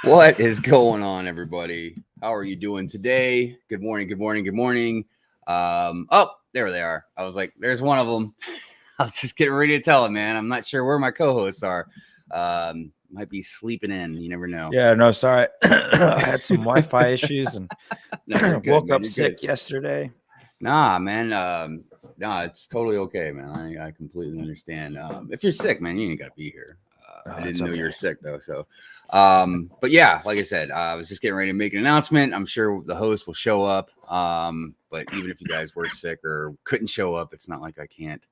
What is going on, everybody? How are you doing today? Good morning, good morning, good morning. Oh, there they are. I was like, there's one of them. I was just getting ready to tell it, man. I'm not sure where my co-hosts are. Might be sleeping in. You never know. Yeah, no, sorry. I had some Wi-Fi issues and No, you're good, woke man. up You're sick good. yesterday. Nah, man. Nah, it's totally okay, man. I completely understand. If you're sick, man, you ain't gotta be here. I It's didn't know you were okay. sick though. So, but yeah, like I said, I was just getting ready to make an announcement. I'm sure the host will show up. But even if you guys were sick or couldn't show up, it's not like I can't,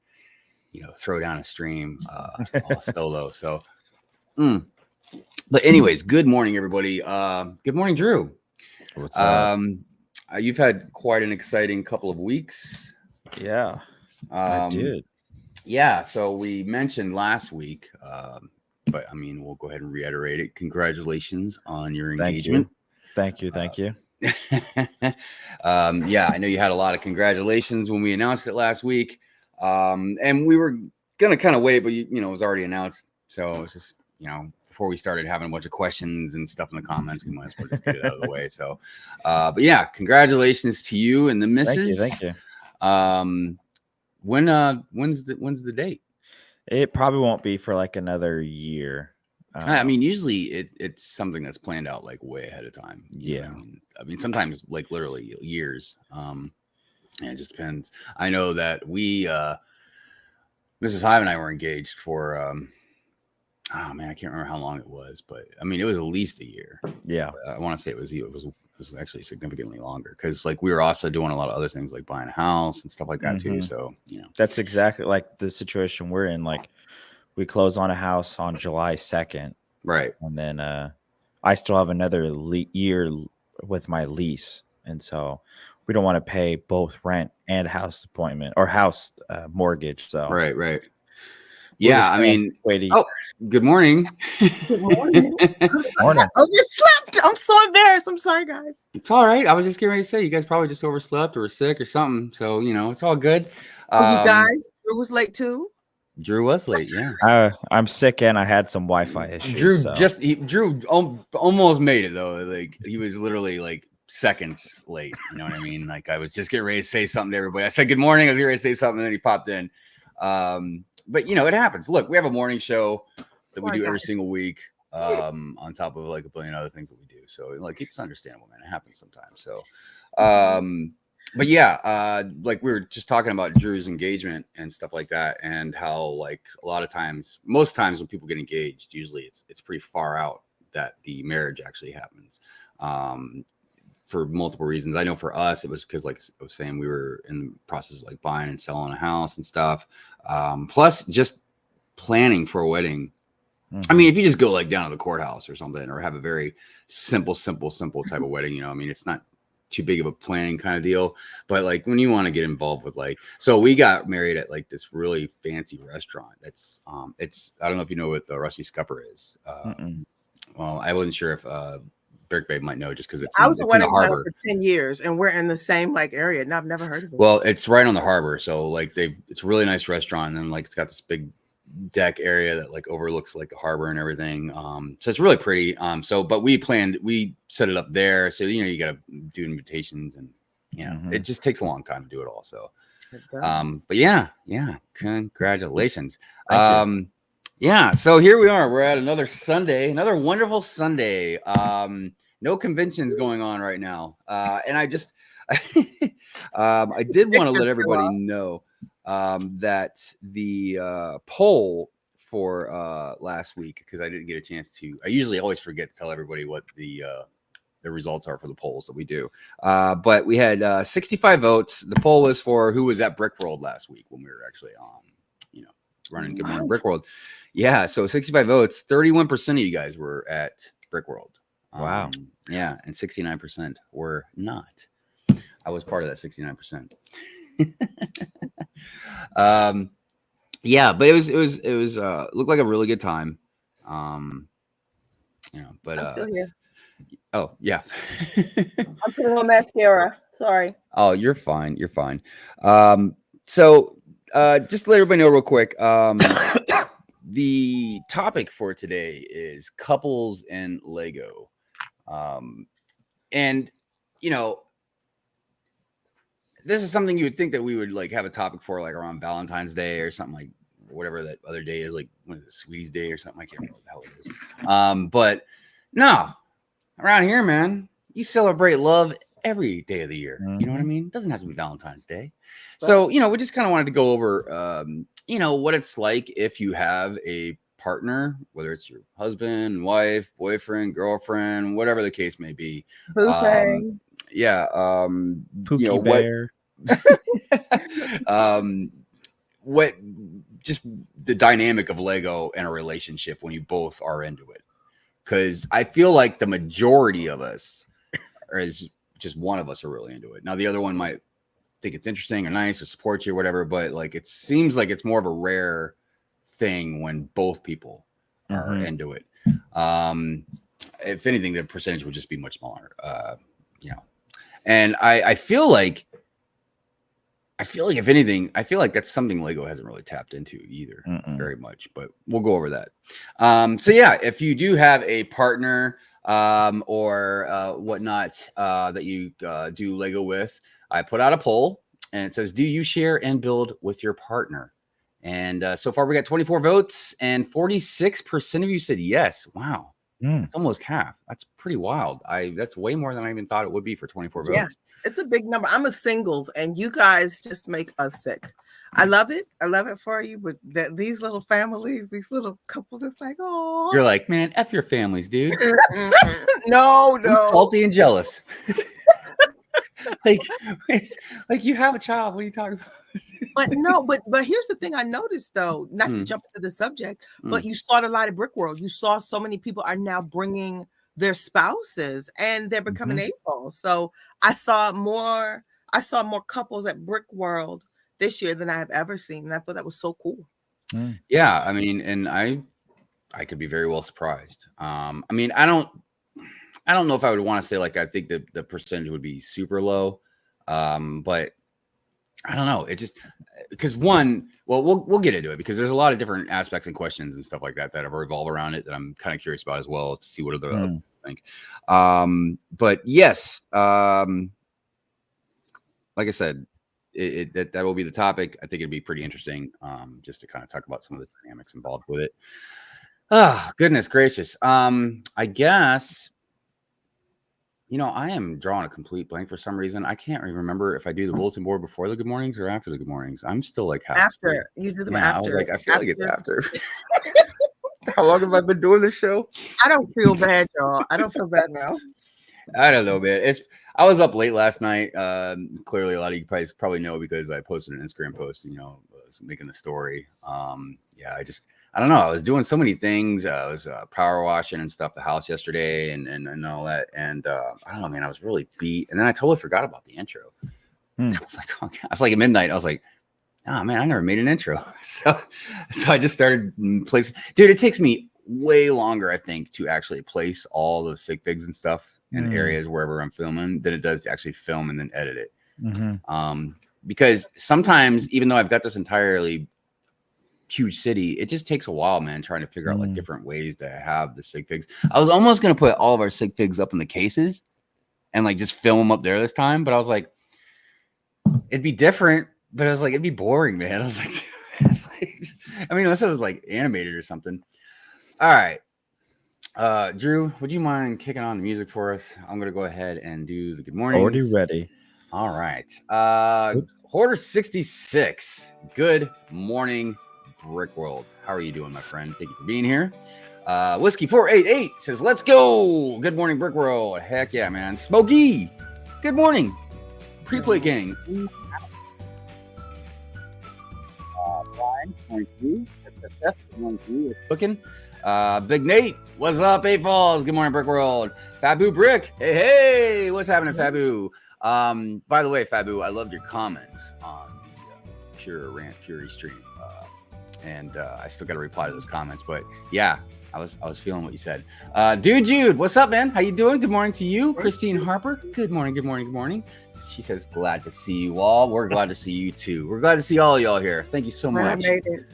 throw down a stream all solo. So, mm. But anyways, good morning, everybody. Good morning, Drew. What's up? Um, you've had quite an exciting couple of weeks. Yeah, I did. Yeah, so we mentioned last week, but I mean, we'll go ahead and reiterate it. Congratulations on your Thank you. engagement. Thank you. Thank you. Yeah, I know you had a lot of congratulations when we announced it last week. And we were gonna kind of wait, but it was already announced. So it's just, before we started having a bunch of questions and stuff in the comments, we might as well just get it out of the way. So, but yeah, congratulations to you and the Thank you. missus. Thank you. When's the date? It probably won't be for like another year. I mean, usually it's something that's planned out like way ahead of time. You know Yeah. what I mean, sometimes like literally years. And it just depends. I know that Mrs. Hive and I were engaged for, oh man, I can't remember how long it was, but I mean, it was at least a year. Yeah. I want to say it was actually significantly longer because like we were also doing a lot of other things like buying a house and stuff like that too. Mhm. So That's exactly like the situation we're in. Like we close on a house on July 2nd, right. and then I still have another year with my lease, and so we don't want to pay both rent and house appointment or house mortgage. So Right. we're Yeah, just I gonna mean, wait. oh, good morning. Good morning. I Morning. overslept. I'm so embarrassed. I'm sorry, guys. It's all right. I was just getting ready to say you guys probably just overslept or were sick or something. So, it's all good. For you guys, it was late too. Drew was late, yeah. I'm sick and I had some Wi-Fi issues. Drew So Drew almost made it though. Like he was literally like seconds late. You know what I mean? Like I was just getting ready to say something to everybody. I said good morning. I was getting ready to say something, and then he popped in. But it happens. Look, we have a morning show that we Sorry, do every guys. single week. On top of like a billion other things that we do. So like it's understandable, man. It happens sometimes. So but yeah, like we were just talking about Drew's engagement and stuff like that, and how like a lot of times, most times when people get engaged, usually it's pretty far out that the marriage actually happens. For multiple reasons. I know for us, it was because, like I was saying, we were in the process of like buying and selling a house and stuff. Plus, just planning for a wedding. I mean, if you just go like down to the courthouse or something, or have a very simple type of wedding, I mean, it's not too big of a planning kind of deal. But like when you want to get involved with so we got married at like this really fancy restaurant. That's I don't know if you know what the Rusty Scupper is. Well, I wasn't sure if Brick Babe might know just because I was a it's in the wedding planner harbor for 10 years, and we're in the same area, and I've never heard of it. Well, it's right on the harbor, so like it's a really nice restaurant, and then like it's got this big deck area that like overlooks like the harbor and everything. So it's really pretty. But we set it up there, so you got to do invitations, and it just takes a long time to do it all. So, but yeah, congratulations. Yeah, so here we are. We're at another Sunday, another wonderful Sunday. No conventions going on right now, and I just I did want to let everybody know that the poll for last week, because I didn't get a chance to. I usually always forget to tell everybody what the results are for the polls that we do. But we had 65 votes. The poll was for who was at Brickworld last week when we were actually on, running Good Morning Brickworld. Yeah, so 65 votes. 31% of you guys were at Brickworld. Wow. Yeah, and 69% were not. I was part of that 69%. Yeah, but it was looked like a really good time. But I'm still here. Oh yeah. I'm putting on mascara. Sorry. Oh, you're fine. You're fine. So just to let everybody know real quick, the topic for today is couples and Lego. And you know, this is something you would think that we would like have a topic for, like around Valentine's Day or something, like whatever that other day is, like what is it, Sweeties Day or something. I can't remember what the hell it is. But no, around here, man, you celebrate love every day of the year. You know what I mean? It doesn't have to be Valentine's Day. So, you know, we just kind of wanted to go over, you know, what it's like if you have a partner, whether it's your husband, wife, boyfriend, girlfriend, whatever the case may be. Yeah. Pookie you know, Bear. what just the dynamic of Lego and a relationship when you both are into it. Because I feel like the majority of us, or is just one of us, are really into it. Now, the other one might think it's interesting or nice or support you or whatever, but like it seems like it's more of a rare thing when both people are into it. If anything, the percentage would just be much smaller. You know, and I feel like if anything, I feel like that's something Lego hasn't really tapped into either very much, but we'll go over that. So yeah, if you do have a partner or whatnot that you do Lego with, I put out a poll and it says, do you share and build with your partner? And so far we got 24 votes and 46% of you said yes. Wow. It's almost half. That's pretty wild. That's way more than I even thought it would be for 24 votes. Yeah, it's a big number. I'm a singles, and you guys just make us sick. I love it. I love it for you. But these little families, these little couples, it's like, oh, you're like, man, F your families, dude. No. I'm salty and jealous. like you have a child. What are you talking about? but here's the thing I noticed, though, not to jump into the subject, but you saw it a lot of Brick World. You saw so many people are now bringing their spouses and they're becoming AFOL. So I saw more couples at Brick World this year than I have ever seen. And I thought that was so cool. Yeah, I mean, and I could be very well surprised. I mean, I don't know if I would want to say like I think that the percentage would be super low, but I don't know. It just because we'll get into it because there's a lot of different aspects and questions and stuff like that that have revolved around it that I'm kind of curious about as well to see what other people think. But yes, like I said, that will be the topic. I think it'd be pretty interesting just to kind of talk about some of the dynamics involved with it. Oh, goodness gracious. I guess. You know, I am drawing a complete blank for some reason. I can't even remember if I do the bulletin board before the good mornings or after the good mornings. I'm still like half after asleep. You do them after. I was like, I feel like it's after. How long have I been doing this show? I don't feel bad, y'all. I don't feel bad now. I don't know, man. I was up late last night. Clearly, a lot of you probably know because I posted an Instagram post. You know, was making the story. Yeah, I don't know. I was doing so many things. I was power washing and stuff the house yesterday and all that. And I don't know, man, I was really beat. And then I totally forgot about the intro. I was like, oh, God. I was like at midnight. I was like, oh, man, I never made an intro. So I just started placing. Dude, it takes me way longer, I think, to actually place all the sig figs and stuff in areas wherever I'm filming than it does to actually film and then edit it. Because sometimes, even though I've got this entirely huge city, it just takes a while, man, trying to figure out like different ways to have the sig figs. I was almost going to put all of our sig figs up in the cases and like just film them up there this time, but I was like, it'd be different, but I was like, it'd be boring, man. I was like, I mean, unless it was like animated or something. All right. Drew, would you mind kicking on the music for us? I'm going to go ahead and do the good morning. Already ready. All right. Hoarder 66. Good morning, Brick World. How are you doing, my friend? Thank you for being here. Whiskey 488 says, let's go. Good morning, Brick World. Heck yeah, man. Smokey, good morning. Pre-play gang. Brian, 22. Cooking. Big Nate, what's up, A Falls? Good morning, Brick World. Fabu Brick, hey, what's happening, Fabu? By the way, Fabu, I loved your comments on the Pure Rant Fury stream. and I still got to reply to those comments. But yeah, I was feeling what you said. Dude, Jude, what's up, man? How you doing? Good morning to you, Christine Harper. Good morning, good morning, good morning. She says, glad to see you all. We're glad to see you too. We're glad to see all of y'all here. Thank you so much. I made it.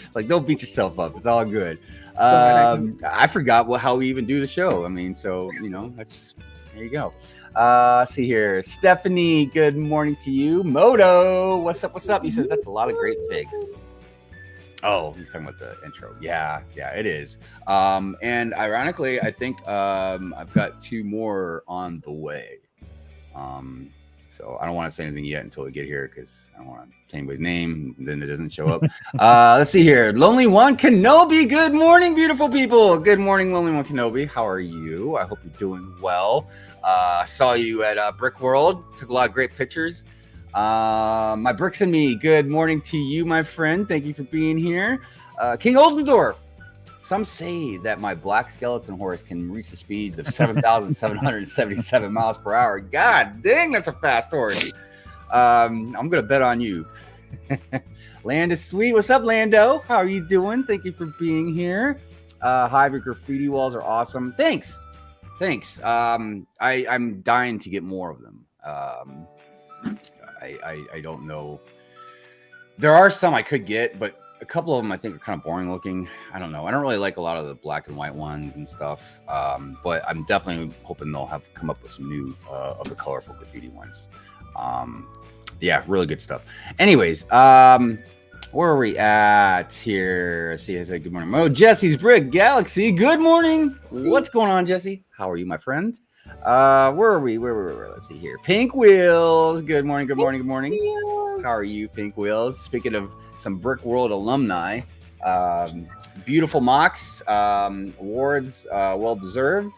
It's like, don't beat yourself up. It's all good. I forgot how we even do the show. I mean, so there you go. See here, Stephanie. Good morning to you. Moto, what's up? What's up? He says that's a lot of great figs. Oh, he's talking about the intro. Yeah, it is. And ironically, I think I've got 2 more on the way. So I don't want to say anything yet until we get here because I don't want to say anybody's name, and then it doesn't show up. Let's see here. Lonely One Kenobi. Good morning, beautiful people. Good morning, Lonely One Kenobi. How are you? I hope you're doing well. Saw you at Brick World. Took a lot of great pictures. My Bricks and Me. Good morning to you, my friend. Thank you for being here. King Oldendorf. Some say that my black skeleton horse can reach the speeds of 7,777 miles per hour. God dang, that's a fast horse. I'm going to bet on you. Land is sweet. What's up, Lando? How are you doing? Thank you for being here. Hive, your graffiti walls are awesome. Thanks. I'm dying to get more of them. I don't know. There are some I could get, but a couple of them I think are kind of boring looking. I don't know. I don't really like a lot of the black and white ones and stuff. But I'm definitely hoping they'll have come up with some new of the colorful graffiti ones. Yeah, really good stuff. Anyways, where are we at here? I see. I said good morning. Oh, Jesse's Brick Galaxy. Good morning. What's going on, Jesse? How are you, my friend? Where are we? Where? Let's see here. Pink Wheels. Good morning. Good morning. Good morning. How are you, Pink Wheels? Speaking of some Brick World alumni, beautiful mocks, awards, well deserved.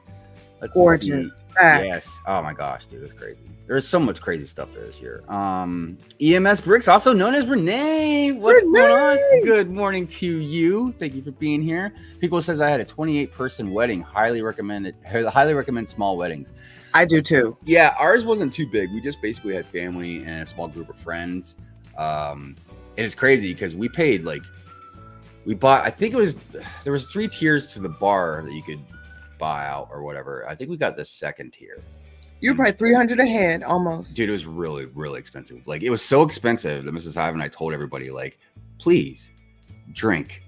Gorgeous. Yes. Oh my gosh, dude, it's crazy. There's so much crazy stuff there this year. EMS Bricks, also known as Renee. What's going on? Good morning to you. Thank you for being here. People says I had a 28-person wedding. Highly recommend small weddings. I do too. Yeah, ours wasn't too big. We just basically had family and a small group of friends. And it's crazy because we paid we bought. I think there was 3 tiers to the bar that you could buy out or whatever. I think we got the second tier. You're probably 300 a head almost. Dude, it was really, really expensive. It was so expensive that Mrs. Hive and I told everybody, please drink.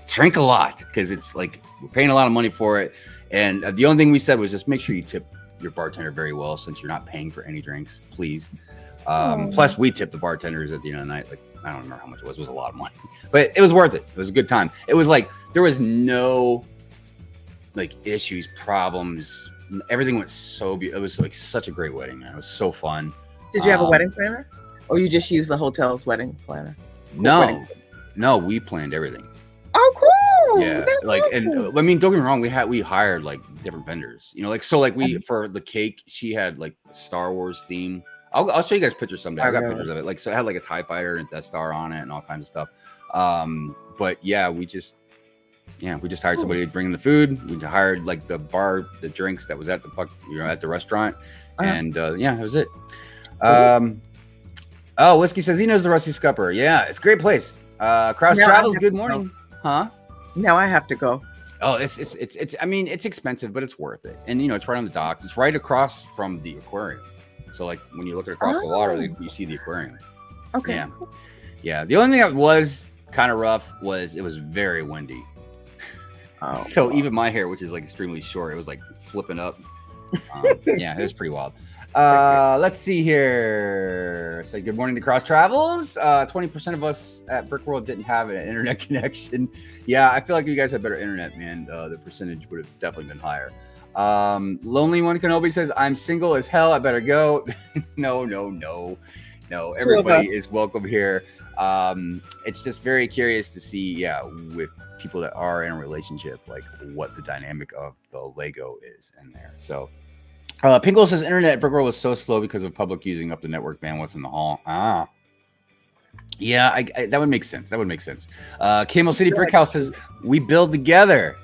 Drink a lot. Because it's we're paying a lot of money for it. And the only thing we said was just make sure you tip your bartender very well since you're not paying for any drinks, please. Plus, we tipped the bartenders at the end of the night. I don't remember how much it was. It was a lot of money. But it was worth it. It was a good time. It was there was no issues, problems. Everything went so beautiful. It was such a great wedding, man. It was so fun. Did you have a wedding planner, or you just used the hotel's wedding planner? No, we planned everything. Oh, cool! Yeah, that's awesome. And I mean, don't get me wrong. We hired different vendors. We for the cake, she had Star Wars theme. I'll show you guys pictures someday. I got pictures of it. So it had a TIE fighter and Death Star on it and all kinds of stuff. But yeah, we just hired somebody to bring in the food. We hired the bar, the drinks that was at the restaurant, and that was it. Whiskey says he knows the Rusty Scupper. Yeah, it's a great place. Cross Travels. Good morning, huh? Now I have to go. Oh, it's. I mean, it's expensive, but it's worth it. And it's right on the docks. It's right across from the aquarium. So when you look across the water, you see the aquarium. Okay. Yeah. Yeah. The only thing that was kind of rough was it was very windy. So even my hair, which is extremely short, it was flipping up. Yeah, it was pretty wild. Let's see here. Say good morning to Cross Travels. 20% of us at Brick World didn't have an internet connection. Yeah, I feel like you guys had better internet, man. The percentage would have definitely been higher. Lonely One Kenobi says, I'm single as hell. I better go. No. Everybody is welcome here. It's just very curious to see, with people that are in a relationship, what the dynamic of the Lego is in there. So Pinkle says internet at Brick World was so slow because of public using up the network bandwidth in the hall. Yeah, that would make sense. Camel City Brick House says we build together.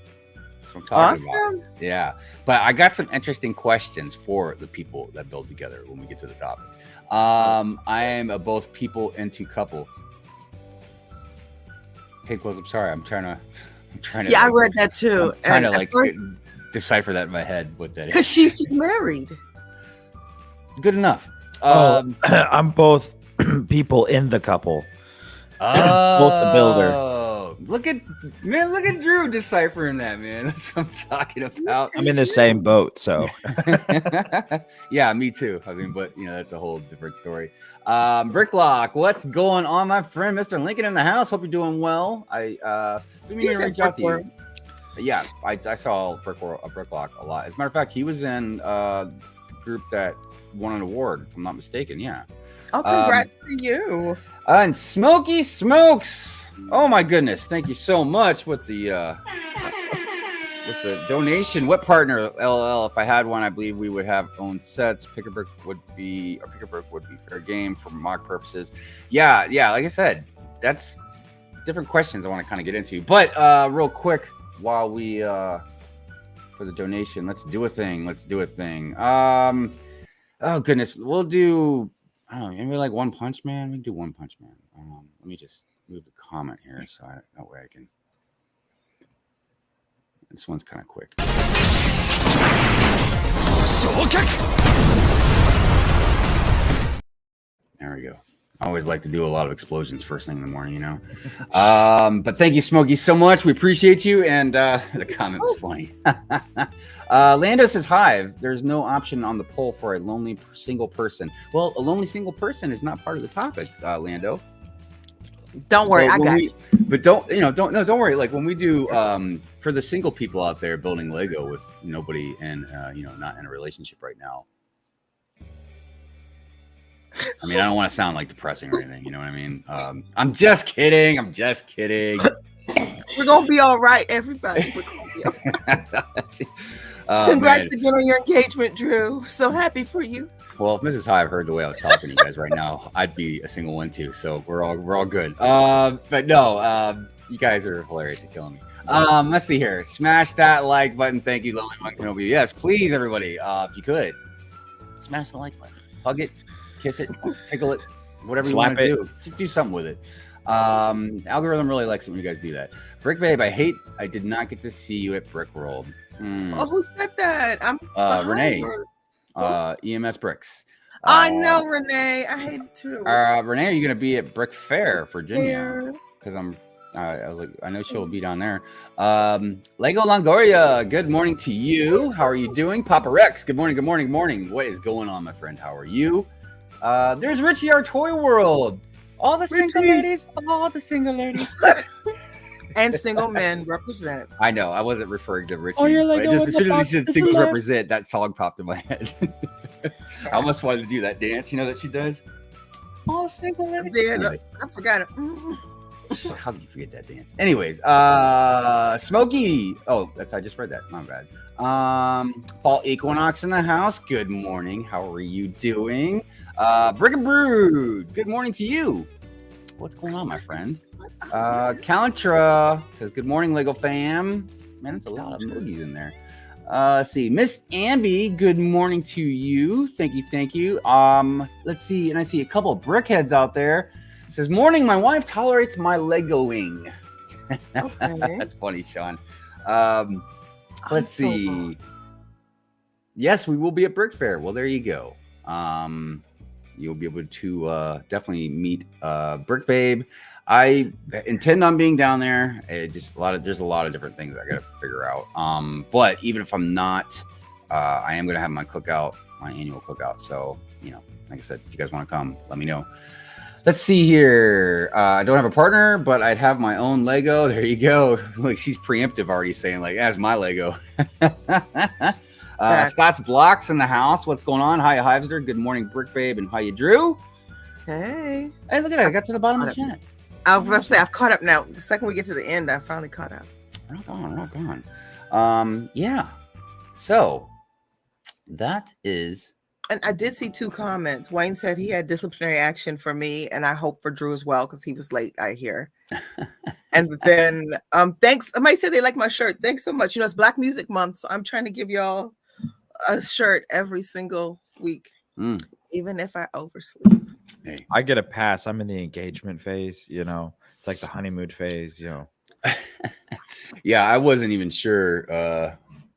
It's what I'm talking Awesome. about. Yeah. But I got some interesting questions for the people that build together when we get to the topic. I am a both people into couple. Hey, Quills, I'm sorry. I'm trying to. Yeah, I read that too. I'm trying to like decipher that in my head. What that is? Because she's married. Good enough. I'm both people in the couple. Oh, Both the builder. Look at Drew deciphering that, man. That's what I'm talking about. I'm in the same boat, so Yeah, me too. I mean, but that's a whole different story. Bricklock, what's going on, my friend, Mr. Lincoln in the house? Hope you're doing well. I mean to reach out to you. Yeah, I saw Bricklock a lot. As a matter of fact, he was in a group that won an award, if I'm not mistaken. Yeah. Oh, congrats to you. And Smoky Smokes. Oh my goodness! Thank you so much with the donation. What partner? LL. If I had one, I believe we would have own sets. Pick a Brick would be fair game for mock purposes. Yeah. Like I said, that's different questions I want to kind of get into. But real quick, while we for the donation, let's do a thing. Oh goodness, we'll do. I don't know, maybe like One Punch Man. We can do One Punch Man. Let me just move the comment here so that way I can. This one's kind of quick. There we go. I always like to do a lot of explosions first thing in the morning, But thank you, Smokey, so much. We appreciate you. And the comment was funny. Lando says, Hive, there's no option on the poll for a lonely single person. Well, a lonely single person is not part of the topic, Lando. Don't worry, I got you. But don't worry. Like when we do for the single people out there building Lego with nobody and not in a relationship right now. I mean, I don't want to sound like depressing or anything. You know what I mean? I'm just kidding. We're gonna be all right, everybody. We're gonna be all right. Congrats again on your engagement, Drew. So happy for you. Well, if Mrs. Hive heard the way I was talking to you guys right now, I'd be a single one too. So we're all good. But no, you guys are hilarious at killing me. Let's see here. Smash that like button. Thank you, Lonely One Kenobi. Yes, please, everybody. If you could, smash the like button. Hug it, kiss it, tickle it, whatever you want to do. Just do something with it. Algorithm really likes it when you guys do that. Brick Babe, I did not get to see you at Brick World. Oh, who said that? I'm Renee. EMS Bricks. I know Renee. I hate it too. Renee, are you gonna be at Brick Fair, Virginia? Because I was like, I know she'll be down there. Lego Longoria, good morning to you. How are you doing? Papa Rex, good morning. What is going on, my friend? How are you? There's Richie, our Toy World. All the single ladies. And single men represent. I know. I wasn't referring to Richie. Oh, you're like, as soon as he said singles represent, that song popped in my head. I almost wanted to do that dance, that she does. All single ladies. I forgot it. How could you forget that dance? Anyways, Smokey. Oh, I just read that. My bad. Fall Equinox in the house. Good morning. How are you doing? Brick and Brood. Good morning to you. What's going on, my friend? Countra says, good morning, Lego fam. Man, that's a lot of emojis in there. Let's see. Miss Amby, good morning to you. Thank you. Let's see. And I see a couple of brickheads out there. It says, morning, my wife tolerates my Legoing. Okay. That's funny, Sean. Let's see. Yes, we will be at Brick Fair. Well, there you go. You'll be able to definitely meet Brick Babe. I intend on being down there. There's a lot of different things I got to figure out. But even if I'm not, I am going to have my annual cookout. So, like I said, if you guys want to come, let me know. Let's see here. I don't have a partner, but I'd have my own Lego. There you go. Like she's preemptive already saying like, as my Lego. Scott's Blocks in the house. What's going on? Hi, Hivester. Good morning, Brick Babe. And how you, Drew? Hey, look at that. I got to the bottom of the chat. I was about to say, I've caught up now. The second we get to the end, I finally caught up. Rock on. Yeah. So that is. And I did see 2 comments. Wayne said he had disciplinary action for me, and I hope for Drew as well because he was late, I hear. And then thanks. Somebody said they like my shirt. Thanks so much. You know, it's Black Music Month, so I'm trying to give y'all a shirt every single week, even if I oversleep. Hey. I get a pass. I'm in the engagement phase, you know. It's like the honeymoon phase, you know. Yeah, I wasn't even sure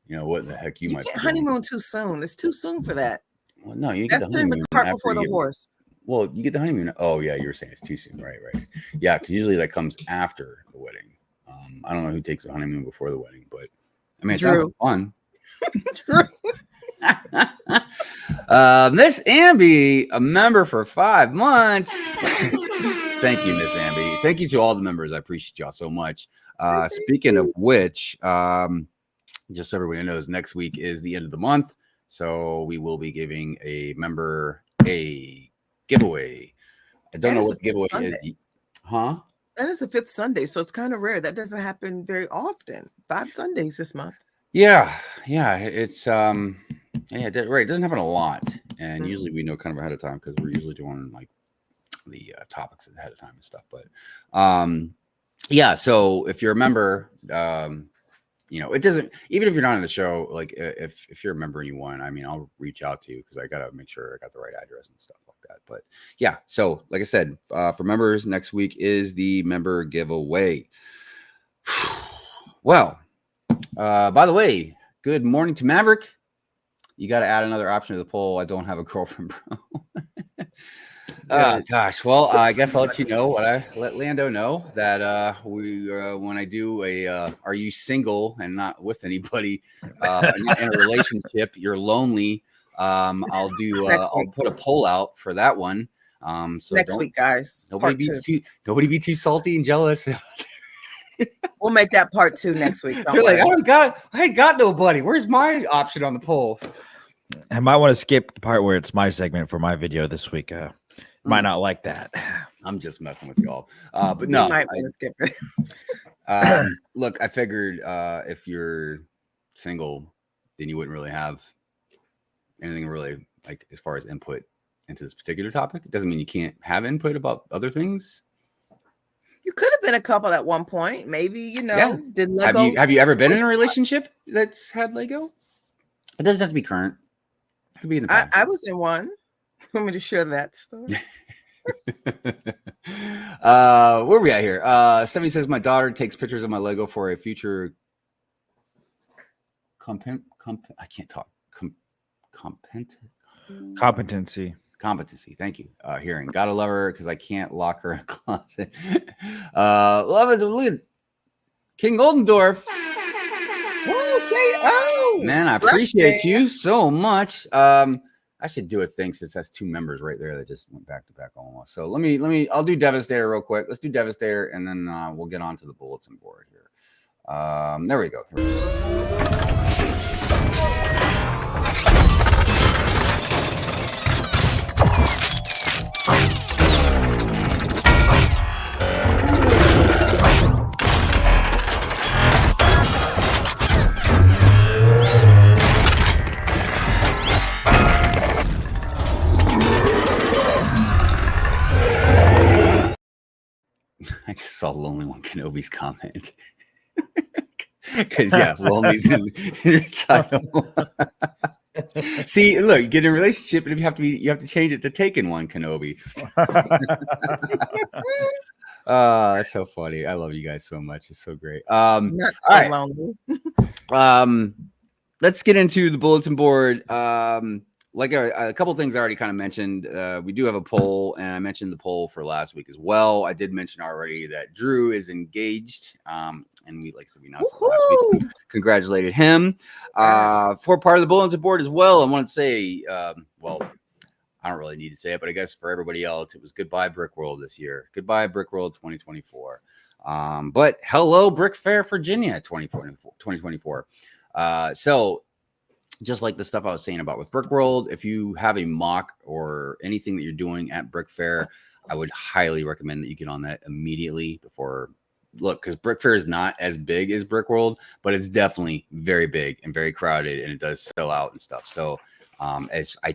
you know what the heck you might get be honeymoon too soon. It's too soon for that. Well, no, you get That's the honeymoon the cart after before the horse. Well, you get the honeymoon. Oh yeah, you were saying it's too soon, right? Yeah, because usually that comes after the wedding. I don't know who takes the honeymoon before the wedding, but I mean, it sounds like fun. Miss Amby, a member for 5 months. Thank you, Miss Amby. Thank you to all the members. I appreciate y'all so much. Speaking of which, just so everybody knows, next week is the end of the month, so we will be giving a member a giveaway. I don't know what the giveaway is. Huh? That is the 5th Sunday, so it's kind of rare. That doesn't happen very often. 5 Sundays this month. Yeah. It's right. It doesn't happen a lot, and usually we know kind of ahead of time because we're usually doing like the topics ahead of time and stuff. But yeah. So if you're a member, you know, it doesn't, even if you're not on the show, like if you're a member and you won, I mean, I'll reach out to you because I got to make sure I got the right address and stuff like that. But yeah, so like I said, for members, next week is the member giveaway. Well, by the way, good morning to Maverick. You got to add another option to the poll. I don't have a girlfriend, bro. Gosh. Well, I guess I'll let you know what I let Lando know that we when I do a are you single and not with anybody, not in a relationship, you're lonely. I'll do I'll put a poll out for that one. So next week, guys. Nobody be too salty and jealous. We'll make that part 2 next week. You're like, I ain't got nobody. Where's my option on the poll? I might want to skip the part where it's my segment for my video this week. Might not like that. I'm just messing with y'all. But no, might want to skip it. Look, I figured if you're single, then you wouldn't really have anything really like as far as input into this particular topic. It doesn't mean you can't have input about other things. You could have been a couple at one point, maybe. You know, yeah. Did Lego? Have you ever been in a relationship that's had Lego? It doesn't have to be current. It could be in the past. I was in one. Want me to share that story? Where are we at here? Somebody says my daughter takes pictures of my Lego for a future I can't talk. Competency. Thank you. Hearing. Gotta love her because I can't lock her in a closet. Love it. Look at King Oldendorf. Oh, man, I appreciate you so much. I should do a thing since that's 2 members right there that just went back to back almost. So let me. I'll do Devastator real quick. Let's do Devastator, and then we'll get on to the bulletin board here. There we go. I just saw Lonely One Kenobi's comment. Because yeah, Lonely's in your title. See, look, you get in a relationship, and if you have to change it to Taken One Kenobi. That's so funny. I love you guys so much. It's so great. Not so lonely. Let's get into the bulletin board. Like a couple things I already kind of mentioned. We do have a poll, and I mentioned the poll for last week as well. I did mention already that Drew is engaged, and we like we announced last week. Congratulated him. For part of the bulletin board as well, I want to say, well, I don't really need to say it, but I guess for everybody else, it was goodbye Brick World this year. Goodbye Brick World 2024. But hello Brick Fair Virginia 2024. So. Just like the stuff I was saying about with Brick World, if you have a mock or anything that you're doing at Brick Fair, I would highly recommend that you get on that immediately before. Look, because Brick Fair is not as big as Brick World, but it's definitely very big and very crowded, and it does sell out and stuff. So, I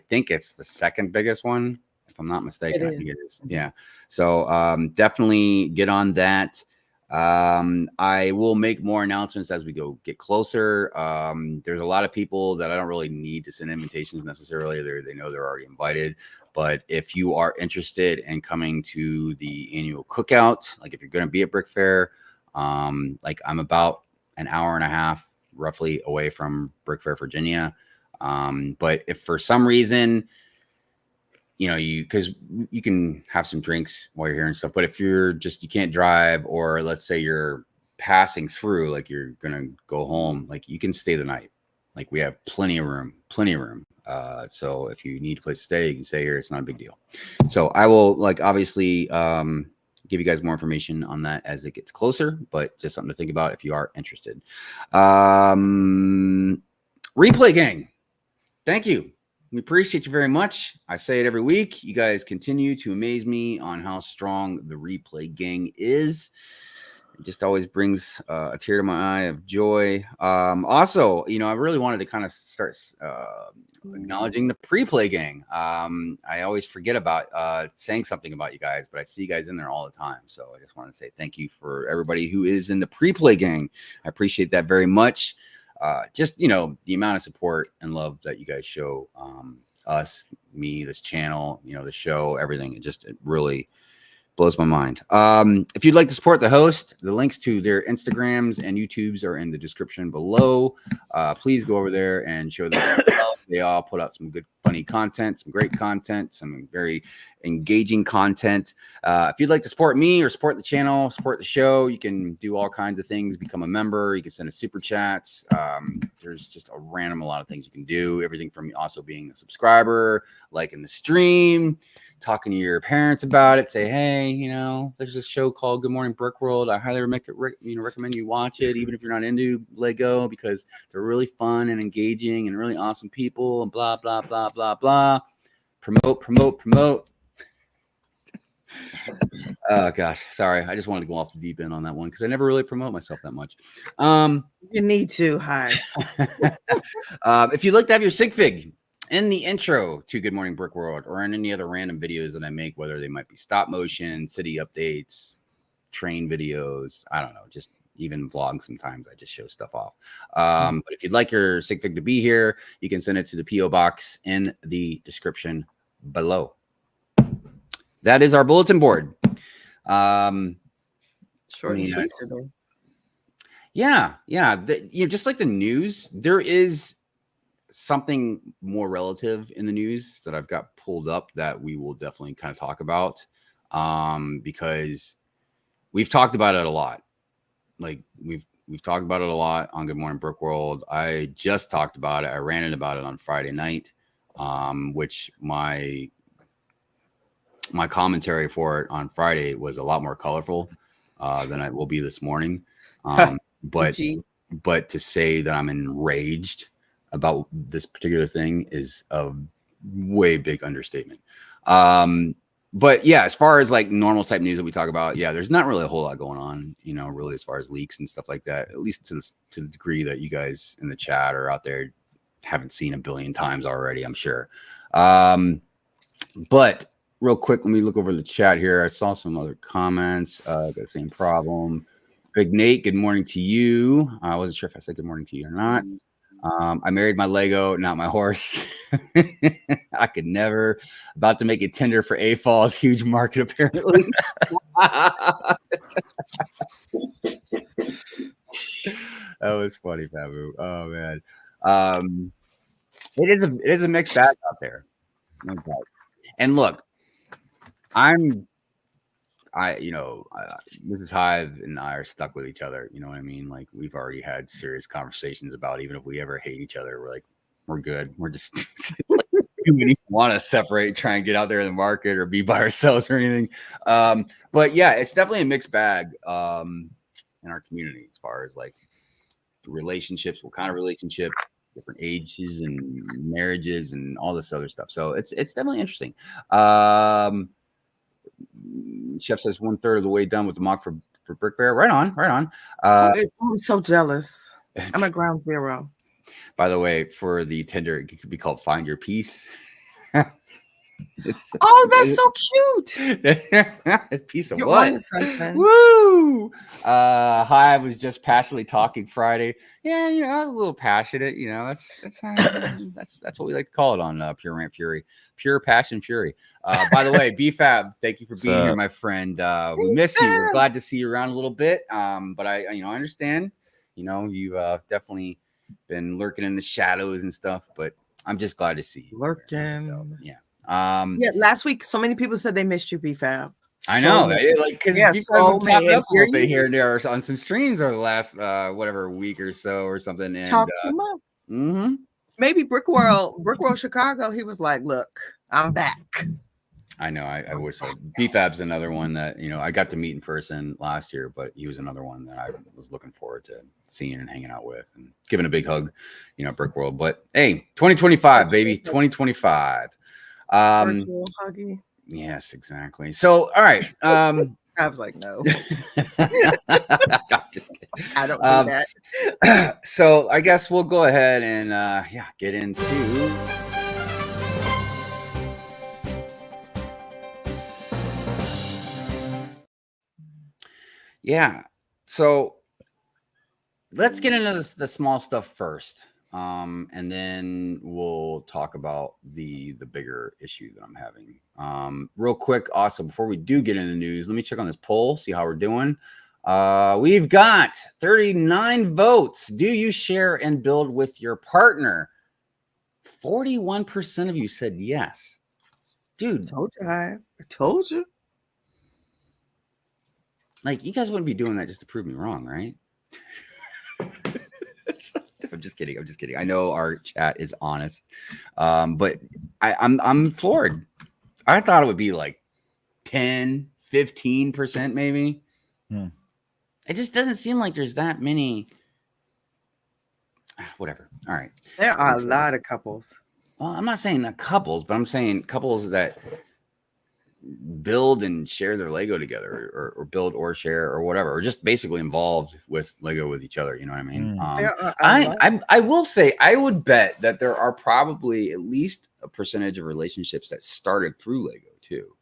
think it's the second biggest one, if I'm not mistaken. I think it is. Yeah. So, definitely get on that. I will make more announcements as we get closer. There's a lot of people that I don't really need to send invitations necessarily. They know they're already invited. But if you are interested in coming to the annual cookout, like if you're going to be at Brick Fair, like I'm about an hour and a half roughly away from Brick Fair, Virginia. But if for some reason, because you can have some drinks while you're here and stuff, but if you can't drive, or let's say you're passing through, like you're going to go home, like you can stay the night. Like we have plenty of room. So if you need a place to stay, you can stay here. It's not a big deal. So I will obviously give you guys more information on that as it gets closer, but just something to think about if you are interested. Replay gang. Thank you. We appreciate you very much. I say it every week. You guys continue to amaze me on how strong the Replay gang is. It just always brings a tear to my eye of joy. Also, I really wanted to kind of start acknowledging the pre-play gang. I always forget about saying something about you guys, but I see you guys in there all the time. So I just want to say thank you for everybody who is in the pre-play gang. I appreciate that very much. Just, the amount of support and love that you guys show us, me, this channel, the show, everything. It really blows my mind. If you'd like to support the host, the links to their Instagrams and YouTubes are in the description below. Please go over there and show them some love. They all put out some good, funny content, some great content, some very engaging content. If you'd like to support me or support the channel, support the show, you can do all kinds of things. Become a member. You can send a super chats. There's just a lot of things you can do. Everything from also being a subscriber, liking the stream, talking to your parents about it. Say, hey, there's this show called Good Morning Brick World. I highly recommend you watch it, even if you're not into Lego, because they're really fun and engaging and really awesome people and blah, blah, blah, blah, blah. Promote. Oh, gosh. Sorry. I just wanted to go off the deep end on that one because I never really promote myself that much. You need to, Hive. If you'd like to have your sigfig in the intro to Good Morning Brick World or in any other random videos that I make, whether they might be stop motion, city updates, train videos, I don't know, just even vlogs sometimes. I just show stuff off. But if you'd like your sigfig to be here, you can send it to the P.O. box in the description below. That is our bulletin board. Short and sweet today. Yeah. Just like the news, there is something more relative in the news that I've got pulled up that we will definitely kind of talk about, because we've talked about it a lot. Like we've talked about it a lot on Good Morning Brick World. I just talked about it. I ranted about it on Friday night, which my commentary for it on Friday was a lot more colorful than it will be this morning. But to say that I'm enraged about this particular thing is a way big understatement. But yeah, as far as like normal type news that we talk about, yeah, there's not really a whole lot going on, really, as far as leaks and stuff like that, at least to the degree that you guys in the chat or out there haven't seen a billion times already, I'm sure. But real quick, let me look over the chat here. I saw some other comments. Got the same problem. Big Nate, good morning to you. I wasn't sure if I said good morning to you or not. I married my Lego, not my horse. I could never. About to make a tender for A-Fall's huge market, apparently. That was funny, Fabu. Oh man, it is a mixed bag out there. No doubt. And look, Mrs. Hive and I are stuck with each other. You know what I mean? Like we've already had serious conversations about even if we ever hate each other, we're good. We're just we want to separate, try and get out there in the market or be by ourselves or anything. But yeah, it's definitely a mixed bag in our community as far as like relationships, what kind of relationship, different ages and marriages and all this other stuff. So it's definitely interesting. Chef says 1/3 of the way done with the mock for Brick Fair. Right on. I'm so jealous. I'm at ground zero. By the way, for the tender, it could be called Find Your Peace. Oh, that's so cute. Piece of You're what? on to something. Woo! Hi, I was just passionately talking Friday. Yeah, I was a little passionate. That's what we like to call it on Pure Rant Fury, pure passion fury. By the way, BFAB, thank you for being here, my friend. We miss you. We're glad to see you around a little bit. But I understand. You've definitely been lurking in the shadows and stuff. But I'm just glad to see you. Lurking. So, yeah. Yeah, last week so many people said they missed you, BFAB. I know, because you guys have popped up a little bit here and there on some streams over the last whatever week or so or something. And talk them up. Maybe Brick World Chicago. He was like, "Look, I'm back." I know. I wish so. BFAB's another one that I got to meet in person last year, but he was another one that I was looking forward to seeing and hanging out with and giving a big hug, Brick World. But hey, 2025, baby, 2025. Virtual huggy. Yes, exactly. So, all right. I was like, no. I'm just kidding. I don't do that. So I guess we'll go ahead and get into so let's get into the small stuff first. And then we'll talk about the bigger issue that I'm having. Real quick, also, before we do get into the news, let me check on this poll, see how we're doing. We've got 39 votes. Do you share and build with your partner? 41% of you said yes. Dude. I told you. Like, you guys wouldn't be doing that just to prove me wrong, right? I'm just kidding. I know our chat is honest, but I'm floored. I thought it would be like 10, 15% maybe. It just doesn't seem like there's that many. Whatever. All right. There are a lot of couples. Well, I'm not saying that couples, but I'm saying couples that build and share their Lego together, or build or share or whatever, or just basically involved with Lego with each other. You know what I mean? I will say, I would bet that there are probably at least a percentage of relationships that started through Lego too.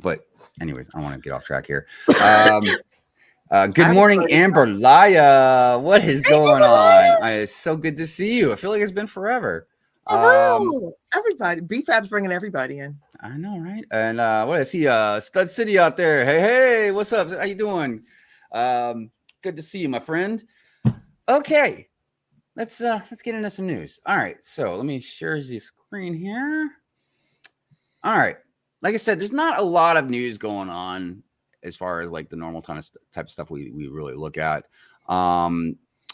But anyways, I want to get off track here. Good morning, Amber Laya. What is going on? It's so good to see you. I feel like it's been forever. Everybody, BFAB's bringing everybody in. I know, right? And what I see, Stud City out there. Hey, what's up? How you doing? Good to see you, my friend. Okay, let's get into some news. All right, so let me share the screen here. All right, like I said, there's not a lot of news going on as far as like the normal type of stuff we really look at.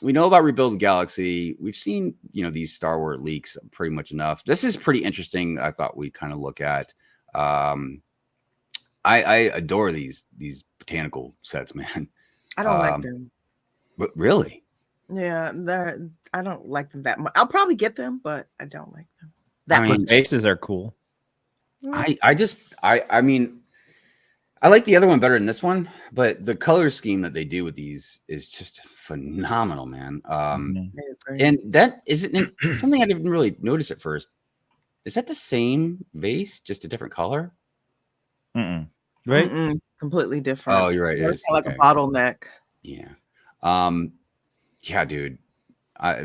We know about Rebuild the Galaxy. We've seen, these Star Wars leaks pretty much enough. This is pretty interesting. I thought we'd kind of look at. I adore these botanical sets, man. I don't like them. But really? Yeah, I don't like them that much. I'll probably get them, but I don't like them. The bases are cool. I mean, I like the other one better than this one, but the color scheme that they do with these is just phenomenal, man. And that isn't something I didn't really notice at first. Is that the same vase, just a different color? Right? Completely different. Oh, you're right. It's like a bottleneck. Yeah. Yeah, dude.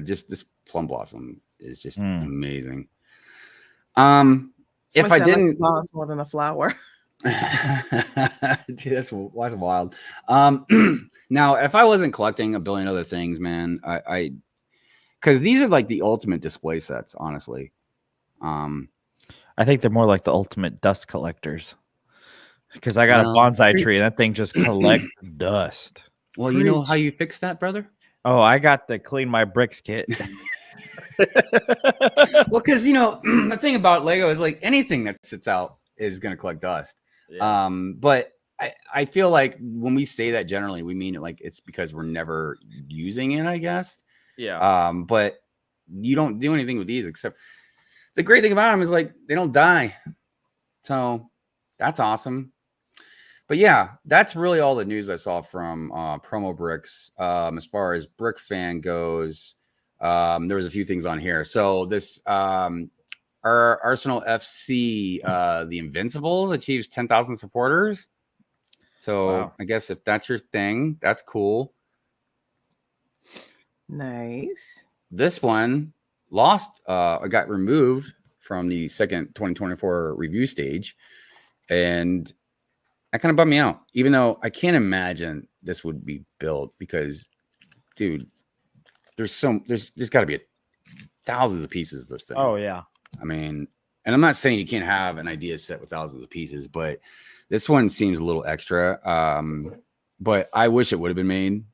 Just this plum blossom is just amazing. If I didn't blossom more than a flower. Dude, that's wild. Now, if I wasn't collecting a billion other things, man, I because these are like the ultimate display sets, honestly. I think they're more like the ultimate dust collectors. Because I got a bonsai tree and that thing just collects dust. Well, you know how you fix that, brother? Oh, I got the clean my bricks kit. Well, because the thing about Lego is like anything that sits out is going to collect dust. Yeah. But I feel like when we say that generally, we mean it like it's because we're never using it, I guess. Yeah. But you don't do anything with these except the great thing about them is like they don't die. So that's awesome. But yeah, that's really all the news I saw from Promo Bricks. As far as Brick Fan goes, there was a few things on here. So this our Arsenal FC, the Invincibles, achieves 10,000 supporters. So Wow. I guess if that's your thing, that's cool. Nice. This one lost, got removed from the second 2024 review stage, and that kind of bummed me out. Even though I can't imagine this would be built because, dude, there's got to be thousands of pieces of this thing. Oh yeah. I mean, and I'm not saying you can't have an idea set with thousands of pieces, but this one seems a little extra. But I wish it would have been made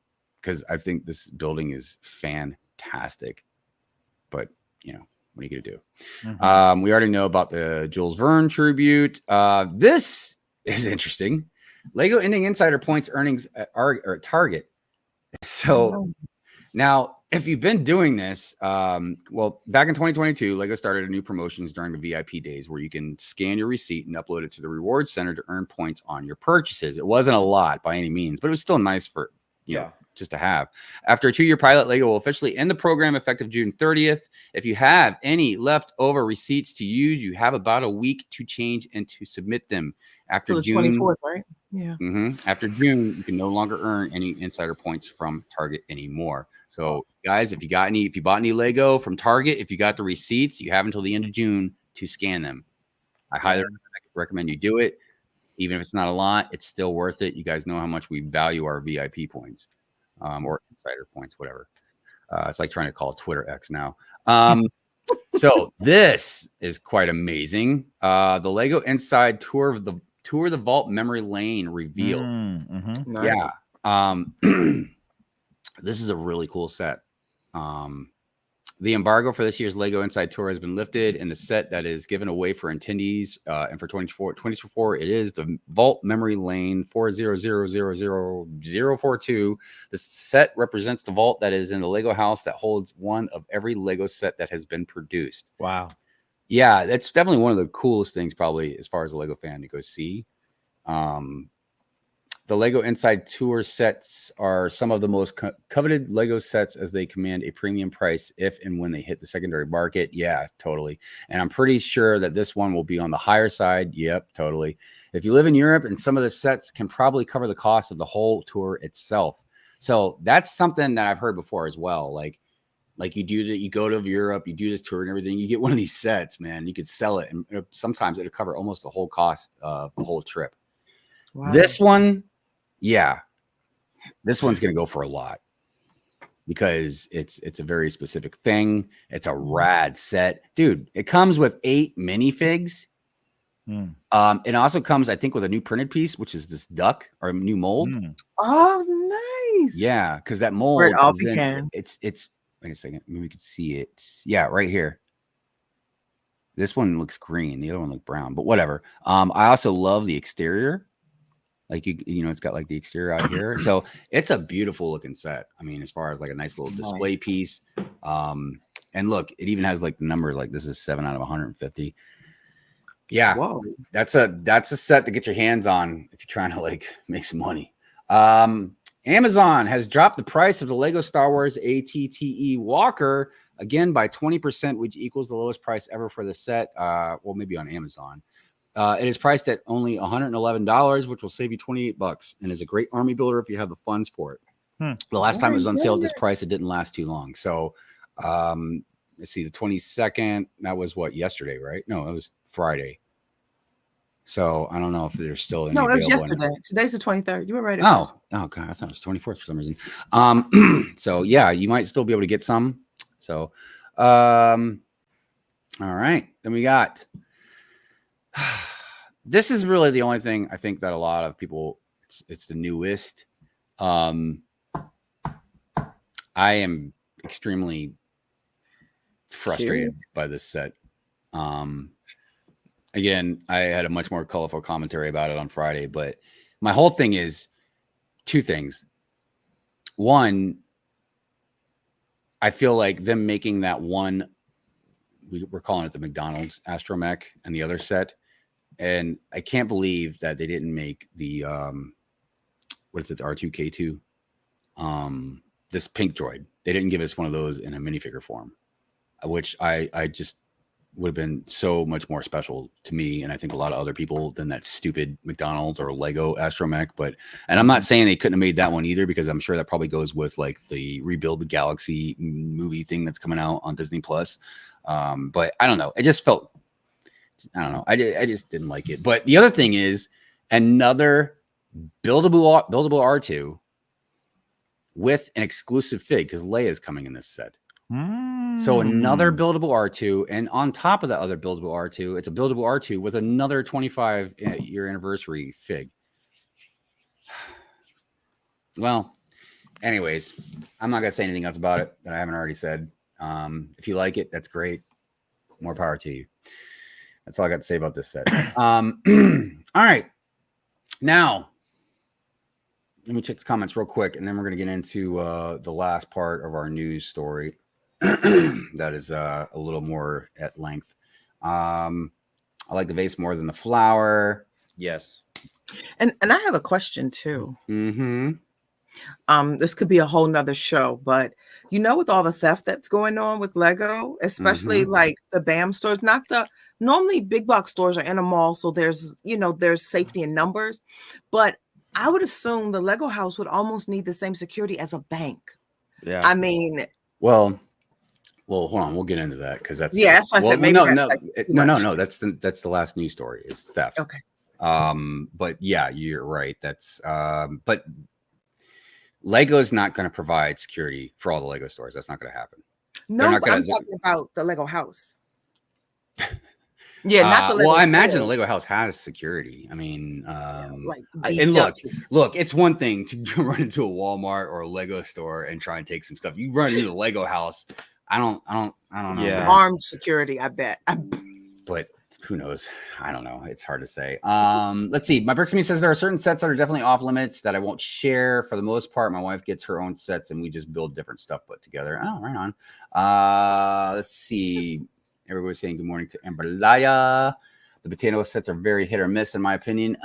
because I think this building is fantastic. But you know, what are you gonna do? Mhm. We already know about the Jules Verne tribute. This is interesting. Lego ending insider points earnings at Target. So now, if you've been doing this, well, back in 2022, Lego started a new promotions during the VIP days where you can scan your receipt and upload it to the reward center to earn points on your purchases. It wasn't a lot by any means, but it was still nice for, you know, just to have. After a 2-year pilot, Lego will officially end the program effective June 30th. If you have any leftover receipts to use, you have about a week to change and to submit them. After the June 24th, right? Yeah. After June, you can no longer earn any insider points from Target anymore. So, guys, if you bought any Lego from Target, if you got the receipts, you have until the end of June to scan them. I highly recommend you do it. Even if it's not a lot, it's still worth it. You guys know how much we value our VIP points, or insider points, whatever. It's like trying to call Twitter X now. So this is quite amazing. The Lego Inside Tour of the Vault Memory Lane reveal. Mm-hmm. Yeah. This is a really cool set. The embargo for this year's Lego Inside Tour has been lifted, and the set that is given away for attendees and for 2024, it is the Vault Memory Lane 4000042. The set represents the vault that is in the Lego house that holds one of every Lego set that has been produced. Wow. Yeah, that's definitely one of the coolest things, probably, as far as a Lego fan to go see. The Lego Inside Tour sets are some of the most coveted Lego sets as they command a premium price if and when they hit the secondary market. Yeah, totally. And I'm pretty sure that this one will be on the higher side. Yep, totally. If you live in Europe, and some of the sets can probably cover the cost of the whole tour itself. So that's something that I've heard before as well. Like you do that, you go to Europe, you do this tour and everything, you get one of these sets, man, you could sell it. And sometimes it'll cover almost the whole cost of the whole trip. Wow. This one, yeah, this one's going to go for a lot because it's a very specific thing. It's a rad set, dude. It comes with 8 minifigs. It also comes, I think, with a new printed piece, which is this duck or a new mold. Oh, nice. Yeah, because that mold it's wait a second, maybe we could see it. Yeah, right here. This one looks green, the other one looks brown, but whatever. I also love the exterior. Like you know, it's got like the exterior out here. So it's a beautiful looking set. I mean, as far as like a nice little display piece. And look, it even has like the numbers, like this is 7 out of 150. Yeah. Whoa. That's a set to get your hands on if you're trying to like make some money. Amazon has dropped the price of the Lego Star Wars ATTE Walker again by 20%, which equals the lowest price ever for the set. Well, maybe on Amazon. It is priced at only $111, which will save you $28 and is a great army builder if you have the funds for it. The last time it was on sale at this price, it didn't last too long. So let's see, the 22nd, that was what, yesterday, right? No, it was Friday. So I don't know if there's still any. No, it was yesterday. Today's the 23rd. You were right. Oh, God, I thought it was 24th for some reason. So yeah, you might still be able to get some. So, all right, then we got. This is really the only thing I think that a lot of people, it's the newest. I am extremely frustrated by this set. Again, I had a much more colorful commentary about it on Friday, but my whole thing is 2 things. One, I feel like them making that one, we're calling it the McDonald's Astromech, and the other set. And I can't believe that they didn't make the what is it, the R2K2, this pink droid. They didn't give us one of those in a minifigure form, which I just would have been so much more special to me, and I think a lot of other people, than that stupid McDonald's or Lego Astromech. And I'm not saying they couldn't have made that one either, because I'm sure that probably goes with like the Rebuild the Galaxy movie thing that's coming out on Disney Plus. But I don't know. It just felt, I don't know. I just didn't like it. But the other thing is another buildable R2 with an exclusive fig, because Leia's coming in this set. So another buildable R2, and on top of that other buildable R2, it's a buildable R2 with another 25-year anniversary fig. Well, anyways, I'm not gonna say anything else about it that I haven't already said. If you like it, that's great. More power to you. That's all I got to say about this set. All right, now let me check the comments real quick, and then we're gonna get into the last part of our news story. That is a little more at length. I like the vase more than the flower. Yes. And I have a question too. Mm-hmm. This could be a whole nother show, but with all the theft that's going on with Lego, especially like the BAM stores, normally big box stores are in a mall, so there's safety in numbers, but I would assume the Lego house would almost need the same security as a bank. Yeah. I mean, well, hold on, we'll get into that, because that's that's why I said maybe no. That's the last news story is theft. Okay. But yeah, you're right. That's but Lego's not going to provide security for all the Lego stores. That's not going to happen. No, I'm talking about the Lego house. Yeah, not the Lego well, I imagine stores. the Lego house has security. I mean, and look, it's one thing to run into a Walmart or a Lego store and try and take some stuff. You run into the Lego house. I don't know. Yeah. Armed security, I bet. But who knows? I don't know. It's hard to say. Let's see. My Brickz Me says there are certain sets that are definitely off limits that I won't share. For the most part, my wife gets her own sets and we just build different stuff put together. Oh, right on. Let's see. Everybody's saying good morning to Amberlaya. The potato sets are very hit or miss, in my opinion.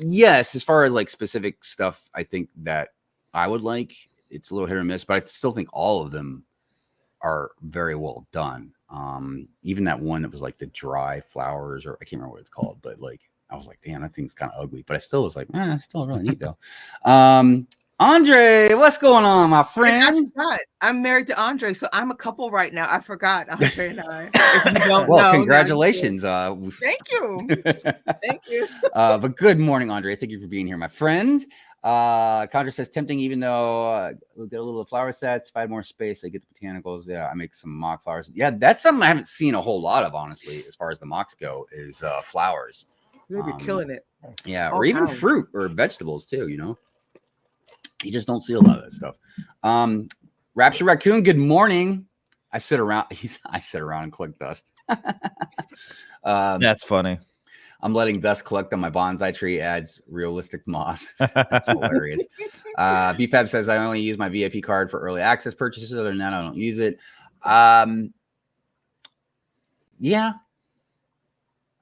Yes, as far as like specific stuff, I think that I would like, it's a little hit or miss, but I still think all of them are very well done. Even that one that was like the dry flowers, or I can't remember what it's called, but like I was like, damn, that thing's kind of ugly, but I still was like, it's still really neat though. Andre, what's going on, my friend? I'm married to Andre, so I'm a couple right now. I forgot Andre and I. If you don't know, congratulations. Thank you. Thank you. But good morning, Andre. Thank you for being here, my friend. Condra says tempting, even though we'll get a little flower sets. If I had more space, I get the botanicals. Yeah, I make some mock flowers. Yeah, that's something I haven't seen a whole lot of, honestly, as far as the mocks go, is flowers. You'll be killing it. Yeah, or even fruit or vegetables too, You just don't see a lot of that stuff. Rapture Raccoon, good morning. I sit around and collect dust. That's funny. I'm letting dust collect on my bonsai tree, adds realistic moss. That's hilarious. BFAB says I only use my VIP card for early access purchases. Other than that, I don't use it. Yeah.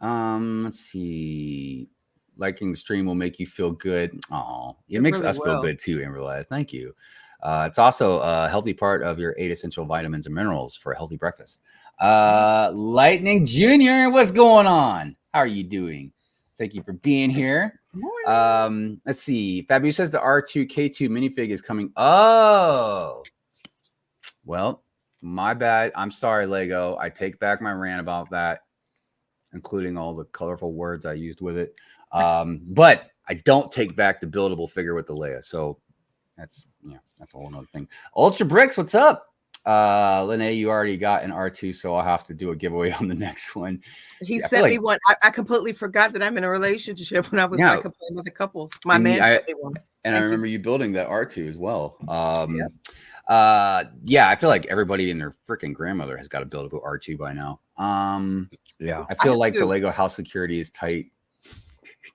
Let's see. Liking the stream will make you feel good. Oh, it makes us feel good too, Amberlaya. Thank you. It's also a healthy part of your 8 essential vitamins and minerals for a healthy breakfast. Lightning Junior, what's going on? How are you doing? Thank you for being here. Let's see. Fabu says the R2K2 minifig is coming. Oh, well, my bad. I'm sorry, Lego. I take back my rant about that, including all the colorful words I used with it. But I don't take back the buildable figure with the Leia. So that's a whole nother thing. Ultra Bricks, what's up? Lene, you already got an R2, so I'll have to do a giveaway on the next one. He sent me one. I completely forgot that I'm in a relationship when I was like complaining with the couples. My man sent me one. And I remember you building that R2 as well. I feel like everybody and their freaking grandmother has got a buildable R2 by now. I feel like the Lego house security is tight.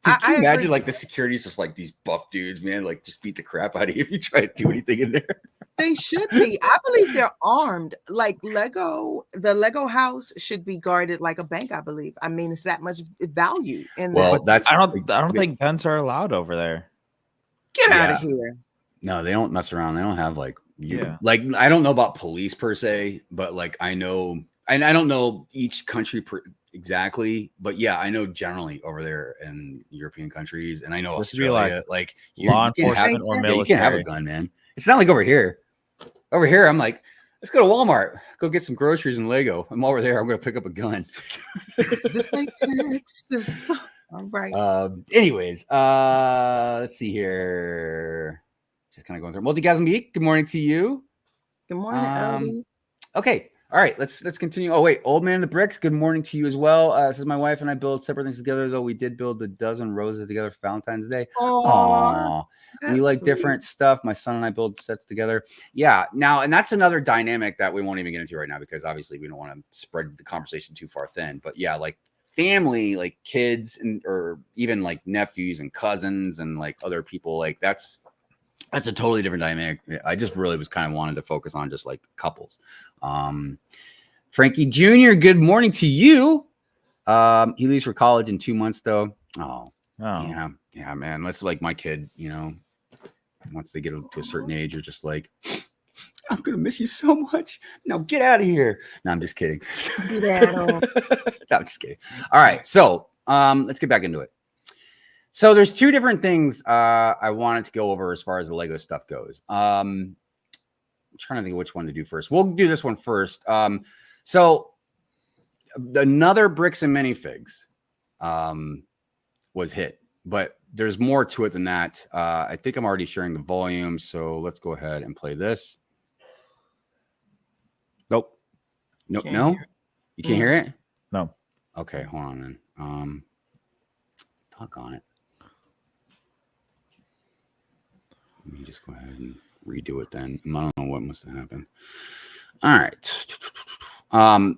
Can you imagine like the security is just like these buff dudes, man, like just beat the crap out of you if you try to do anything in there? They should be. I believe they're armed. Like the Lego house should be guarded like a bank, I believe. I mean, it's that much value in there. I don't think guns are allowed over there. Get out of here. No, they don't mess around. They don't have like I don't know about police per se, but like I know and I don't know each country exactly, but yeah, I know generally over there in European countries, and I know This would be Australia, like law you can't have, enforcement or yeah, you can't have a military. gun, man. It's not like over here. Over here, I'm like, let's go to Walmart, go get some groceries and Lego. I'm over there, I'm going to pick up a gun. This ain't Texas. All right. Anyways, let's see here. Just kind of going through multigasm geek. Good morning to you. Good morning, Odie. Okay. All right, let's continue. Oh wait, old man in the bricks. Good morning to you as well. This is my wife and I build separate things together. Though we did build a dozen roses together for Valentine's Day. Aww. We like sweet. Different stuff. My son and I build sets together. Yeah. Now, and that's another dynamic that we won't even get into right now because obviously we don't want to spread the conversation too far thin. But yeah, like family, like kids and or even like nephews and cousins and like other people, like that's a totally different dynamic. I just really was kind of wanted to focus on just like couples. Frankie Jr., good morning to you. He leaves for college in 2 months though. Oh. Yeah, man. That's like my kid, you know, once they get to a certain age, you're just like, I'm gonna miss you so much. Now get out of here. No, I'm just kidding. No, I'm just kidding. All right, so let's get back into it. So there's two different things I wanted to go over as far as the Lego stuff goes. I'm trying to think of which one to do first. We'll do this one first. So another Bricks and Minifigs was hit, but there's more to it than that. I think I'm already sharing the volume, so let's go ahead and play this. Nope. Nope. No, you can't hear it. No. Okay, hold on then. Talk on it. Let me just go ahead and redo it then. I don't know what must have happened. All right. I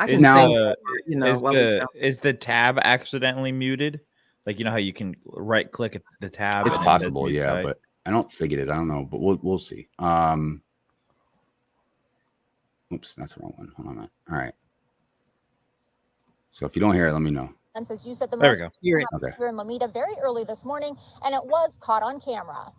can now, say, you know, is the tab accidentally muted? Like, you know how you can right click the tab? It's possible, yeah, but I don't think it is. I don't know, but we'll see. Oops, that's the wrong one. Hold on a minute. All right. So if you don't hear it, let me know. And since you said the there most we go. Okay. here in Lomita very early this morning, and it was caught on camera.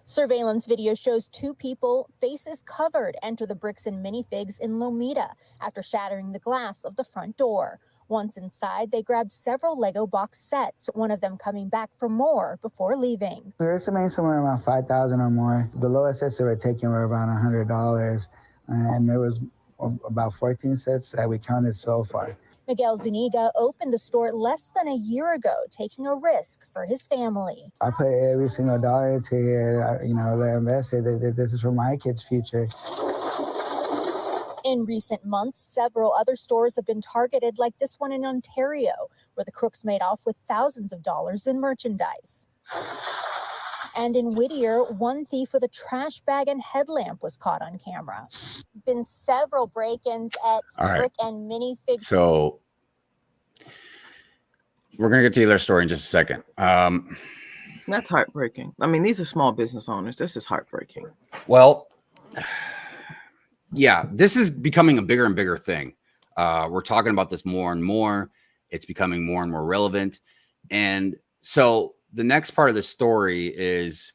Surveillance video shows two people, faces covered, enter the Bricks and Minifigs in Lomita after shattering the glass of the front door. Once inside, they grabbed several Lego box sets, one of them coming back for more before leaving. We're estimating somewhere around 5,000 or more. The lowest sets that were taken were around $100, and there was about 14 sets that we counted so far. Miguel Zuniga opened the store less than a year ago, taking a risk for his family. I put every single dollar into here, you know, I invested. This is for my kids' future. In recent months, several other stores have been targeted, like this one in Ontario, where the crooks made off with thousands of dollars in merchandise. And in Whittier, one thief with a trash bag and headlamp was caught on camera. Been several break-ins at Brick and Minifigs. So we're gonna get to their story in just a second. That's heartbreaking. I mean, these are small business owners. This is heartbreaking. Well, yeah, this is becoming a bigger and bigger thing. We're talking about this more and more. It's becoming more and more relevant. And so the next part of the story is,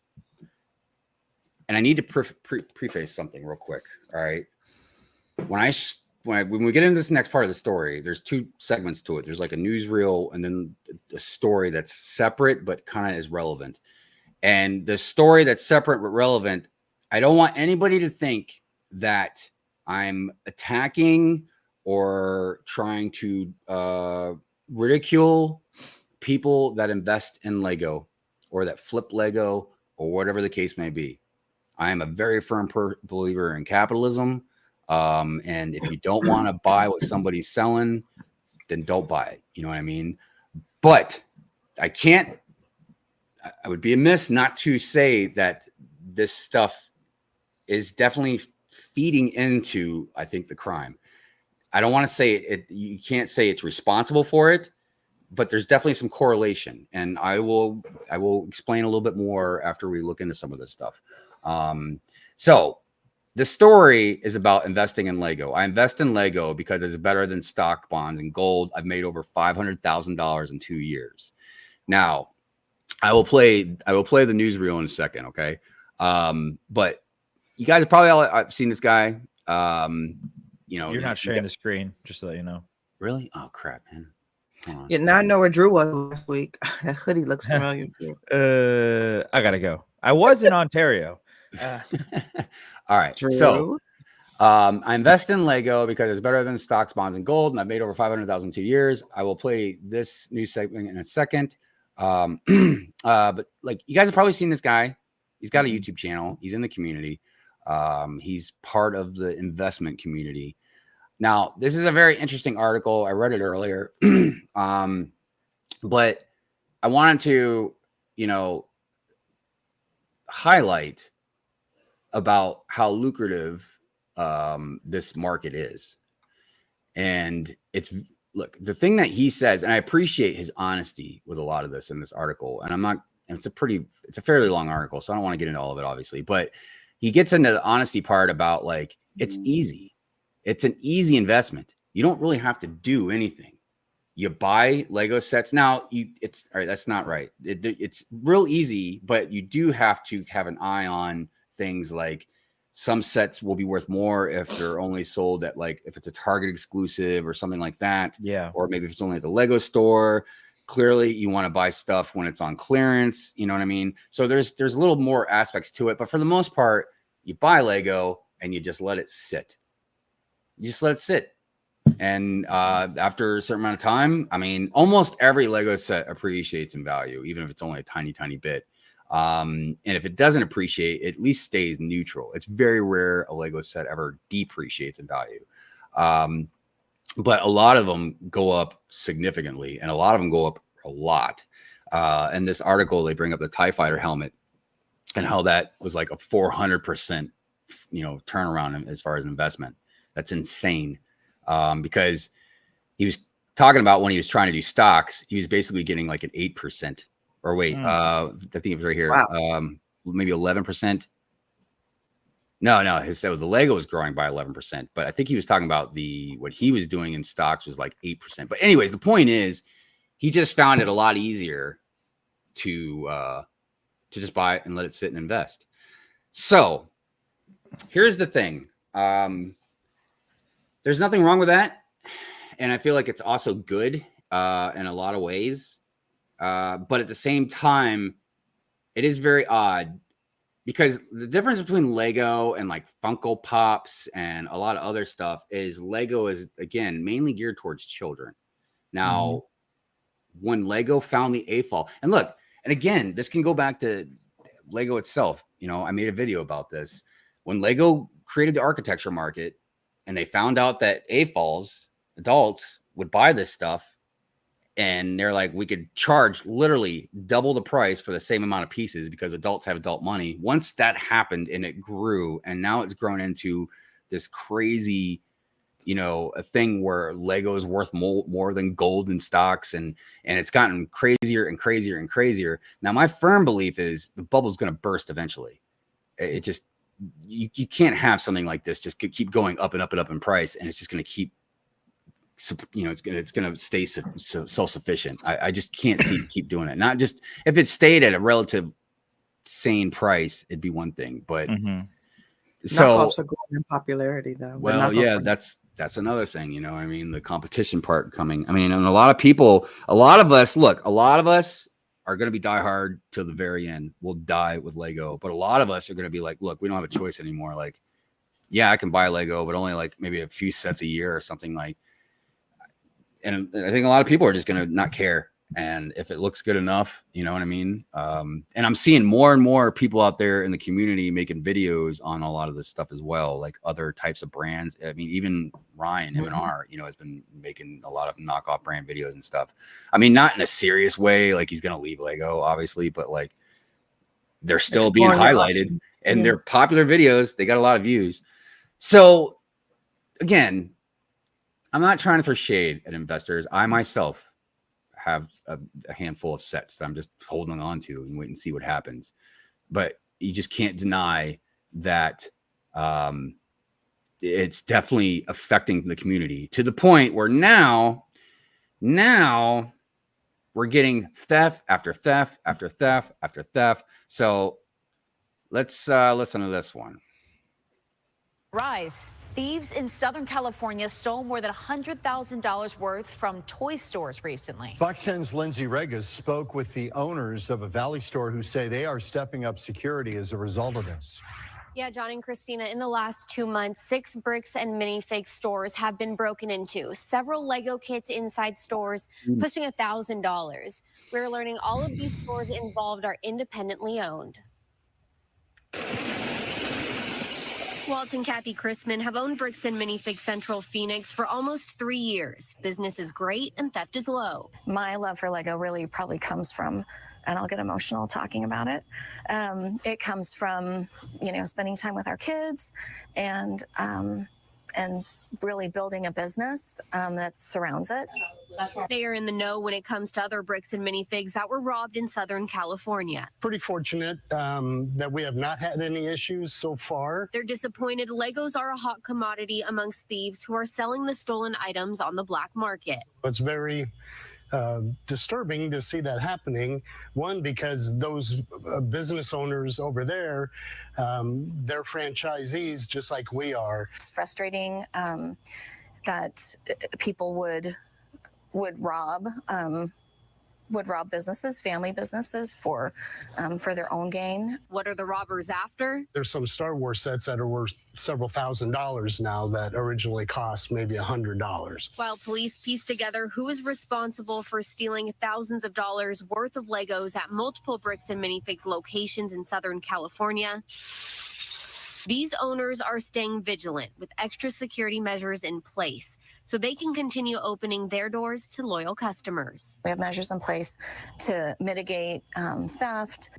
and I need to preface something real quick. All right. When we get into this next part of the story, there's two segments to it. There's like a newsreel and then a story that's separate, but kind of is relevant. And the story that's separate but relevant, I don't want anybody to think that I'm attacking or trying to ridicule people that invest in Lego or that flip Lego or whatever the case may be. I am a very firm believer in capitalism. And if you don't want to buy what somebody's selling, then don't buy it. You know what I mean? But I would be amiss not to say that this stuff is definitely feeding into, I think, the crime. I don't want to say it. You can't say it's responsible for it, but there's definitely some correlation, and I will explain a little bit more after we look into some of this stuff. So the story is about investing in Lego. I invest in Lego because it's better than stock bonds and gold. I've made over $500,000 in 2 years. Now, I will play the newsreel in a second, okay? But you guys have probably all I've seen this guy. you know, You're not sharing the screen, just to let you know. Really? Oh crap, man. Hold on. Yeah, now I know where Drew was last week. That hoodie looks familiar, Drew. I gotta go. I was in Ontario. All right. Drew. So I invest in Lego because it's better than stocks, bonds, and gold, and I've made over 500,000 in 2 years. I will play this new segment in a second. But like you guys have probably seen this guy. He's got a YouTube channel. He's in the community. He's part of the investment community. Now, this is a very interesting article. I read it earlier. But I wanted to, you know, highlight about how lucrative this market is. And it's, look, the thing that he says, and I appreciate his honesty with a lot of this in this article, and I'm not, and it's a fairly long article, so I don't want to get into all of it, obviously, but he gets into the honesty part about like, it's easy. It's an easy investment. You don't really have to do anything. You buy Lego sets. Now, it's all right. That's not right. It's real easy, but you do have to have an eye on things like some sets will be worth more if they're only sold at like, if it's a Target exclusive or something like that. Yeah. Or maybe if it's only at the Lego store. Clearly, you want to buy stuff when it's on clearance. You know what I mean? So there's a little more aspects to it. But for the most part, you buy Lego and you just let it sit. You just let it sit. And after a certain amount of time, I mean, almost every Lego set appreciates in value, even if it's only a tiny, tiny bit. And if it doesn't appreciate, it at least stays neutral. It's very rare a Lego set ever depreciates in value. But a lot of them go up significantly, and a lot of them go up a lot. In this article, they bring up the TIE Fighter helmet and how that was like a 400%, you know, turnaround as far as investment. That's insane. Because he was talking about when he was trying to do stocks, he was basically getting like an 8%. Or wait, I think it was right here. Wow. Maybe 11%. No, the Lego was growing by 11%, but I think he was talking about what he was doing in stocks was like 8%. But anyways, the point is, he just found it a lot easier to just buy it and let it sit and invest. So here's the thing. There's nothing wrong with that, and I feel like it's also good in a lot of ways. But at the same time, it is very odd because the difference between Lego and like Funko Pops and a lot of other stuff is Lego is, again, mainly geared towards children. Now, when Lego found the AFOL, and look, and again, this can go back to Lego itself. You know, I made a video about this. When Lego created the architecture market and they found out that AFOLs, adults, would buy this stuff, and they're like, we could charge literally double the price for the same amount of pieces because adults have adult money. Once that happened and it grew, and now it's grown into this crazy, you know, a thing where Lego is worth more than gold in stocks, and it's gotten crazier and crazier and crazier. Now, my firm belief is the bubble's going to burst eventually. It just, you can't have something like this just keep going up and up and up in price, and it's just going to keep, you know, it's gonna stay self-sufficient. I just can't see keep doing it. Not just if it stayed at a relative sane price, it'd be one thing. But so knockoffs are growing in popularity, though. Well, yeah, that's another thing. You know, I mean, the competition part coming. I mean, and a lot of us are going to be diehard till the very end. We'll die with Lego, but a lot of us are going to be like, look, we don't have a choice anymore. Like, yeah, I can buy Lego, but only like maybe a few sets a year or something like. And I think a lot of people are just going to not care. And if it looks good enough, you know what I mean? And I'm seeing more and more people out there in the community making videos on a lot of this stuff as well, like other types of brands. I mean, even Ryan, M&R, you know, has been making a lot of knockoff brand videos and stuff. I mean, not in a serious way, like he's going to leave Lego, obviously, but like they're still being highlighted and they're popular videos. They got a lot of views. So again, I'm not trying to throw shade at investors. I myself have a handful of sets that I'm just holding on to and wait and see what happens. But you just can't deny that it's definitely affecting the community to the point where now we're getting theft after theft after theft after theft. So let's listen to this one. Rise. Thieves in Southern California stole more than $100,000 worth from toy stores recently. Fox 10's Lindsay Regas spoke with the owners of a Valley store who say they are stepping up security as a result of this. Yeah, John and Christina, in the last 2 months, 6 Bricks and minifig stores have been broken into. Several Lego kits inside stores, pushing $1,000. We're learning all of these stores involved are independently owned. Walt and Kathy Chrisman have owned Bricks and Minifig Central Phoenix for almost 3 years. Business is great and theft is low. My love for Lego really probably comes from, and I'll get emotional talking about it. It comes from, spending time with our kids and really building a business that surrounds it. They are in the know when it comes to other Bricks and Minifigs that were robbed in Southern California. Pretty fortunate that we have not had any issues so far. They're disappointed Legos are a hot commodity amongst thieves who are selling the stolen items on the black market. It's very disturbing to see that happening. One, because those business owners over there, they're franchisees just like we are. It's frustrating that people would rob businesses, family businesses for their own gain. What are the robbers after? There's some Star Wars sets that are worth several $1,000s now that originally cost maybe $100. While police piece together who is responsible for stealing thousands of dollars worth of Legos at multiple Bricks and Minifigs locations in Southern California, these owners are staying vigilant with extra security measures in place so they can continue opening their doors to loyal customers. We have measures in place to mitigate theft.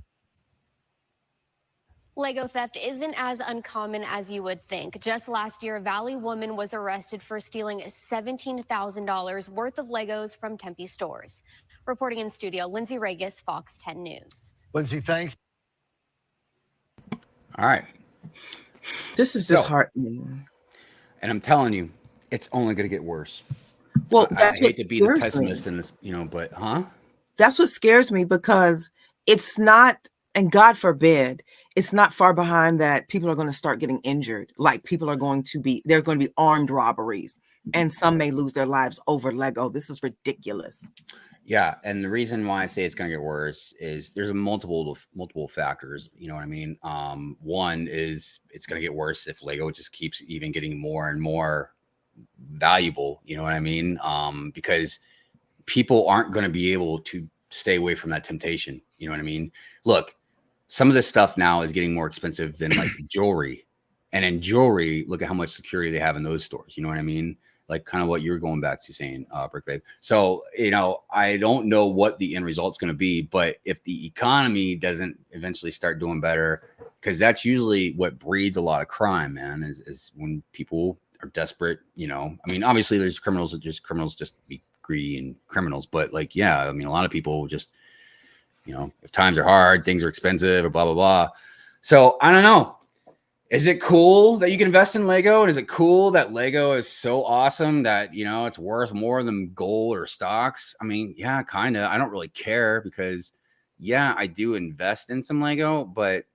Lego theft isn't as uncommon as you would think. Just last year, a Valley woman was arrested for stealing $17,000 worth of Legos from Tempe stores. Reporting in studio, Lindsay Regas, Fox 10 News. Lindsay, thanks. All right. This is disheartening. And I'm telling you, it's only going to get worse. Well, I that's hate what to be the scares pessimist me. in this, but That's what scares me, because it's not, and God forbid, it's not far behind that people are going to start getting injured. Like there are going to be armed robberies, and some may lose their lives over Lego. This is ridiculous. Yeah, and the reason why I say it's going to get worse is there's multiple factors. You know what I mean? One is it's going to get worse if Lego just keeps even getting more and more valuable. You know what I mean? Because people aren't going to be able to stay away from that temptation. You know what I mean? Look, some of this stuff now is getting more expensive than like jewelry, and in jewelry, look at how much security they have in those stores. You know what I mean? Like kind of what you're going back to saying, Brick Babe. So, I don't know what the end result's going to be, but if the economy doesn't eventually start doing better, because that's usually what breeds a lot of crime, man, is when people are desperate. I mean, obviously there's criminals just be greedy and criminals, but like, yeah, I mean, a lot of people just, if times are hard, things are expensive or blah, blah, blah. So I don't know. Is it cool that you can invest in Lego? And is it cool that Lego is so awesome that, it's worth more than gold or stocks? I mean, yeah, kind of. I don't really care because, yeah, I do invest in some Lego, but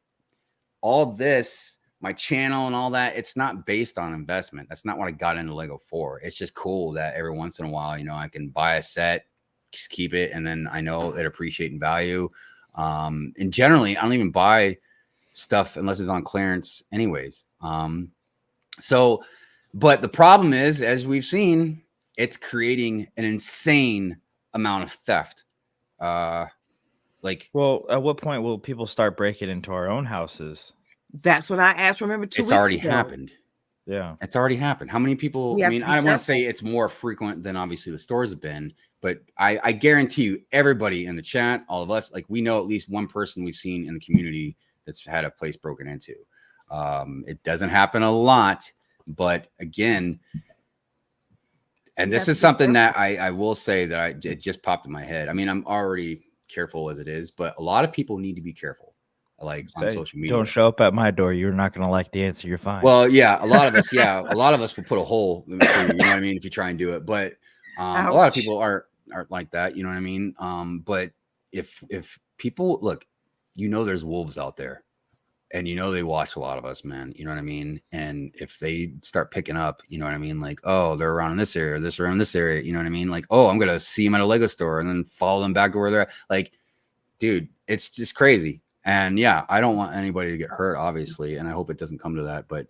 all this, my channel and all that, it's not based on investment. That's not what I got into Lego for. It's just cool that every once in a while, I can buy a set, just keep it, and then I know it appreciate in value. And generally, I don't even buy stuff unless it's on clearance anyways. But the problem is, as we've seen, it's creating an insane amount of theft. Well, at what point will people start breaking into our own houses? That's what I asked. Remember, it's already happened. Yeah, it's already happened. How many people? I mean, I want to say it's more frequent than obviously the stores have been, but I guarantee you, everybody in the chat, all of us, like we know at least one person we've seen in the community that's had a place broken into. It doesn't happen a lot, but again, and this is something that I will say that it just popped in my head. I mean, I'm already careful as it is, but a lot of people need to be careful. Like on social media. Don't show up at my door. You're not going to like the answer. You're fine. Well, yeah, a lot of us will put a hole through, you know what I mean, if you try and do it. But a lot of people aren't like that, you know what I mean? But if people look, there's wolves out there, and they watch a lot of us, man. You know what I mean? And if they start picking up, you know what I mean? Like, oh, they're around in this area, around this area. You know what I mean? Like, oh, I'm going to see them at a Lego store and then follow them back to where they're at. Like, dude, it's just crazy. And yeah, I don't want anybody to get hurt, obviously. And I hope it doesn't come to that, but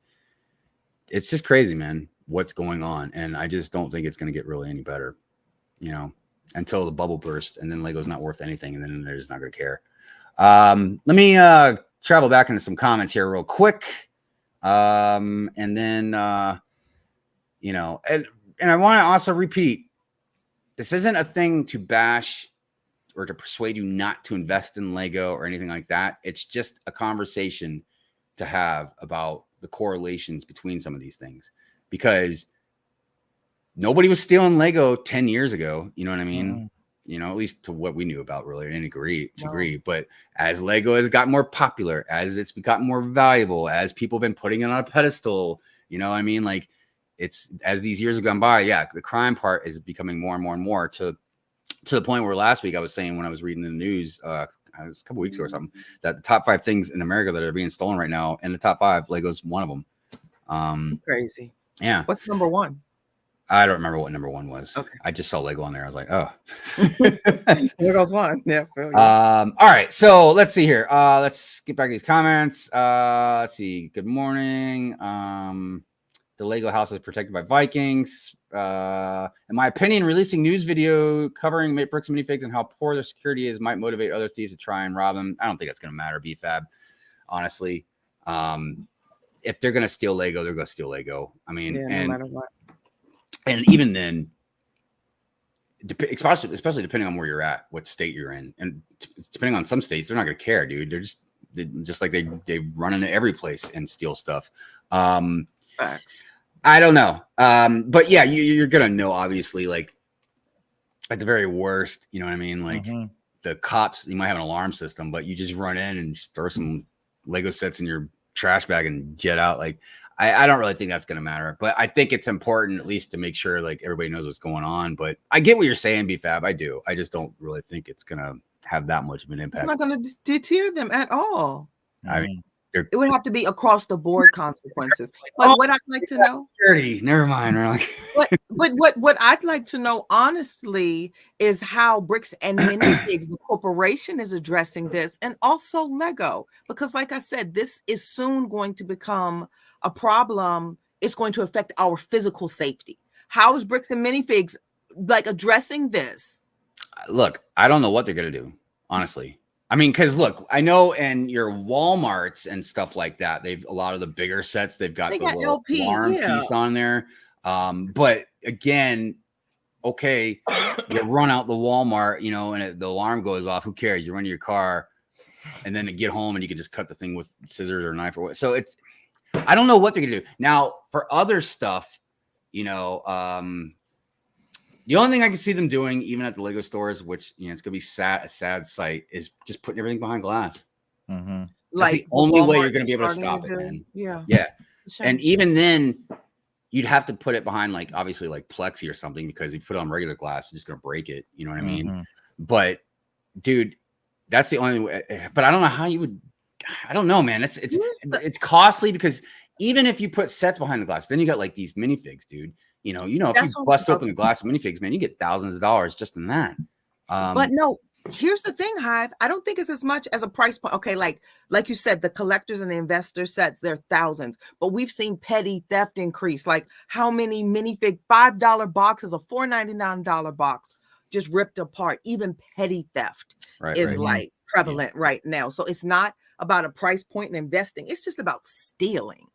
it's just crazy, man, what's going on. And I just don't think it's going to get really any better, until the bubble bursts, and then Lego's not worth anything. And then they're just not going to care. Let me, travel back into some comments here real quick. And then, and I want to also repeat, this isn't a thing to bash or to persuade you not to invest in Lego or anything like that. It's just a conversation to have about the correlations between some of these things, because nobody was stealing Lego 10 years ago. You know what I mean? At least to what we knew about, really, in any degree. But as Lego has gotten more popular, as it's gotten more valuable, as people have been putting it on a pedestal, like, it's, as these years have gone by, yeah, the crime part is becoming more and more and more to the point where last week I was saying, when I was reading the news, it was a couple weeks ago or something, that the top 5 things in America that are being stolen right now, in the top 5, Lego's one of them. It's crazy. Yeah. What's number 1? I don't remember what number 1 was. Okay. I just saw Lego on there. I was like, oh. There goes one. Yeah. All right. So let's see here. Let's get back to these comments. Let's see. Good morning. The Lego house is protected by Vikings. In my opinion, releasing news video covering bricks and minifigs and how poor their security is might motivate other thieves to try and rob them. I don't think that's going to matter, BFAB. Honestly, if they're going to steal Lego, they're going to steal Lego. I mean, no matter what. And even then, especially depending on where you're at, what state you're in, and depending on some states, they're not going to care, dude. They're just like they run into every place and steal stuff. Facts. I don't know. But yeah, you're going to know, obviously, like, at the very worst, you know what I mean? Like, the cops, you might have an alarm system, but you just run in and just throw some Lego sets in your trash bag and jet out. Like, I don't really think that's going to matter, but I think it's important at least to make sure, like, everybody knows what's going on. But I get what you're saying, BFAB. I do. I just don't really think it's going to have that much of an impact. It's not going to deter them at all. I mean, it would have to be across the board consequences. But what I'd like to know, dirty. Never mind. but what I'd like to know, honestly, is how Bricks and Minifigs, the corporation, is addressing this, and also Lego, because, like I said, this is soon going to become a problem. It's going to affect our physical safety. How is Bricks and Minifigs like addressing this? Look, I don't know what they're gonna do, honestly. I mean, because look, I know in your Walmarts and stuff like that, a lot of the bigger sets, they've got the little LP, alarm piece on there. But again, okay, you run out the Walmart, and the alarm goes off. Who cares? You run to your car, and then to get home, and you can just cut the thing with scissors or knife or what. So I don't know what they're gonna do now for other stuff. The only thing I can see them doing, even at the Lego stores, which it's gonna be a sad sight, is just putting everything behind glass. Mm-hmm. That's the only way you're gonna be able to stop it, man. Yeah. And even then, you'd have to put it behind, like, obviously, like plexi or something, because if you put it on regular glass, you're just gonna break it. You know what I mean? But dude, that's the only way. But I don't know how you would. I don't know, man. It's costly, because even if you put sets behind the glass, then you got like these minifigs, dude. If you bust open the glass of minifigs, man, you get thousands of dollars just in that. But no, here's the thing, Hive. I don't think it's as much as a price point. Okay, like you said, the collectors and the investor sets, they're thousands. But we've seen petty theft increase. Like, how many minifig $5 boxes, a $4.99 box, just ripped apart? Even petty theft is like prevalent right now. So it's not about a price point and investing. It's just about stealing.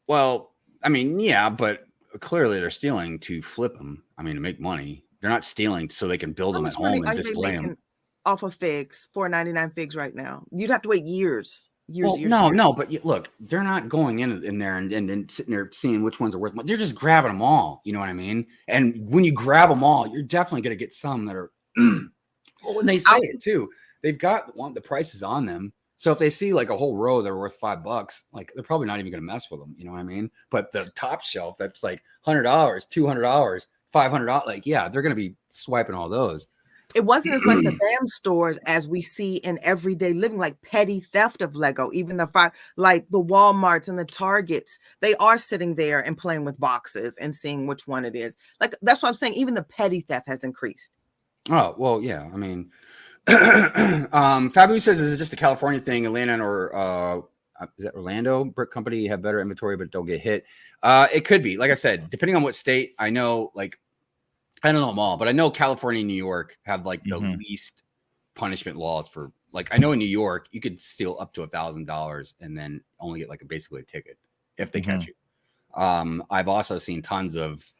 Well, I mean, yeah, but clearly they're stealing to flip them. I mean, to make money. They're not stealing so they can build them at home and display them. Off of figs, $4.99 figs right now. You'd have to wait years. No, but look, they're not going in there and sitting there seeing which ones are worth money. They're just grabbing them all. You know what I mean? And when you grab them all, you're definitely going to get some that are. Well, when they say it too, they've got the prices on them. So if they see like a whole row that are worth $5, like, they're probably not even going to mess with them. You know what I mean? But the top shelf, that's like $100, $200, $500. Like, yeah, they're going to be swiping all those. it wasn't as much the BAM stores as we see in everyday living, like petty theft of Lego. Even like the Walmarts and the Targets, they are sitting there and playing with boxes and seeing which one it is. Like, that's what I'm saying. Even the petty theft has increased. Oh, well, yeah. I mean, Fabu says, is it just a California thing? Atlanta or is that Orlando brick company have better inventory but don't get hit? It could be. Like I said, depending on what state. I know, like, I don't know them all, but I know California and New York have like the least punishment laws for, like, I know in New York you could steal up to $1,000 and then only get like basically a ticket if they catch you. I've also seen tons of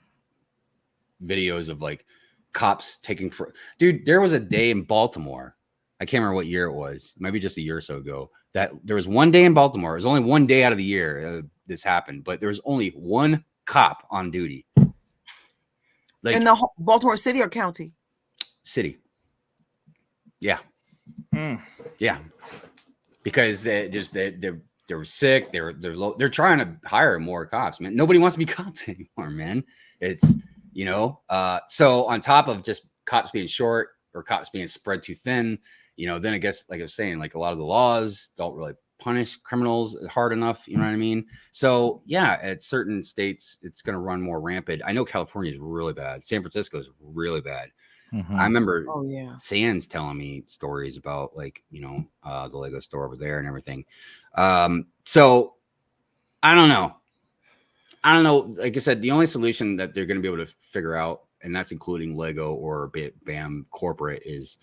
videos of like cops taking dude, there was a day in Baltimore, I can't remember what year it was, maybe just a year or so ago, that there was one day in Baltimore. It was only one day out of the year this happened, but there was only one cop on duty. Like, in the Baltimore city or county? City. Yeah. Yeah. Because they were sick. They're trying to hire more cops, man. Nobody wants to be cops anymore, man. It's, so on top of just cops being short or cops being spread too thin, then I guess, like I was saying, like a lot of the laws don't really punish criminals hard enough. You know what I mean? So yeah, at certain states, it's going to run more rampant. I know California is really bad. San Francisco is really bad. I remember Sands telling me stories about, like, the Lego store over there and everything. So I don't know. Like I said, the only solution that they're going to be able to figure out, and that's including Lego or BAM corporate, is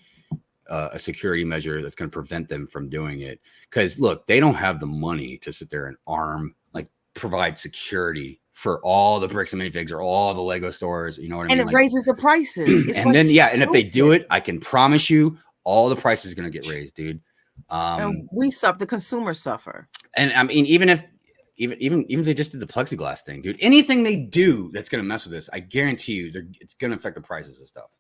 a security measure that's going to prevent them from doing it. Because look, they don't have the money to sit there and provide security for all the bricks and minifigs or all the Lego stores. You know what I mean? And it raises the prices. It's and then and if they do it, I can promise you, all the prices are going to get raised, dude. And we suffer. The consumers suffer. And I mean, even if they just did the plexiglass thing, dude, anything they do that's going to mess with this, I guarantee you, it's going to affect the prices of stuff.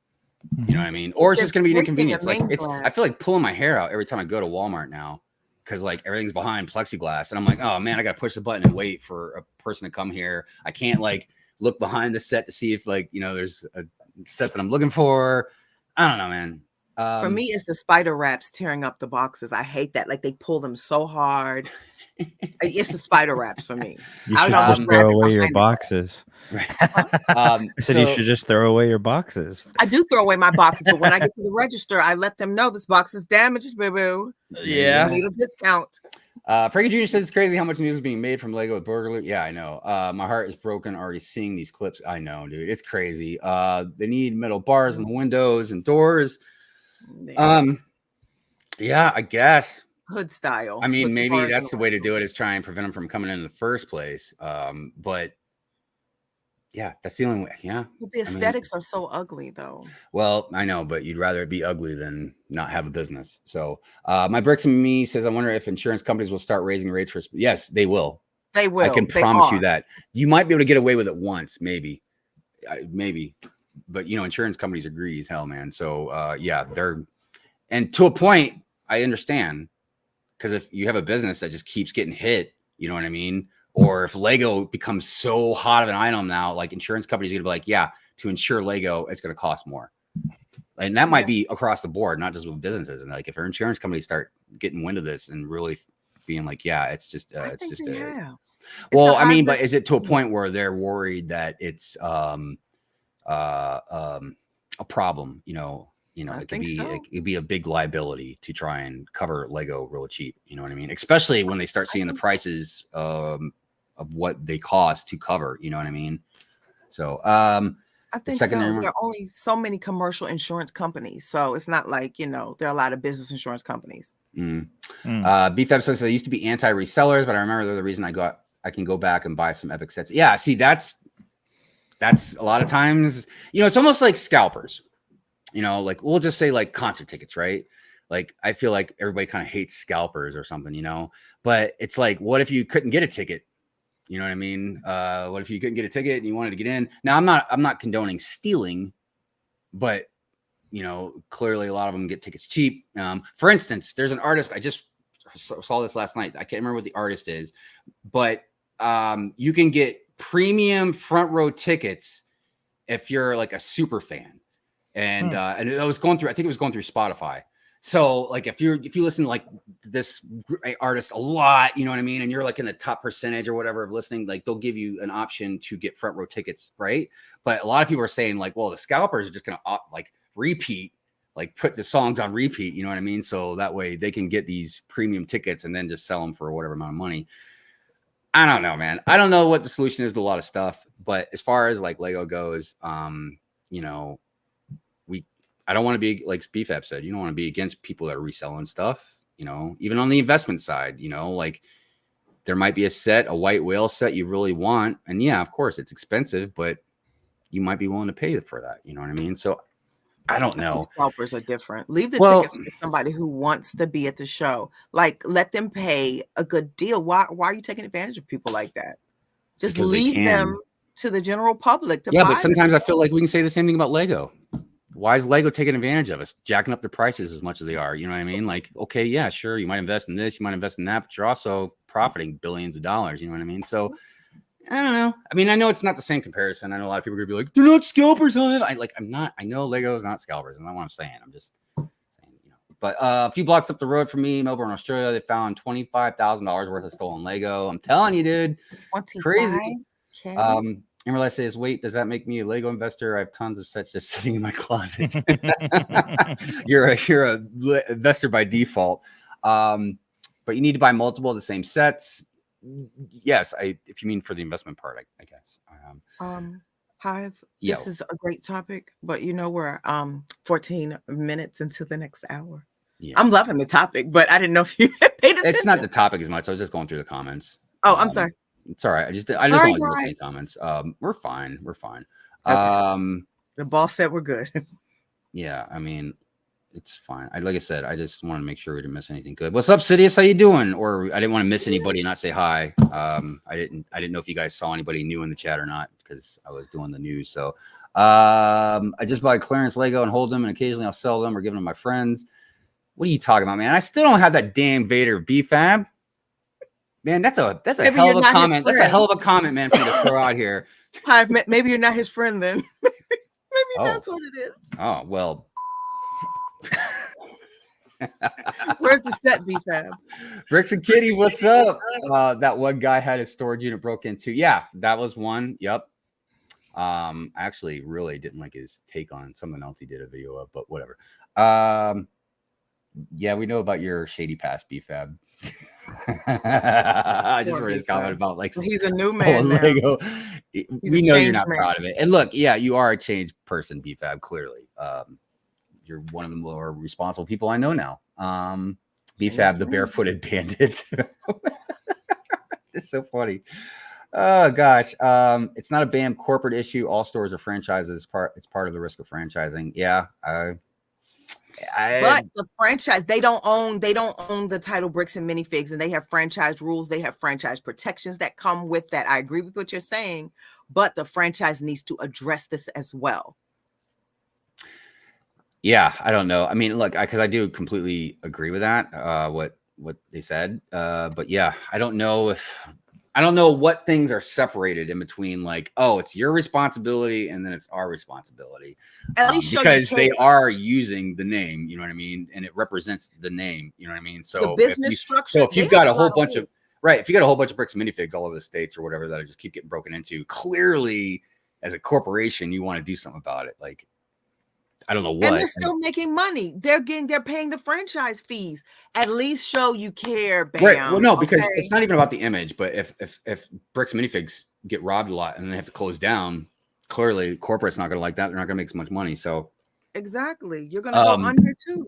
You know what I mean? Or it's just going to be an inconvenience. Like, I feel like pulling my hair out every time I go to Walmart now, because like everything's behind plexiglass, and I'm like, oh man, I got to push the button and wait for a person to come here. I can't like look behind the set to see if there's a set that I'm looking for. I don't know, man. For me, it's the spider wraps tearing up the boxes. I hate that. Like, they pull them so hard. It's the spider wraps for me. You should just throw away your boxes. I said you should just throw away your boxes. I do throw away my boxes, but when I get to the register, I let them know this box is damaged, boo-boo. Yeah. You need a discount. Frankie Jr. says it's crazy how much news is being made from Lego with Burger Loot. Yeah, I know. My heart is broken already seeing these clips. I know, dude. It's crazy. They need metal bars in the windows and doors. Yeah, I guess. Hood style. I mean, maybe that's the way to do it, is try and prevent them from coming in the first place. But yeah, that's the only way. Yeah. But the aesthetics are so ugly, though. Well, I know, but you'd rather it be ugly than not have a business. So my Bricks and Me says, I wonder if insurance companies will start raising rates for. Yes, they will. They will. I can promise you that. You might be able to get away with it once, maybe. But insurance companies are greedy as hell, man. So yeah, and to a point, I understand, because if you have a business that just keeps getting hit, you know what I mean? Or if Lego becomes so hot of an item now, like, insurance companies are gonna be like, yeah, to insure Lego, it's gonna cost more. And that might be across the board, not just with businesses. And like, if our insurance companies start getting wind of this and really being like, yeah, it's just well, I mean, but is it to a point where they're worried that it's a problem? It could be a big liability to try and cover Lego real cheap. You know what I mean? Especially when they start seeing the prices of what they cost to cover. You know what I mean? So I think so. There are only so many commercial insurance companies, so it's not like there are a lot of business insurance companies. BFAB says they used to be anti-resellers, but I remember they're the reason I can go back and buy some epic sets. Yeah, see, that's a lot of times, it's almost like scalpers. Like, we'll just say like concert tickets, right? Like, I feel like everybody kind of hates scalpers or something, but it's like, what if you couldn't get a ticket? You know what I mean? What if you couldn't get a ticket and you wanted to get in? Now, I'm not condoning stealing, but clearly a lot of them get tickets cheap. For instance, there's an artist, I just saw this last night. I can't remember what the artist is, but you can get premium front row tickets if you're like a super fan. and it was going through. I think it was going through Spotify. So like if you listen to like this artist a lot, you know what I mean, and you're like in the top percentage or whatever of listening, like they'll give you an option to get front row tickets, right? But a lot of people are saying like, well, the scalpers are just gonna like repeat, like put the songs on repeat, you know what I mean? So that way they can get these premium tickets and then just sell them for whatever amount of money. I don't know, man. I don't know what the solution is to a lot of stuff, but as far as like Lego goes, you know, I don't want to be, like BFAB said, you don't want to be against people that are reselling stuff, you know, even on the investment side, you know, like there might be a white whale set you really want. And yeah, of course it's expensive, but you might be willing to pay for that. You know what I mean? So I don't know. Scalpers are different. Leave the tickets for somebody who wants to be at the show. Like let them pay a good deal. Why are you taking advantage of people like that? Just leave them to the general public to buy. But sometimes I feel like we can say the same thing about Lego. Why is Lego taking advantage of us, jacking up the prices as much as they are? You know what I mean? Like, okay, yeah, sure, you might invest in this, you might invest in that, but you're also profiting billions of dollars. You know what I mean? So I don't know. I mean, I know it's not the same comparison. I know a lot of people are gonna be like, they're not scalpers, huh? I'm not. I know Lego is not scalpers, and that's what I'm saying. I'm just saying, you know. But a few blocks up the road from me, Melbourne, Australia, they found $25,000 worth of stolen Lego. I'm telling you, dude, crazy. Emerald says, wait, does that make me a Lego investor? I have tons of sets just sitting in my closet. You're a investor by default. But you need to buy multiple of the same sets. Yes, if you mean for the investment part, I guess. Hive, this is a great topic, but you know, we're 14 minutes into the next hour. Yeah. I'm loving the topic, but I didn't know if you had paid attention. It's not the topic as much. I was just going through the comments. Oh, I'm sorry. It's all right. I just don't like listening comments. We're fine. Okay. The boss said we're good. Yeah, I mean, it's fine. Like I said, I just want to make sure we didn't miss anything good. What's up, Sidious? How you doing? Or I didn't want to miss anybody and not say hi. I didn't know if you guys saw anybody new in the chat or not because I was doing the news. So I just buy clearance Lego and hold them, and occasionally I'll sell them or give them to my friends. What are you talking about, man? I still don't have that damn Vader BFAB. Man, that's a hell of a comment. That's a hell of a comment, man, for you to throw out here. Hive, maybe you're not his friend then. Maybe that's what it is. Oh, well. Where's the set, BFAB? Bricks and Kitty, what's up? That one guy had his storage unit broke into. Yeah, that was one. Yep. I actually really didn't like his take on something else he did a video of, but whatever. Yeah, we know about your shady past, BFAB. I just read his comment about like he's a new man now. Lego. We know you're not proud of it. And look, yeah, you are a changed person, BFAB. Clearly, you're one of the more responsible people I know now. BFAB, the barefooted bandit. It's so funny. Oh gosh, it's not a BAM corporate issue. All stores are franchises. It's part of the risk of franchising. Yeah. But the franchise, they don't own the title Bricks and Minifigs, and they have franchise rules, they have franchise protections that come with that. I agree with what you're saying, but the franchise needs to address this as well. Yeah, I don't know. I mean, look, because I do completely agree with that, what they said. But yeah, I don't know what things are separated in between, like, oh, it's your responsibility and then it's our responsibility. At least because they are using the name, you know what I mean? And it represents the name, you know what I mean? So the business structure. So if you've got a whole bunch of if you got a whole bunch of Bricks and Minifigs all over the states or whatever that just keep getting broken into, clearly as a corporation, you want to do something about it. Like, I don't know what. And they're still making money. They're paying the franchise fees. At least show you care, BAM. Right. Well, no, because it's not even about the image. But if Bricks and Minifigs get robbed a lot and they have to close down, clearly corporate's not going to like that. They're not going to make so much money. So exactly, you're going to go under too.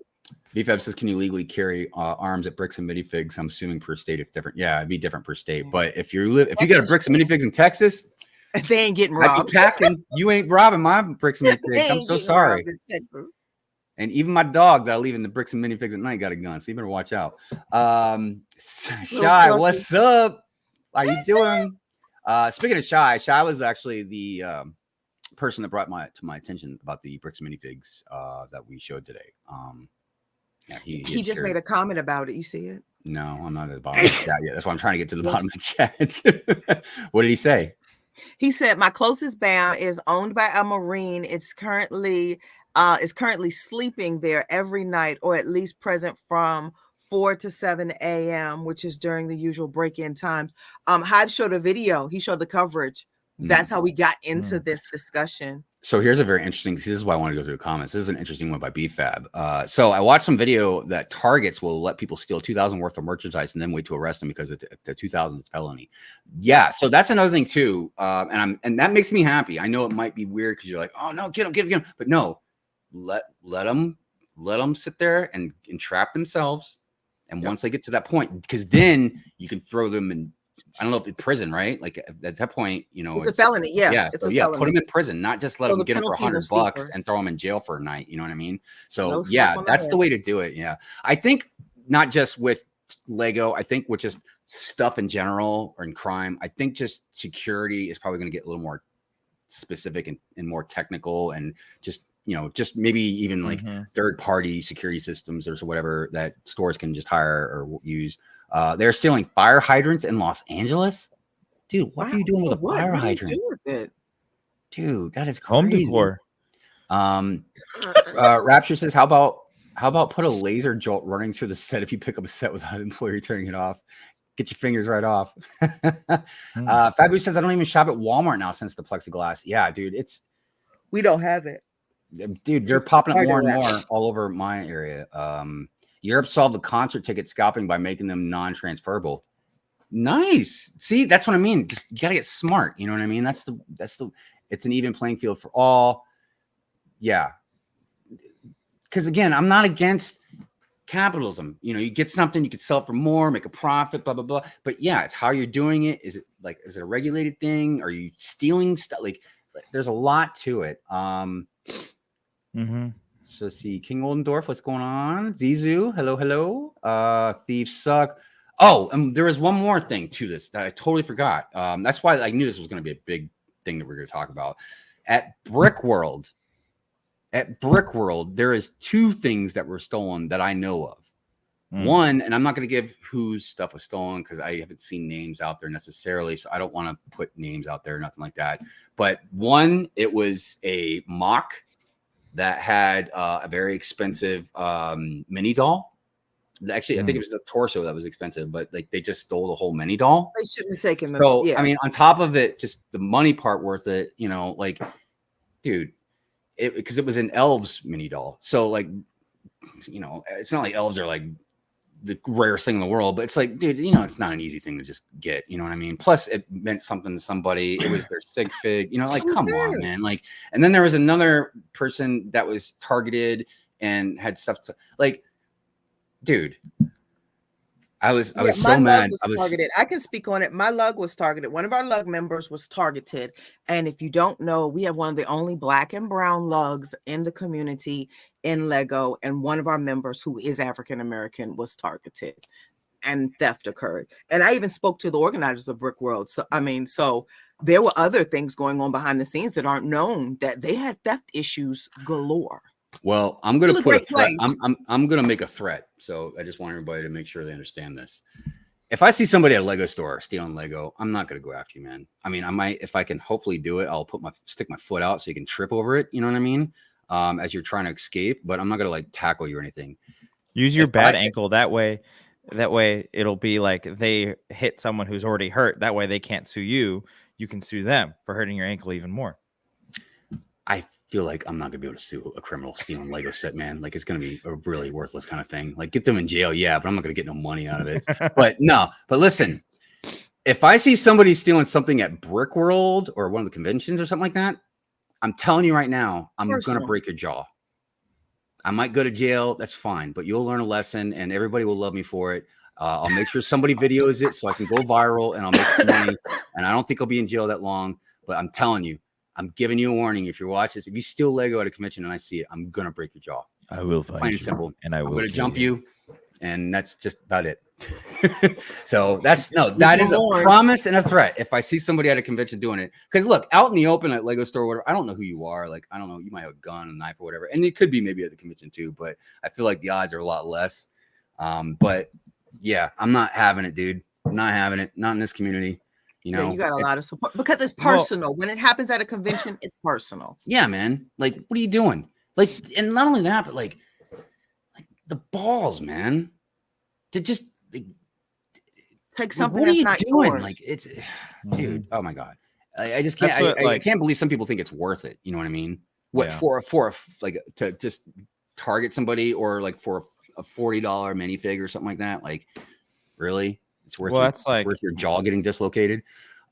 BFAB says, can you legally carry arms at Bricks and Minifigs? I'm assuming per state it's different. Yeah, it'd be different per state. But if you got a Bricks and Minifigs in Texas, they ain't getting robbed. You ain't robbing my Bricks and Minifigs. I'm so sorry. And even my dog that I leave in the Bricks and Minifigs at night got a gun, so you better watch out. Shy, what's up? How you doing? Speaking of Shy was actually the person that brought to my attention about the Bricks and Minifigs that we showed today. Yeah, he just made a comment about it. You see it? No, I'm not at the bottom of the chat yet. That's why I'm trying to get to the bottom of the chat. What did he say? He said, my closest BAM is owned by a Marine. It's currently is currently sleeping there every night, or at least present from 4 to 7 a.m., which is during the usual break-in times. Hive showed a video. He showed the coverage. That's how we got into this discussion. So here's a very interesting, this is why I want to go through the comments. This is an interesting one by BFAB. So I watched some video that Targets will let people steal $2,000 worth of merchandise and then wait to arrest them because the $2,000 is felony. Yeah, so that's another thing too. And that makes me happy. I know it might be weird because you're like, oh no, get them. But no, let them sit there and entrap themselves. And once they get to that point, because then you can throw them in, I don't know if in prison, right? Like at that point, it's a felony. Yeah. So put them in prison, not just let them get them for $100 and throw them in jail for a night. You know what I mean? So that's the way to do it. Yeah. I think not just with Lego, I think with just stuff in general or in crime, I think just security is probably going to get a little more specific and more technical, and just maybe even like third-party security systems or whatever that stores can just hire or use. They're stealing fire hydrants in Los Angeles. Dude, what are you doing with a fire hydrant? Dude, that is crazy. Home decor. Rapture says, how about put a laser jolt running through the set if you pick up a set without an employee turning it off? Get your fingers right off. Fabu says, I don't even shop at Walmart now since the plexiglass. Yeah, dude, we don't have it. Dude, they're popping up more and more all over my area. Europe solved the concert ticket scalping by making them non-transferable. Nice. See, that's what I mean. Just you gotta get smart. You know what I mean? It's an even playing field for all. Yeah. Because again, I'm not against capitalism. You get something, you could sell it for more, make a profit, blah blah blah. But yeah, it's how you're doing it. Is it a regulated thing? Are you stealing stuff? Like there's a lot to it. So see, King Oldendorf, what's going on? Zizu, hello. Thieves suck. Oh, and there is one more thing to this that I totally forgot. That's why I knew this was going to be a big thing that we're going to talk about. At Brick World, there is 2 things that were stolen that I know of. One, and I'm not going to give whose stuff was stolen because I haven't seen names out there necessarily, so I don't want to put names out there, nothing like that. But one, it was a mock that had a very expensive mini doll. Actually, I think it was the torso that was expensive, but like they just stole the whole mini doll. They shouldn't have taken them. So, I mean, on top of it, just the money part worth it, like, dude, because it was an elves mini doll. So, like, it's not like elves are like the rarest thing in the world, but it's like, dude, it's not an easy thing to just get, you know what I mean? Plus it meant something to somebody. It was their sigfig, like, come on, man. Like, and then there was another person that was targeted and had stuff like, dude, I was so mad. Targeted. I can speak on it. My lug was targeted. One of our lug members was targeted. And if you don't know, we have one of the only black and brown lugs in the community in Lego. And one of our members, who is African-American, was targeted and theft occurred. And I even spoke to the organizers of Brick World. So, so there were other things going on behind the scenes that aren't known, that they had theft issues galore. Well, I'm going to put a threat. I'm going to make a threat. So I just want everybody to make sure they understand this. If I see somebody at a Lego store stealing Lego, I'm not going to go after you, man. I mean, I might, if I can hopefully do it, I'll stick my foot out so you can trip over it. You know what I mean? As you're trying to escape, but I'm not going to like tackle you or anything. Use your bad ankle. That way it'll be like they hit someone who's already hurt. That way they can't sue you. You can sue them for hurting your ankle even more. I feel like I'm not gonna be able to sue a criminal stealing Lego set, man. Like, it's gonna be a really worthless kind of thing. Like, get them in jail, yeah, but I'm not gonna get no money out of it. But listen, if I see somebody stealing something at Brick World or one of the conventions or something like that, I'm telling you right now, I'm gonna break your jaw. I might go to jail, that's fine, but you'll learn a lesson and everybody will love me for it. I'll make sure somebody videos it so I can go viral and I'll make some money. And I don't think I'll be in jail that long, but I'm telling you, I'm giving you a warning. If you watch this, if you steal Lego at a convention and I see it, I'm gonna break your jaw. I will find plain you, and simple, and I'm gonna jump you, and that's just about it. So that is a promise and a threat. If I see somebody at a convention doing it, because look, out in the open at Lego store, or whatever, I don't know who you are. Like, I don't know, you might have a gun, a knife, or whatever, and it could be maybe at the convention too. But I feel like the odds are a lot less. But yeah, I'm not having it, dude. I'm not having it. Not in this community. You know, you got a lot of support because it's personal. When it happens at a convention, it's personal. Yeah, man. Like, what are you doing? Like, and not only that, but like the balls, man, to just take something what are that's you not doing? yours. Like, it's, dude, oh my God. I just can't, I can't believe some people think it's worth it. You know what I mean? What for like to just target somebody, or like for a $40 minifig or something like that? Like, really? It's worth that's like worth your jaw getting dislocated.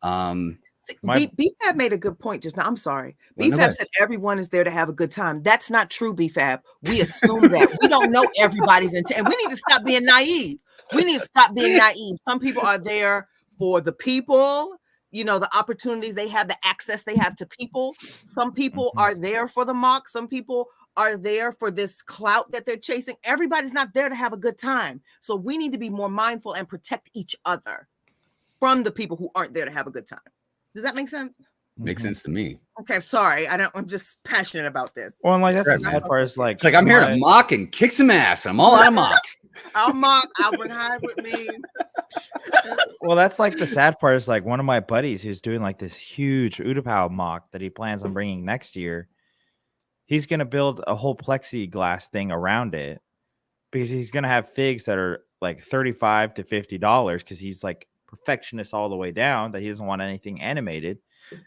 BFAB made a good point just now. I'm sorry. BFAB said everyone is there to have a good time. That's not true, BFAB. We assume that. We don't know everybody's intent. And we need to stop being naive. We need to stop being naive. Some people are there for the people, you know, the opportunities they have, the access they have to people. Some people are there for the mock. Some people are there for this clout that they're chasing. Everybody's not there to have a good time. So we need to be more mindful and protect each other from the people who aren't there to have a good time. Does that make sense? Makes sense to me. Okay, sorry. I'm just passionate about this. Well, and like that's the sad part. Is like, it's like I'm here to mock and kick some ass. I'm all out of mocks. I'll mock. I'll bring Hive with me. Well, that's like the sad part. Is like one of my buddies who's doing like this huge Utapau mock that he plans on bringing next year. He's gonna build a whole plexiglass thing around it because he's gonna have figs that are like $35 to $50 because he's like perfectionist all the way down, that he doesn't want anything animated.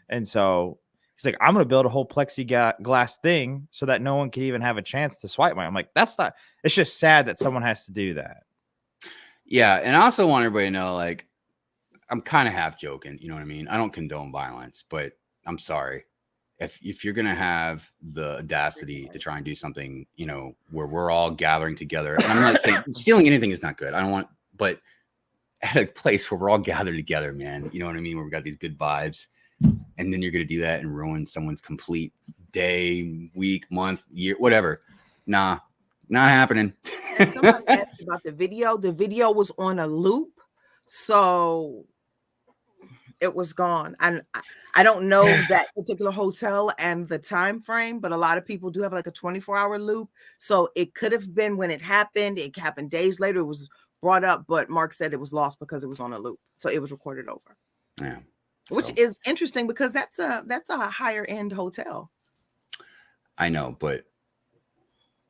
And so he's like, I'm going to build a whole plexiglass thing so that no one can even have a chance to swipe mine. I'm like, that's not, it's just sad that someone has to do that. Yeah. And I also want everybody to know, like, I'm kind of half joking. You know what I mean? I don't condone violence, but I'm sorry. If you're going to have the audacity to try and do something, you know, where we're all gathering together, and I'm not saying stealing anything is not good. I don't want, but at a place where we're all gathered together, man, you know what I mean? Where we got these good vibes, and then you're going to do that and ruin someone's complete day, week, month, year, whatever. Nah, not happening. Somebody asked about the video. The video was on a loop, so it was gone. And I don't know that particular hotel and the time frame, but a lot of people do have like a 24-hour loop. So it could have been when it happened. It happened days later. It was brought up, but Mark said it was lost because it was on a loop. So it was recorded over. Yeah. Which is interesting because that's a higher end hotel. I know, but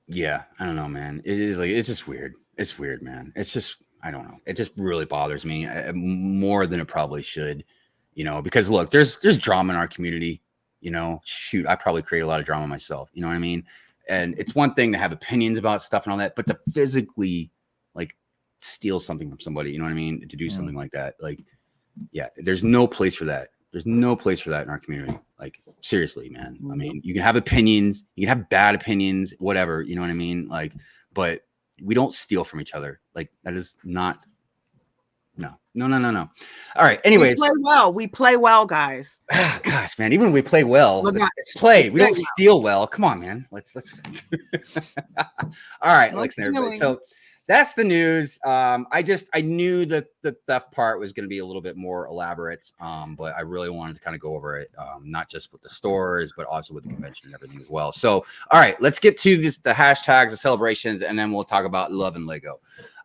yeah, I don't know, man. It is like, it's just weird. It's weird, man. It's just, I don't know. It just really bothers me more than it probably should, you know, because look, there's drama in our community, you know, shoot, I probably create a lot of drama myself. You know what I mean? And it's one thing to have opinions about stuff and all that, but to physically like steal something from somebody, you know what I mean? To do something like that. Like, yeah, there's no place for that. There's no place for that in our community. Like, seriously, man. I mean, you can have opinions, you can have bad opinions, whatever, you know what I mean? Like, but we don't steal from each other. Like, that is not, no. All right. Anyways. We play well, guys. Gosh, man, even when we play well, we don't steal well. Come on, man. Let's all right, listen, everybody. So that's the news. I knew that the theft part was going to be a little bit more elaborate, but I really wanted to kind of go over it, not just with the stores, but also with the convention and everything as well. So, all right, let's get to the hashtags, the celebrations, and then we'll talk about love and Lego.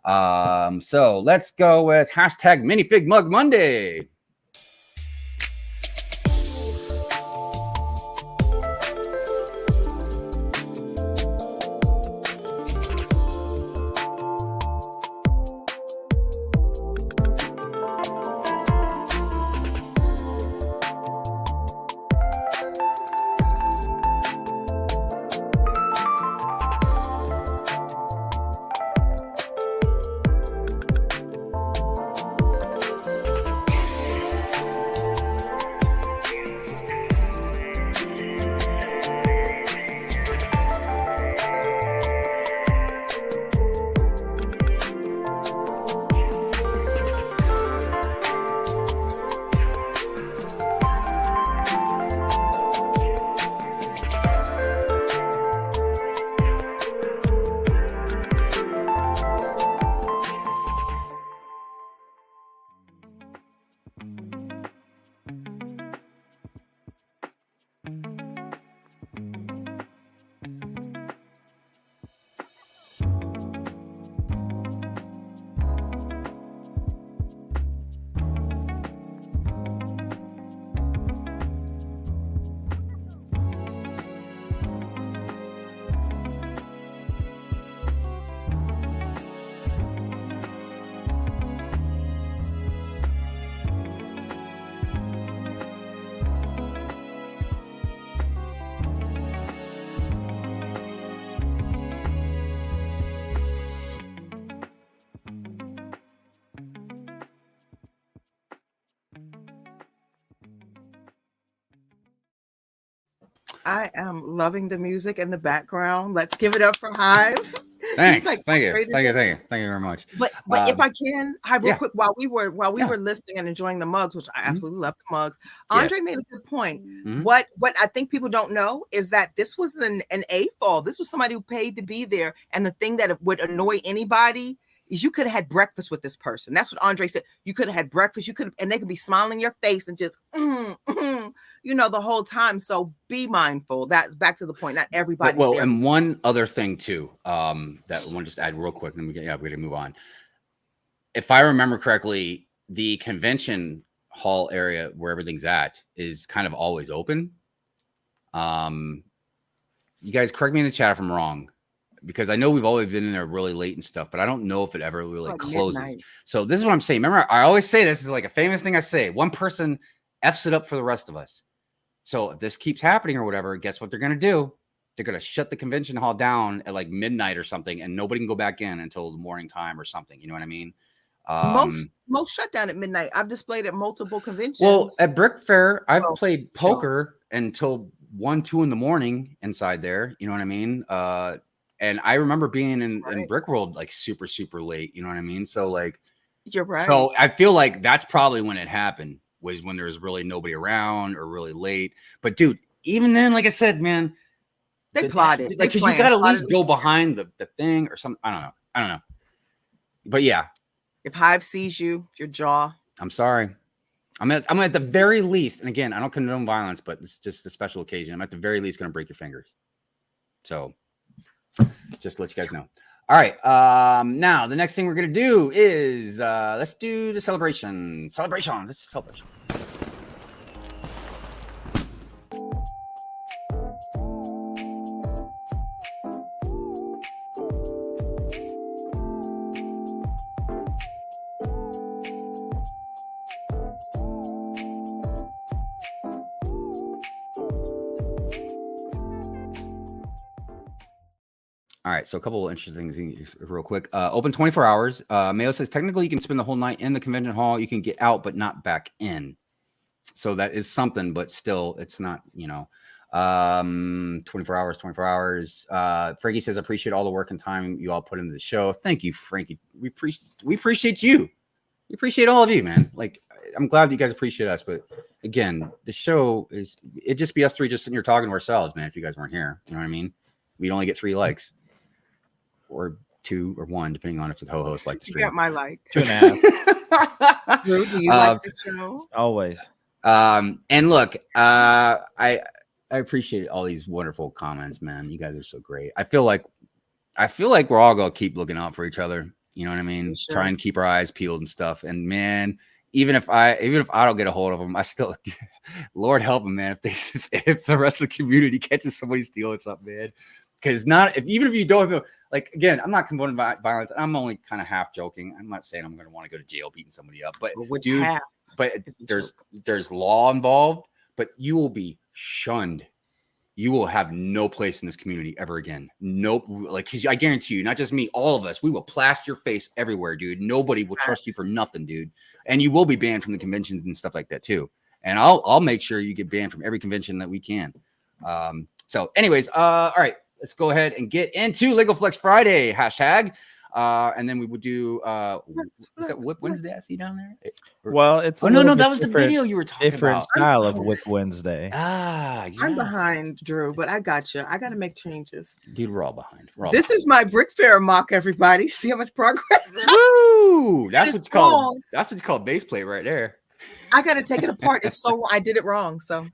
So let's go with hashtag Minifig Mug Monday. I am loving the music in the background. Let's give it up for Hive. Thanks. Like, Thank you very much. But if I can, Hive, real quick, while we were listening and enjoying the mugs, which I absolutely love the mugs, Andre made a good point. What I think people don't know is that this was an AFOL. This was somebody who paid to be there, and the thing that would annoy anybody is you could have had breakfast with this person. That's what Andre said. You could have had breakfast. And they could be smiling in your face and just, the whole time. So be mindful. That's back to the point. Not everybody. Well, and one other thing too, that I want to just add real quick, and we're going to move on. If I remember correctly, the convention hall area where everything's at is kind of always open. You guys correct me in the chat if I'm wrong, because I know we've always been in there really late and stuff, but I don't know if it ever really closes. Midnight. So this is what I'm saying. Remember, I always say this is like a famous thing I say. One person F's it up for the rest of us. So if this keeps happening or whatever, guess what they're going to do? They're going to shut the convention hall down at like midnight or something, and nobody can go back in until the morning time or something. You know what I mean? Most shut down at midnight. I've displayed at multiple conventions. Well, at Brick Fair, I've played poker until 1, 2 in the morning inside there. You know what I mean? And I remember being in Brick World like super, super late. You know what I mean? So like, you're right. So I feel like that's probably when it happened, was when there was really nobody around or really late. But dude, even then, like I said, man, they plotted. Like, because you got to at least go behind the thing or something. I don't know. But yeah, if Hive sees you, your jaw. I'm sorry. I'm at the very least, and again, I don't condone violence, but it's just a special occasion. I'm at the very least going to break your fingers. So just to let you guys know. All right. Now the next thing we're going to do is let's do the celebration. This is celebration. All right, so a couple of interesting things real quick. Open 24 hours. Mayo says technically you can spend the whole night in the convention hall. You can get out, but not back in. So that is something, but still, it's not, 24 hours. Frankie says, appreciate all the work and time you all put into the show. Thank you, Frankie. We appreciate you. We appreciate all of you, man. Like, I'm glad that you guys appreciate us. But again, the show it'd just be us three just sitting here talking to ourselves, man, if you guys weren't here. You know what I mean? We'd only get 3 likes. Or 2 or 1, depending on if the co-host like the stream. You got my like 2.5. Drew, do you like the show? Always. And look, I appreciate all these wonderful comments, man. You guys are so great. I feel like we're all gonna keep looking out for each other. You know what I mean? Sure. Try and keep our eyes peeled and stuff. And man, even if I don't get a hold of them, I still, Lord help them, man. If the rest of the community catches somebody stealing something, man. Because even if you don't know, like, again, I'm not condoning violence. I'm only kind of half joking. I'm not saying I'm going to want to go to jail beating somebody up, but dude, there's law involved, but you will be shunned. You will have no place in this community ever again. Nope. Like, because I guarantee you, not just me, all of us, we will plaster your face everywhere, dude. Nobody will trust you for nothing, dude. And you will be banned from the conventions and stuff like that too. And I'll make sure you get banned from every convention that we can. So anyways, all right. Let's go ahead and get into Lego Flex Friday hashtag. And then we would do is that Whip Wednesday I see down there? Well, it's no, that was the video you were talking about. Different style of Whip Wednesday. Yes. I'm behind, Drew, but I got you. I got to make changes. Dude, we're all behind. This is my Brick Fair mock, everybody. See how much progress? Woo! That's what you call base plate right there. I got to take it apart. It's so I did it wrong. So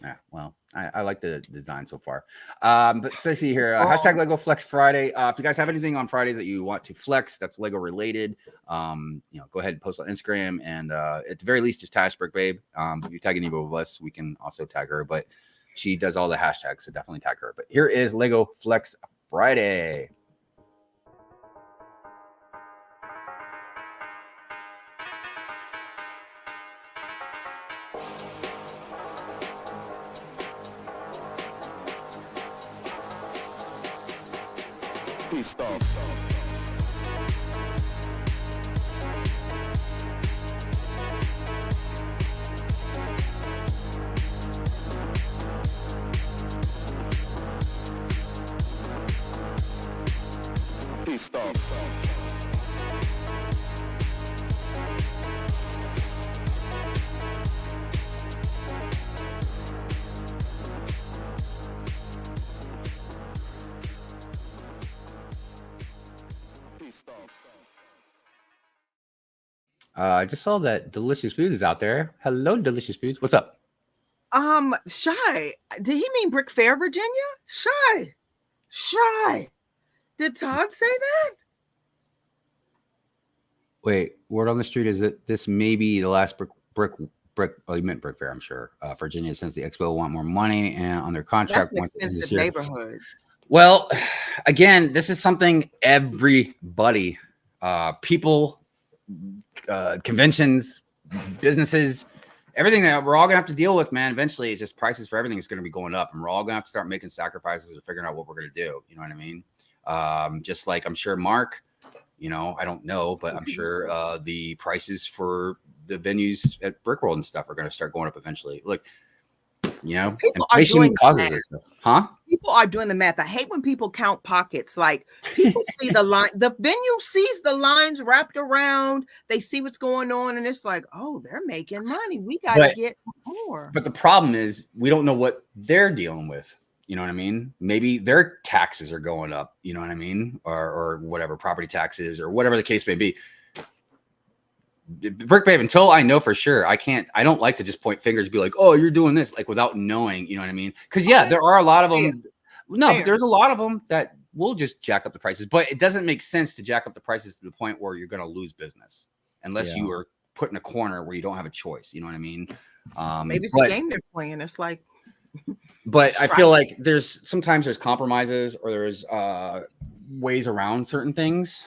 yeah, well, I like the design so far. But let's see here. Hashtag Lego Flex Friday. If you guys have anything on Fridays that you want to flex that's Lego related, go ahead and post on Instagram. And at the very least, just tag Brick Babe. If you tag any of us, we can also tag her. But she does all the hashtags, so definitely tag her. But here is Lego Flex Friday. I just saw that Delicious Foods is out there. Hello, Delicious Foods. What's up? Shy. Did he mean Brick Fair, Virginia? Shy. Did Todd say that? Wait, word on the street is that this may be the last brick. Oh, you meant Brick Fair, I'm sure. Virginia, since the Expo want more money and on their contract. That's an expensive neighborhood. Well, again, this is something everybody, people, conventions, businesses, everything that we're all gonna have to deal with, man. Eventually, it's just prices for everything is gonna be going up, and we're all gonna have to start making sacrifices or figuring out what we're gonna do. You know what I mean? Just like I'm sure Mark, you know, I don't know, but I'm sure the prices for the venues at Brick World and stuff are gonna start going up eventually. Look, you know, inflation causes this stuff, huh? People are doing the math. I hate when people count pockets. Like people see the line, the venue sees the lines wrapped around. They see what's going on, and it's like, oh, they're making money. We got to get more. But the problem is, we don't know what they're dealing with. You know what I mean? Maybe their taxes are going up. You know what I mean? Or whatever, property taxes or whatever the case may be. Brick Babe, until I know for sure, I don't like to just point fingers, be like, oh, you're doing this, like without knowing, you know what I mean? Because yeah, there are a lot of them. But there's a lot of them that will just jack up the prices, but it doesn't make sense to jack up the prices to the point where you're going to lose business unless you are put in a corner where you don't have a choice. You know what I mean? Maybe it's a game they're playing. It's like, but I feel like sometimes there's compromises or there's ways around certain things.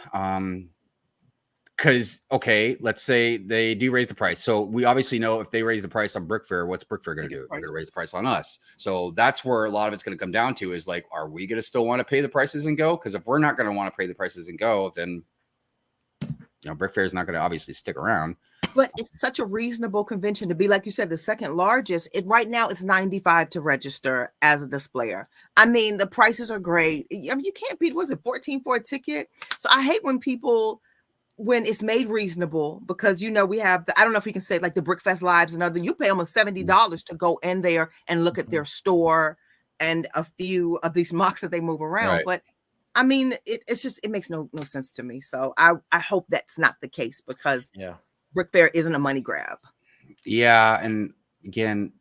Because, okay, let's say they do raise the price. So we obviously know if they raise the price on Brick Fair, what's Brick Fair going to do? They're going to raise the price on us. So that's where a lot of it's going to come down to is like, are we going to still want to pay the prices and go? Because if we're not going to want to pay the prices and go, then, you know, Brick Fair is not going to obviously stick around. But it's such a reasonable convention to be, like you said, the second largest. Right now it's $95 to register as a displayer. I mean, the prices are great. I mean, you can't beat, was it $14 for a ticket? So I hate when it's made reasonable, because, you know, we have I don't know if we can say like the Brickfest Lives and other, you pay almost $70 to go in there and look at their store and a few of these mocks that they move around. Right. But I mean, it's just, it makes no sense to me. So I hope that's not the case, because Brick Fair isn't a money grab. Yeah. And again,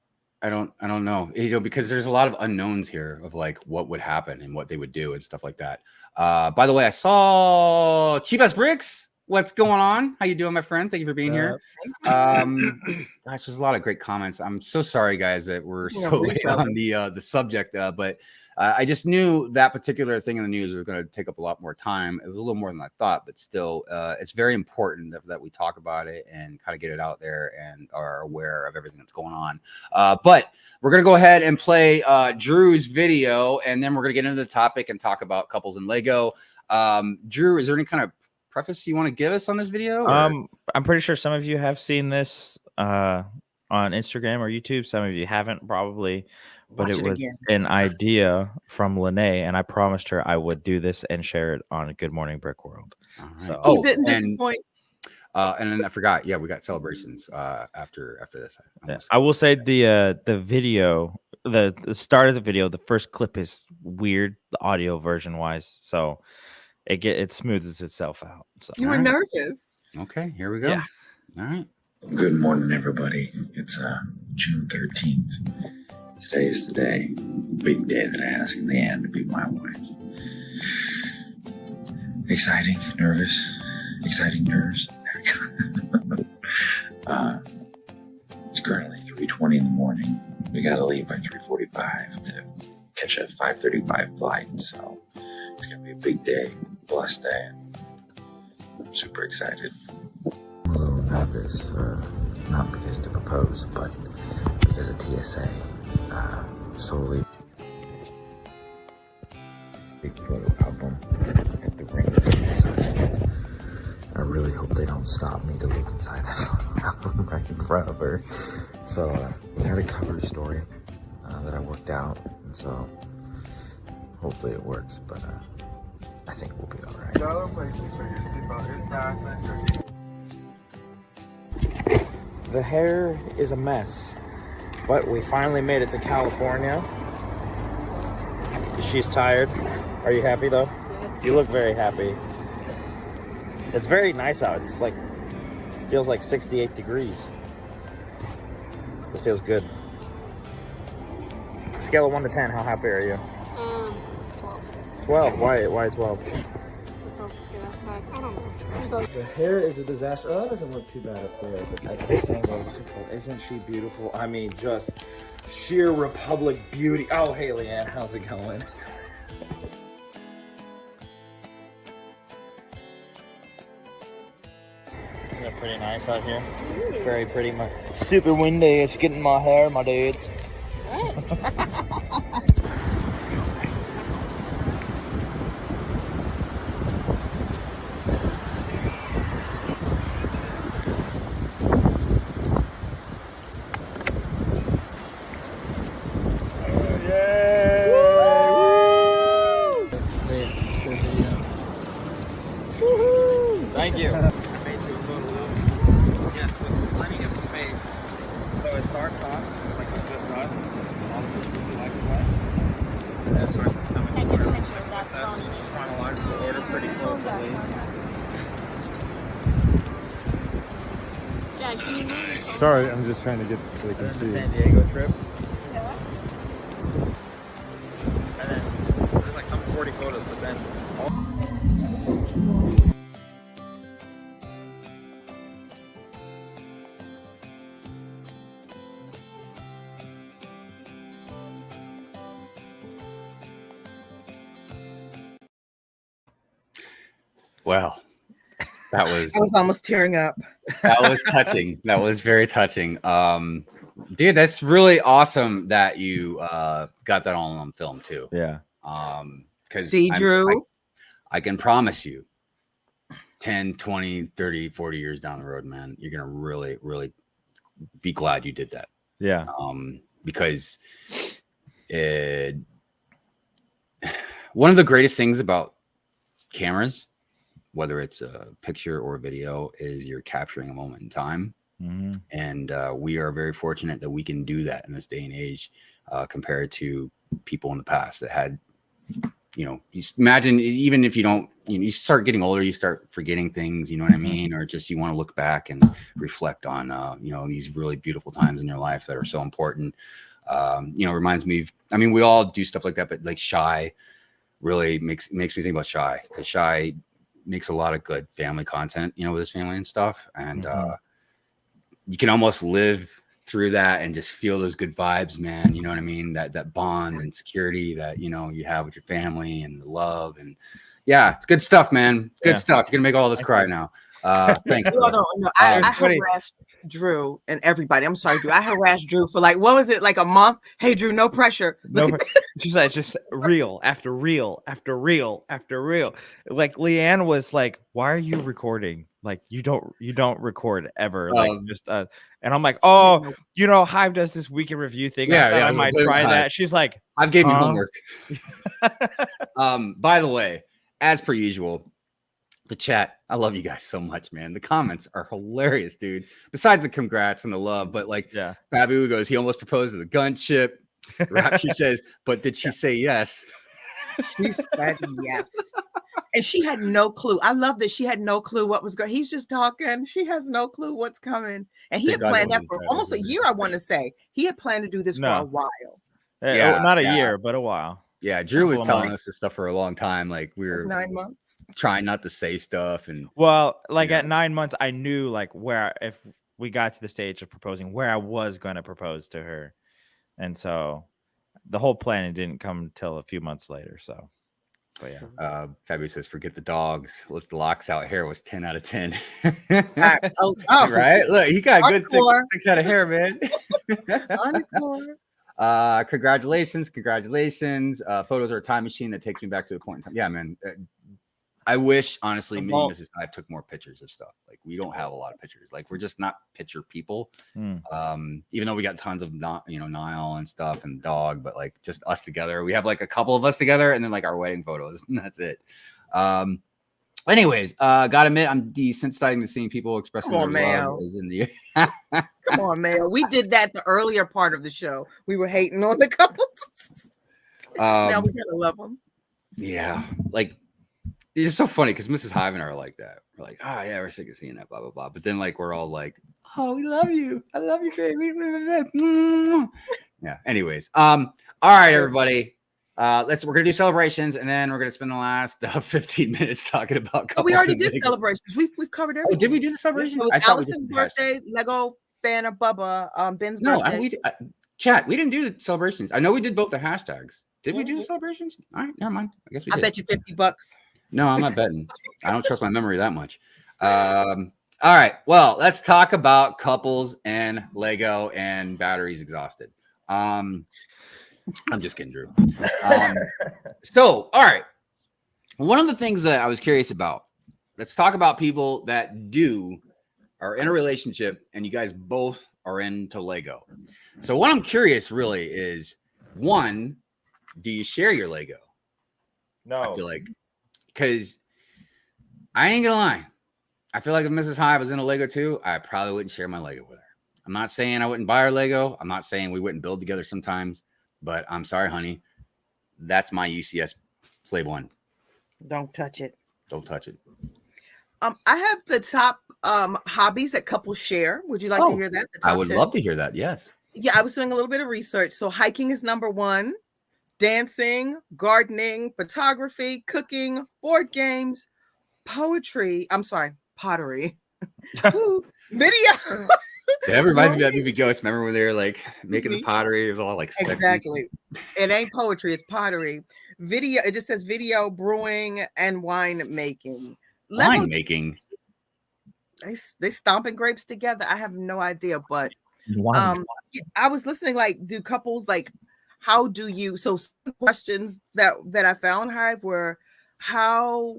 I don't know, you know, because there's a lot of unknowns here of like what would happen and what they would do and stuff like that. By the way, I saw Cheap Ass Bricks. What's going on? How you doing, my friend? Thank you for being here. Gosh, there's a lot of great comments. I'm so sorry, guys, that we're so late on the subject, but I just knew that particular thing in the news was going to take up a lot more time. It was a little more than I thought, but still, it's very important that we talk about it and kind of get it out there and are aware of everything that's going on. But we're going to go ahead and play Drew's video, and then we're going to get into the topic and talk about couples and Lego. Drew, is there any kind of preface you want to give us on this video? I'm pretty sure some of you have seen this on Instagram or YouTube. Some of you haven't, probably, but it was an idea from Lene, and I promised her I would do this and share it on Good Morning Brick World. So, and then I forgot. Yeah, we got celebrations after this. I will say the video, the start of the video, the first clip is weird, the audio version wise. So it smooths itself out. So you were nervous. Okay, here we go. Yeah. All right. Good morning, everybody. It's June 13th. Today is the day, big day that I asked Leanne to be my wife. Exciting, nervous, exciting nerves. There we go. It's currently 3:20 in the morning. We gotta leave by 3:45 to catch a 5:35 flight. So it's gonna be a big day, blessed day. I'm super excited. I'm a little nervous, not because to propose, but because of TSA. Solely big photo album at the ring. I really hope they don't stop me to look inside that photo album right in front of her. So we had a cover story that I worked out, and so hopefully it works, but I think we'll be all right. The hair is a mess, but we finally made it to California. She's tired. Are you happy though? You look very happy. It's very nice out. It's like Feels like 68 degrees. It feels good. Scale of 1 to 10, how happy are you? 12. 12. Why 12? It feels good outside. I don't know. The hair is a disaster. Oh, that doesn't look too bad up there, but at this angle, isn't she beautiful? I mean, just sheer Republic beauty. Oh, hey, Leanne, how's it going? Isn't it pretty nice out here? It's very pretty. Super windy. It's getting my hair, my dudes. Thank you. I made you a photo of, yes, with plenty of space. So it starts off like it's just us. Obviously, we like the way. And then starts becoming chronological order pretty close at least. Yeah, can you move? Sorry, I'm just trying to get so they can see. The San Diego trip. And then there's like some 40 photos, but then Wow. That was I was almost tearing up. That was touching. That was very touching. Dude, that's really awesome that you got that all on film too. Yeah. Because See, Drew, I can promise you 10, 20, 30, 40 years down the road, man, you're gonna really, really be glad you did that. Yeah. Because one of the greatest things about cameras, whether it's a picture or a video, is you're capturing a moment in time. Mm-hmm. And we are very fortunate that we can do that in this day and age, compared to people in the past that had, you imagine, even if you don't, you start getting older, you start forgetting things, you know what I mean? Or just you want to look back and reflect on, these really beautiful times in your life that are so important. Reminds me of, we all do stuff like that, but like Shy really makes me think about Shy, because Shy makes a lot of good family content, with his family and stuff. And you can almost live through that and just feel those good vibes, man. You know what I mean? That bond and security that, you have with your family, and the love. And yeah, it's good stuff, man. Good stuff. You're going to make all of us cry now. Thank you. No, I harassed Drew and everybody. I'm sorry, Drew. I harassed Drew for like, what was it, like a month? Hey, Drew, no pressure. She's like, just reel after reel after reel after reel. Like Leanne was like, "Why are you recording? Like you don't record ever." And I'm like, "Oh, Hive does this weekend review thing. I might try that." She's like, "I've gave you homework." By the way, as per usual, the chat, I love you guys so much, man. The comments are hilarious, dude. Besides the congrats and the love, but like, Babu goes, he almost proposed to the gunship. She says, but did she say yes? She said yes. And she had no clue. I love that she had no clue what was going. He's just talking. She has no clue what's coming. And he had planned that for almost a year, I want to say. He had planned to do this for a while. Not a year, but a while. Yeah, Drew was telling us this stuff for a long time. Like we were 9 months trying not to say stuff. And at 9 months, I knew like where, if we got to the stage of proposing, where I was going to propose to her. And so the whole planning didn't come until a few months later. So, but yeah. Fabi says, forget the dogs. Lift the locks out. Hair was 10 out of 10. Right? Look, he got good thick kind of hair, man. Congratulations. Photos are a time machine that takes me back to the point in time. Yeah, man. I wish, honestly, me and Mrs. Hive took more pictures of stuff. Like, we don't have a lot of pictures. Like, we're just not picture people. Even though we got tons of Nile and stuff and dog, but like just us together. We have like a couple of us together, and then like our wedding photos, and that's it. Anyways, gotta admit, I'm desensitizing to seeing people expressing their love. Is in the Come on, Mayo. We did that the earlier part of the show. We were hating on the couples. Now we gotta love them. Yeah, like it's so funny because Mrs. Hive and I are like that. we're like, oh yeah, we're sick of seeing that, blah blah blah. But then like we're all like, oh, we love you, I love you, baby. Yeah. Anyways, all right, everybody. We're gonna do celebrations, and then we're gonna spend the last 15 minutes talking about. Oh, we already did celebrations. We've covered everything. Oh, did we do the celebrations? So I it's thought Allison's birthday, Lego fan of Bubba, Ben's birthday. Chat. We didn't do the celebrations. I know we did both the hashtags. Did we do the celebrations? All right, never mind. I guess we did. I bet you $50. No, I'm not betting. I don't trust my memory that much. All right. Well, let's talk about couples and Lego and batteries exhausted. I'm just kidding, Drew. So, all right. One of the things that I was curious about, let's talk about people that are in a relationship and you guys both are into Lego. So what I'm curious really is, one, do you share your Lego? No. I feel like, because I ain't gonna lie, I feel like if Mrs. Hive was in a Lego too, I probably wouldn't share my Lego with her. I'm not saying I wouldn't buy her Lego. I'm not saying we wouldn't build together sometimes, but I'm sorry, honey. That's my UCS Slave One. Don't touch it. Don't touch it. I have the top hobbies that couples share. Would you like to hear that? I would love to hear that. Yes. Yeah, I was doing a little bit of research. So hiking is number 1, dancing, gardening, photography, cooking, board games, pottery. Video. That reminds me of that movie Ghost. Remember when they were like making the pottery? It was all like sexy. Exactly. It ain't poetry, it's pottery. Video, it just says video, brewing, and wine making. Wine making. They stomping grapes together. I have no idea, but I was listening, like, do couples, like, how do you, so some questions that I found, Hive, were how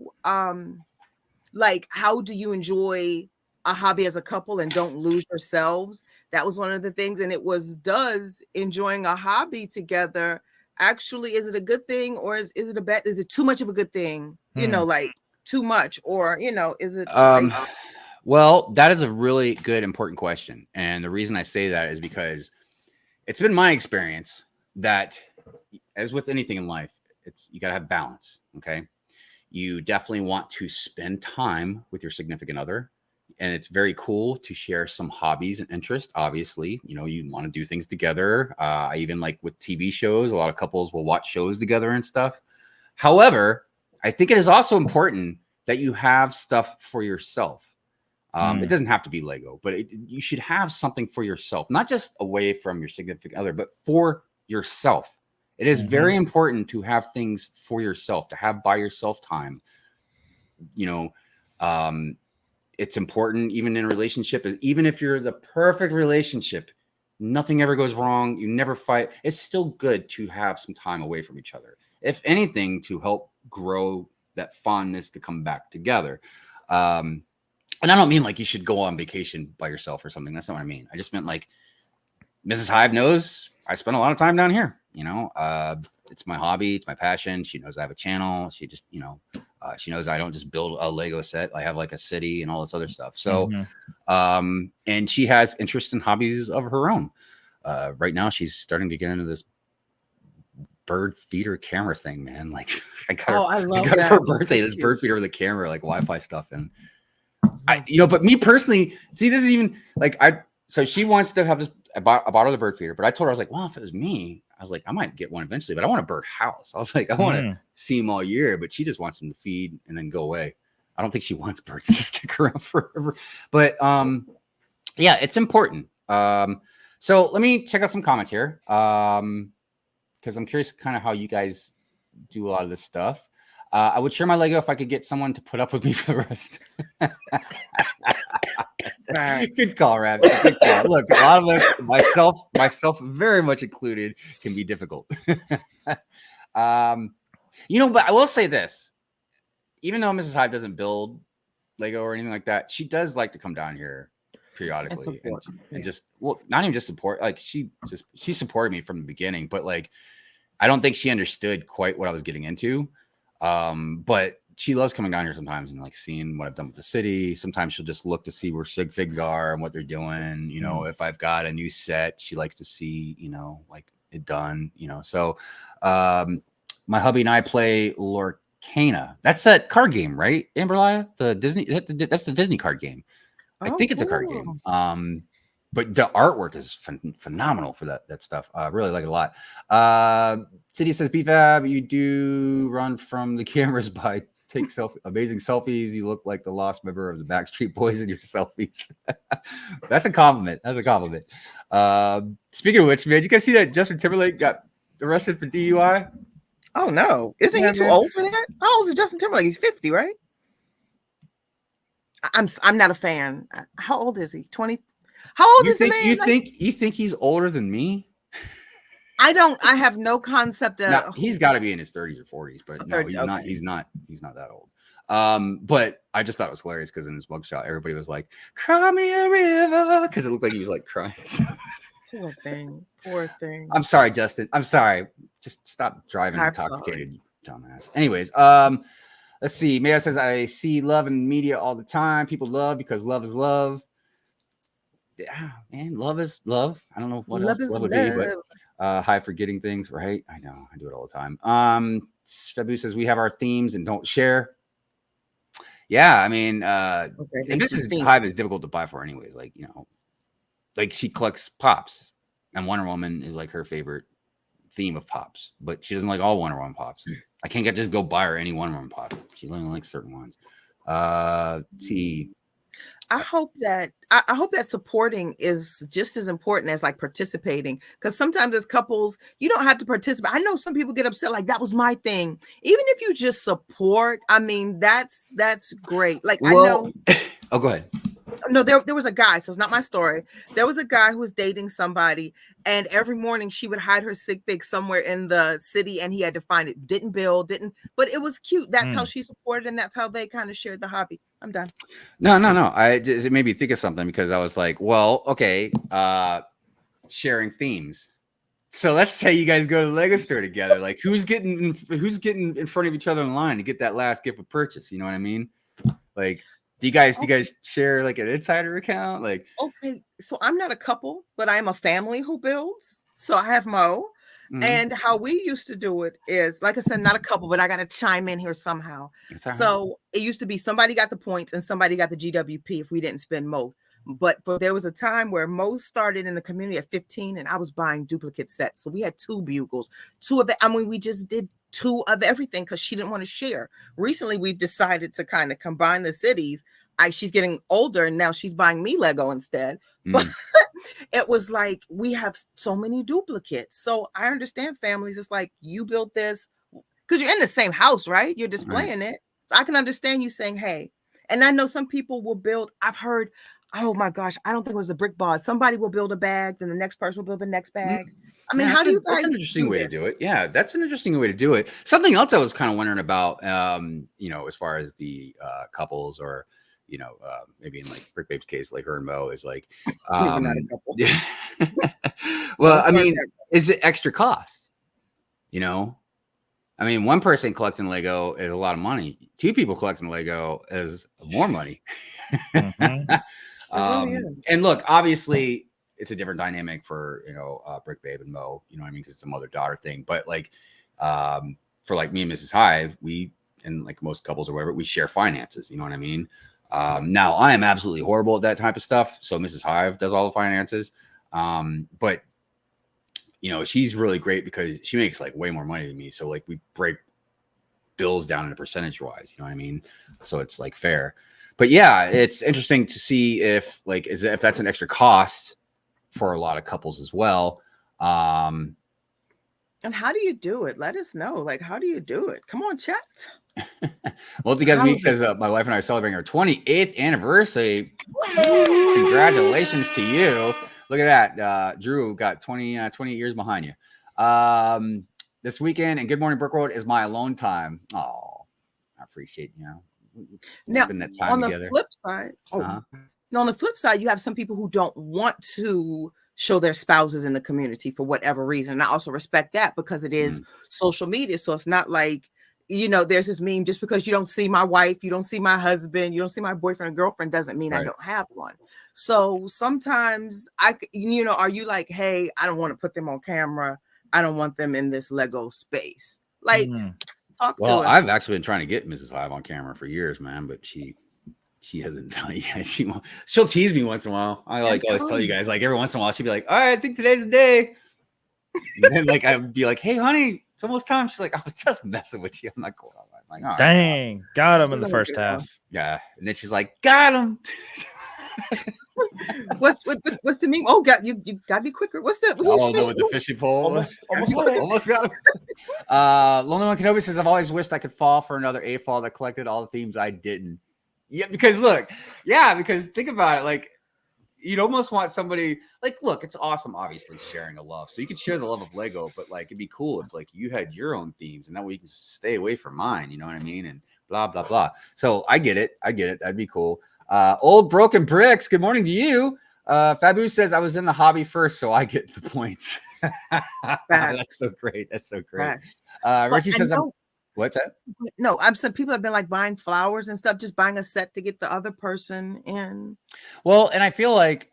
do you enjoy a hobby as a couple and don't lose yourselves? That was one of the things. And it was, does enjoying a hobby together actually, is it a good thing, or is it a bad, is it too much of a good thing? You know, like too much, or, you know, is it well, that is a really good, important question. And the reason I say that is because it's been my experience that, as with anything in life, you got to have balance. Okay. You definitely want to spend time with your significant other. And it's very cool to share some hobbies and interests. Obviously, you know, you want to do things together. I even like with TV shows, a lot of couples will watch shows together and stuff. However, I think it is also important that you have stuff for yourself. It doesn't have to be Lego, but you should have something for yourself, not just away from your significant other, but for yourself. It is very important to have things for yourself, to have by yourself time. You know, it's important even in a relationship, even if you're the perfect relationship, nothing ever goes wrong. You never fight. It's still good to have some time away from each other. If anything, to help grow that fondness to come back together. And I don't mean like you should go on vacation by yourself or something. That's not what I mean. I just meant like Mrs. Hive knows I spend a lot of time down here. You know, it's my hobby. It's my passion. She knows I have a channel. She just, you know, she knows I don't just build a Lego set. I have like a city and all this other stuff. So, and she has interest in hobbies of her own. Right now, she's starting to get into this bird feeder camera thing, man. Like I got her for her birthday, this bird feeder with a camera, like Wi-Fi stuff. And you know, but me personally, see, this is even like, so she wants to have this, I bought her the bird feeder, but I told her, I was like, well, if it was me, I was like, I might get one eventually, but I want a bird house. I was like, I want to see them all year, but she just wants them to feed and then go away. I don't think she wants birds to stick around forever, but yeah, it's important. So let me check out some comments here. Because I'm curious kind of how you guys do a lot of this stuff. I would share my Lego if I could get someone to put up with me for the rest. Good call, Rab. Good call. Look, a lot of us, myself very much included, can be difficult. You know, but I will say this. Even though Mrs. Hive doesn't build Lego or anything like that, she does like to come down here periodically and just, well, not even just support. Like she supported me from the beginning, but like I don't think she understood quite what I was getting into. But she loves coming down here sometimes and like seeing what I've done with the city. Sometimes she'll just look to see where sigfigs are and what they're doing. You know, if I've got a new set, she likes to see, you know, like it done, you know. So my hubby and I play Arcana. That's that card game, right? Amberlia? The Disney. That's the Disney card game. I think it's a card game. But the artwork is phenomenal for that stuff. I really like it a lot. City says, BFAB, you do run from the cameras by take amazing selfies. You look like the lost member of the Backstreet Boys in your selfies. That's a compliment. Speaking of which, man, you guys see that Justin Timberlake got arrested for DUI? Oh no, isn't he too old for that? How old is Justin Timberlake? He's 50, right? I'm not a fan. How old is he? 20? How old is the man? You think he's older than me? I have no concept of. No, he's got to be in his 30s or 40s, but no, he's not. He's not that old. But I just thought it was hilarious because in his mugshot, everybody was like, "Cry me a river," because it looked like he was like crying. Poor thing. I'm sorry, Justin. I'm sorry. Just stop driving intoxicated, you dumbass. Anyways, let's see. Maya says, I see love in media all the time. People love because love is love. Yeah, man, love is love. I don't know what else love would be, but high forgetting things, right? I know, I do it all the time. Shabu says, we have our themes and don't share. Yeah, I mean, this is Hive is difficult to buy for anyways. Like, you know, like she collects pops, and Wonder Woman is like her favorite theme of pops, but she doesn't like all Wonder Woman pops. I can't just go buy her any Wonder Woman pop. She only likes certain ones. See, I hope that supporting is just as important as like participating, because sometimes as couples you don't have to participate. I know some people get upset like that was my thing. Even if you just support, I mean that's great. Like I know. Oh, go ahead. No, there was a guy, so it's not my story. There was a guy who was dating somebody, and every morning she would hide her sigfig somewhere in the city, and he had to find it. Didn't build, but it was cute. That's how she supported, and that's how they kind of shared the hobby. I'm done. No. It made me think of something because I was like, well, okay, sharing themes. So let's say you guys go to the Lego store together. Like, who's getting in front of each other in line to get that last gift of purchase? You know what I mean? Like, do you guys share like an insider account? Like, okay, so I'm not a couple, but I am a family who builds. So I have Mo. And how we used to do it is, like I said, not a couple, but I got to chime in here somehow. So it used to be somebody got the points and somebody got the GWP if we didn't spend Mo. But there was a time where Mo started in the community at 15 and I was buying duplicate sets. So we had 2 bugles, 2 of it. I mean, we just did 2 of everything because she didn't want to share. Recently, we've decided to kind of combine the cities. She's getting older and now she's buying me Lego instead. But it was like, we have so many duplicates. So I understand families. It's like, you built this because you're in the same house, right? You're displaying it. So I can understand you saying, hey, and I know some people will build. I've heard, oh my gosh, I don't think it was a brick ball. Somebody will build a bag, then the next person will build the next bag. I mean, how do you guys? That's an interesting way to do it. Yeah, that's an interesting way to do it. Something else I was kind of wondering about, you know, as far as the couples or, you know, maybe in like Brick Babe's case, like her and Mo is like, not a couple. Well, I mean, is it extra cost? You know, I mean, one person collecting Lego is a lot of money. 2 people collecting Lego is more money. And look, obviously, it's a different dynamic for, you know, Brick Babe and Mo. You know what I mean? Because it's a mother-daughter thing. But like, for like me and Mrs. Hive, we, and like most couples or whatever, we share finances. You know what I mean? Now I am absolutely horrible at that type of stuff. So Mrs. Hive does all the finances. But you know, she's really great because she makes like way more money than me. So like we break bills down in a percentage wise, you know what I mean? So it's like fair. But yeah, it's interesting to see if like, if that's an extra cost for a lot of couples as well. And how do you do it? Let us know. Like, how do you do it? Come on, chat. Well, Together Week says my wife and I are celebrating our 28th anniversary. Congratulations to you. Look at that. Drew got 28 years behind you. This weekend and Good Morning Brook Road is my alone time. Oh, I appreciate, you know, now that time on together. The flip side, no, on the flip side, you have some people who don't want to show their spouses in the community for whatever reason. And I also respect that because it is social media. So it's not like, you know, there's this meme, just because you don't see my wife, you don't see my husband, you don't see my boyfriend or girlfriend doesn't mean I don't have one. So sometimes you know, are you like, hey, I don't want to put them on camera. I don't want them in this Lego space. Like Talk Well, to us. I've actually been trying to get Mrs. Hive on camera for years, man, but she hasn't done it yet. She'll tease me once in a while. I always tell you guys, like every once in a while, she'd be like, all right, I think today's the day. And then like I'd be like, hey, honey, it's almost time. She's like, I was just messing with you. I'm like, cool. I'm like, all right. Dang, got him in the first half. Yeah. And then she's like, got him. What's the meme? Oh, you gotta be quicker. What's the with the fishing pole? Almost got him. Lonely One Kenobi says, I've always wished I could fall for another AFOL that collected all the themes I didn't. Yeah, because think about it, like you'd almost want somebody like, look, it's awesome, obviously sharing a love. So you could share the love of Lego, but like it'd be cool if like you had your own themes and that way you can stay away from mine, you know what I mean? And blah blah blah. So I get it. That'd be cool. Old Broken Bricks, good morning to you. Fabu says I was in the hobby first, so I get the points. That's so great. Richie says what's that? No, I'm saying people have been like buying flowers and stuff, just buying a set to get the other person in. Well, and I feel like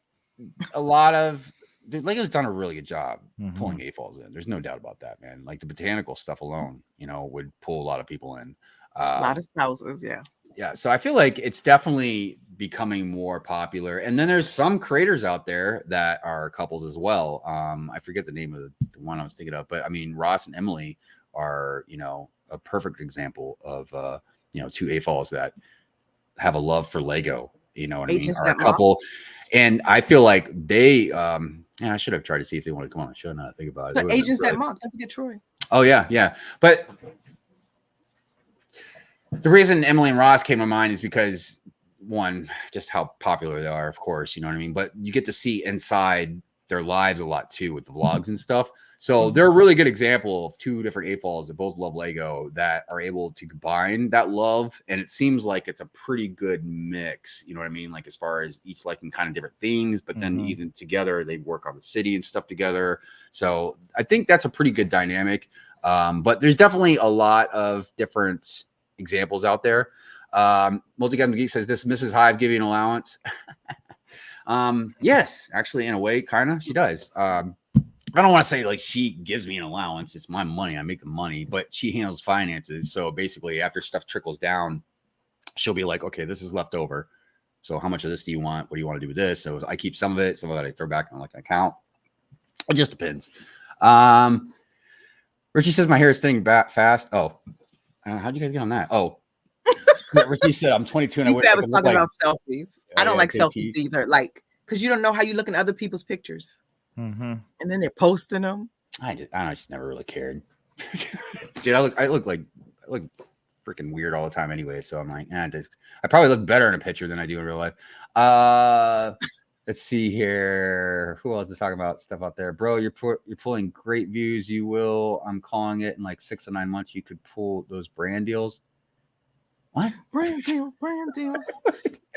a lot of Lego's done a really good job pulling AFOLs in. There's no doubt about that, man. Like the botanical stuff alone, would pull a lot of people in. A lot of spouses, yeah. Yeah, so I feel like it's definitely becoming more popular. And then there's some creators out there that are couples as well. I forget the name of the one I was thinking of, but I mean, Ross and Emily are, a perfect example of, two AFOLs that have a love for Lego, you know what I mean? Are a couple. And I feel like they, I should have tried to see if they want to come on the show now. Think about it. But Agents That Mock, don't forget Troy. Oh, yeah. But the reason Emily and Ross came to mind is because, one, just how popular they are, of course, you know what I mean? But you get to see inside their lives a lot, too, with the vlogs and stuff. So they're a really good example of two different AFOLs that both love Lego that are able to combine that love. And it seems like it's a pretty good mix, you know what I mean? Like as far as each liking kind of different things, but then even together, they work on the city and stuff together. So I think that's a pretty good dynamic. But there's definitely a lot of different examples out there. Multi-Gun Geek says, this Mrs. Hive give you an allowance? Yes, actually, in a way, kind of. She does. I don't want to say like she gives me an allowance. It's my money. I make the money, but she handles finances. So basically, after stuff trickles down, she'll be like, okay, this is left over. So how much of this do you want? What do you want to do with this? So I keep some of it. Some of it I throw back on like an account. It just depends. Richie says my hair is thinning back fast. Oh, how'd you guys get on that? Oh, yeah, Richie said I'm 22 and I was talking about selfies. I don't like selfies either. Like, because you don't know how you look in other people's pictures. And then they're posting them. I just never really cared. Dude, I look freaking weird all the time anyway. So I'm like, I probably look better in a picture than I do in real life. Let's see here. Who else is talking about stuff out there? Bro, you're pulling great views. You will. I'm calling it in like 6 to 9 months. You could pull those brand deals. What? Brand deals.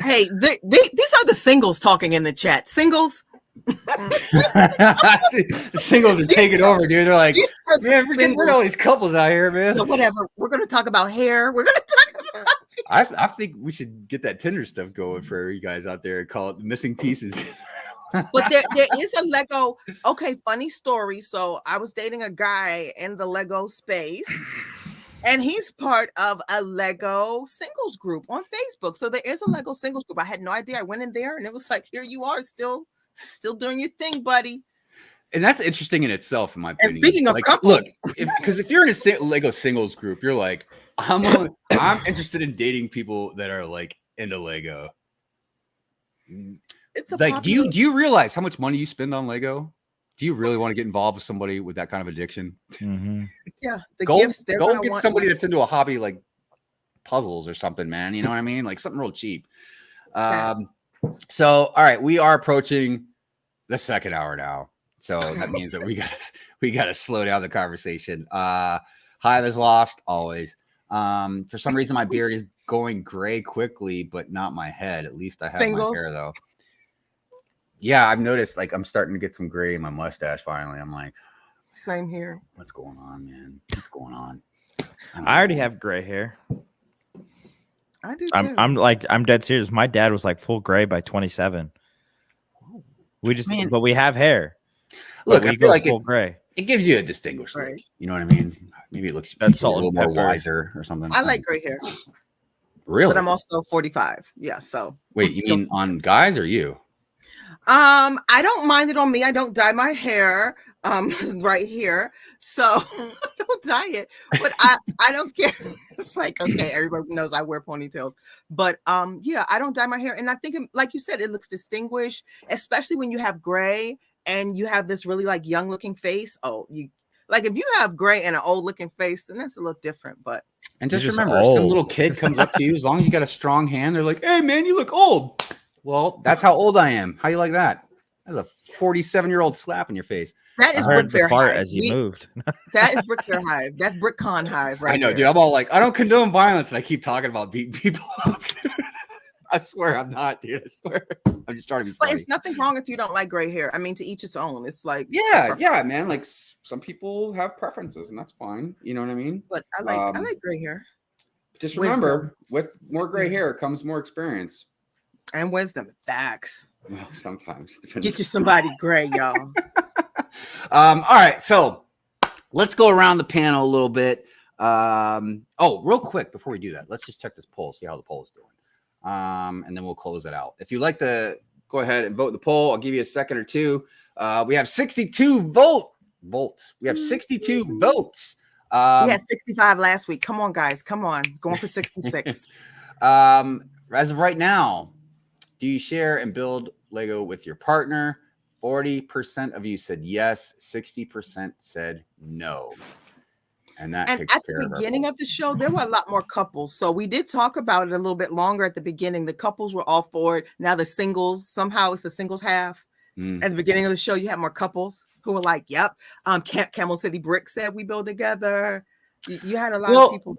Hey, these are the singles talking in the chat. Singles. The singles are taking over, dude. They're like, man, we're getting rid of all these couples out here, man. So whatever. We're going to talk about hair. We're going to talk about. I think we should get that Tinder stuff going for you guys out there and call it missing pieces. But there is a Lego. Okay, funny story. So I was dating a guy in the Lego space. And he's part of a Lego singles group on Facebook. So there is a Lego singles group. I had no idea. I went in there and it was like, here you are, still doing your thing, buddy. And that's interesting in itself, in my opinion. And speaking of like, couples, look, because if you're in a Lego singles group, you're like, I'm interested in dating people that are like into Lego. It's a like, do you realize how much money you spend on Lego? Do you really want to get involved with somebody with that kind of addiction? Yeah, go get somebody that's into a hobby like puzzles or something, man. You know what I mean? Like something real cheap. So, all right, we are approaching the second hour now. So that means that we gotta slow down the conversation. Hive is lost always. For some reason, my beard is going gray quickly, but not my head. At least I have my hair though. Yeah, I've noticed like I'm starting to get some gray in my mustache finally. I'm like, same here. What's going on, man? What's going on? I already have gray hair. I do too. I'm dead serious. My dad was like full gray by 27. But we have hair. Look, we I feel go like full gray. it gives you a distinguished look. Right. You know what I mean? Maybe it looks That's makes you a salt little and more pepper. wiser or something. I like gray hair, Really? but I'm also 45. Yeah, so Wait, you mean on guys or you? I don't mind it on me. I don't dye my hair right here. So I don't dye it. But I don't care. It's like, okay, everybody knows I wear ponytails. But yeah, I don't dye my hair. And I think like you said, it looks distinguished, especially when you have gray and you have this really like young looking face. Oh, you like if you have gray and an old looking face, then that's a little different. But And just You're just remember, some old. little kid comes up to you, as long as you got a strong hand, they're like, "Hey, man, you look old." Well, that's how old I am. How you like that? That's a 47-year-old slap in your face. that is I heard Brick the fart Hive. as you moved. That is Brick Hive. That's Brick Hive right I know, there. dude. I'm all like, I don't condone violence, and I keep talking about beating people up. Dude. I swear I'm not, dude. I swear. I'm just trying to be But funny. it's nothing wrong if you don't like gray hair. I mean, to each its own. It's like Yeah, man. Like some people have preferences, and that's fine. You know what I mean? But I like gray hair. Just Wisdom. remember, with more gray hair comes more experience. And wisdom. Facts. Well, sometimes. Get you somebody gray, y'all. All right, so let's go around the panel a little bit. Real quick before we do that, let's just check this poll, see how the poll is doing, and then we'll close it out. If you'd like to go ahead and vote the poll, I'll give you a second or two. We have 62 votes. We have 62 votes. We had 65 last week. Come on, guys. Come on. Going for 66. As of right now, do you share and build Lego with your partner? 40% of you said yes, 60% said no. And that And takes at care the of our beginning poll. of the show, there were a lot more couples. So we did talk about it a little bit longer at the beginning. The couples were all for it. Now the singles, somehow it's the singles half. At the beginning of the show, you had more couples who were like, yep. Camel City Brick said we build together. You had a lot of people.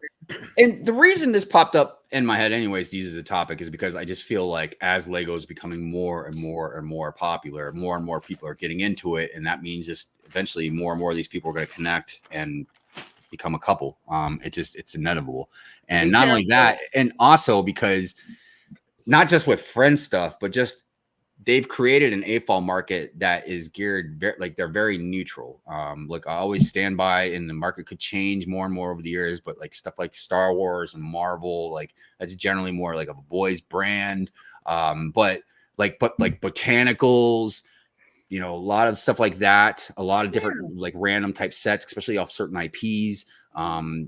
And the reason this popped up in my head anyways to use as a topic is because I just feel like as Lego is becoming more and more popular, more and more people are getting into it. And that means just eventually more and more of these people are going to connect and become a couple. It's inevitable. And not only that, and also because not just with friend stuff, but just they've created an AFOL market that is geared they're very neutral. Like I always stand by, and the market could change more and more over the years, but like stuff like Star Wars and Marvel, like that's generally more like of a boys brand. But botanicals, you know, a lot of stuff like that, a lot of different like random type sets, especially off certain IPs.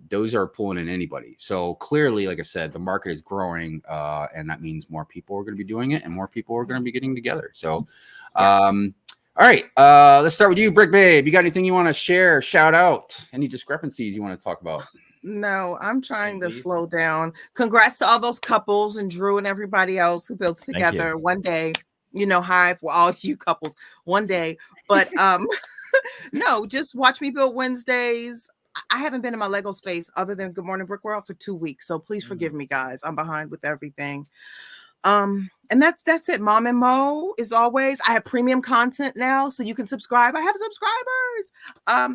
Those are pulling in anybody. So clearly, like I said, the market is growing, and that means more people are going to be doing it and more people are going to be getting together. So, all right, let's start with you, Brick Babe. You got anything you want to share, shout out, any discrepancies you want to talk about? No, I'm trying to slow down. Congrats to all those couples and Drew and everybody else who built together one day. You know, Hive, well, all you couples one day. But no, just watch me build Wednesdays. I haven't been in my Lego space other than Good Morning Brick World for 2 weeks. So please forgive me, guys. I'm behind with everything. And that's it. Mom and Mo, as always. I have premium content now, so you can subscribe. I have subscribers.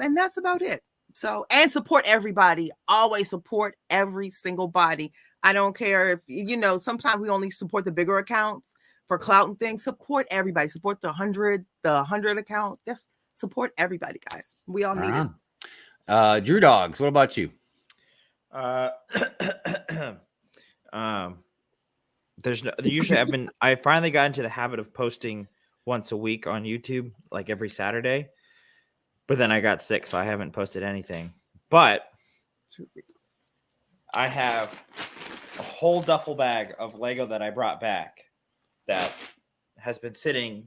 And that's about it. So, and support everybody. Always support every single body. I don't care if, you know, sometimes we only support the bigger accounts for clout and things. Support everybody. Support the 100 account. Just support everybody, guys. We all need it. Drew Dogs, what about you? I finally got into the habit of posting once a week on YouTube, like every Saturday. But then I got sick, so I haven't posted anything. But I have a whole duffel bag of Lego that I brought back that has been sitting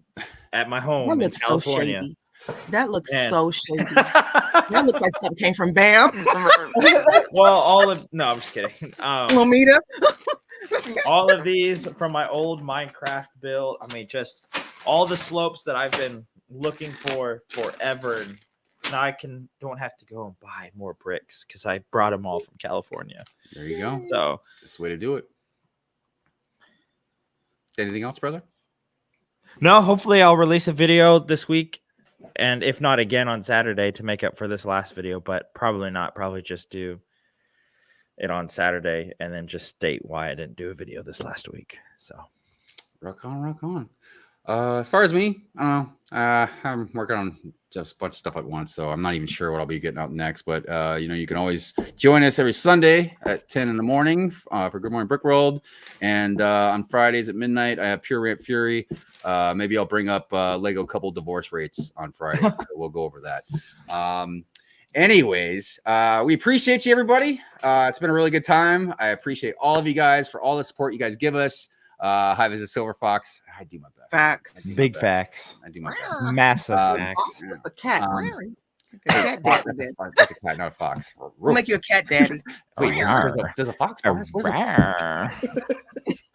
at my home in California. So shady. That looks so shady. That looks like something came from BAM. Well, no, I'm just kidding. Lomita. All of these from my old Minecraft build. I mean, just all the slopes that I've been looking for forever. And now I don't have to go and buy more bricks because I brought them all from California. There you go. So that's the way to do it. Anything else, brother? No, hopefully I'll release a video this week. And if not, again on Saturday to make up for this last video, but probably not. Probably just do it on Saturday and then just state why I didn't do a video this last week. So rock on, rock on. As far as me, I don't know. I'm working on just a bunch of stuff at once, so I'm not even sure what I'll be getting out next. But you can always join us every Sunday at 10 in the morning for Good Morning Brick World, and on Fridays at midnight I have Pure Rant Fury. Maybe I'll bring up Lego couple divorce rates on Friday. So we'll go over that. Anyways, we appreciate you, everybody. It's been a really good time. I appreciate all of you guys for all the support you guys give us. Hive is a silver fox. I do my best. Facts. Big facts. I do my best. Massive facts. It's a cat. That's a cat, not a fox. We'll make you a cat daddy. Wait, does a fox bark?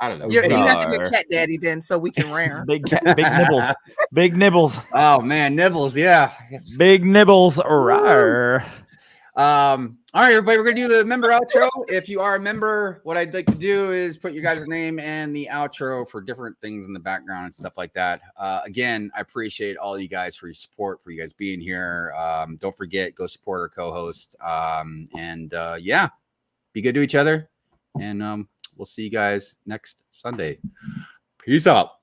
I don't know. You have to be a cat daddy then, so we can rare. Big nibbles. Big nibbles. Oh man, nibbles. Yeah. Big nibbles. Rawr. All right, everybody, we're gonna do the member outro. If you are a member, what I'd like to do is put your guys' name and the outro for different things in the background and stuff like that. Again, I appreciate all you guys for your support, for you guys being here. Don't forget, go support our co-host. Yeah, be good to each other, and we'll see you guys next Sunday. Peace out.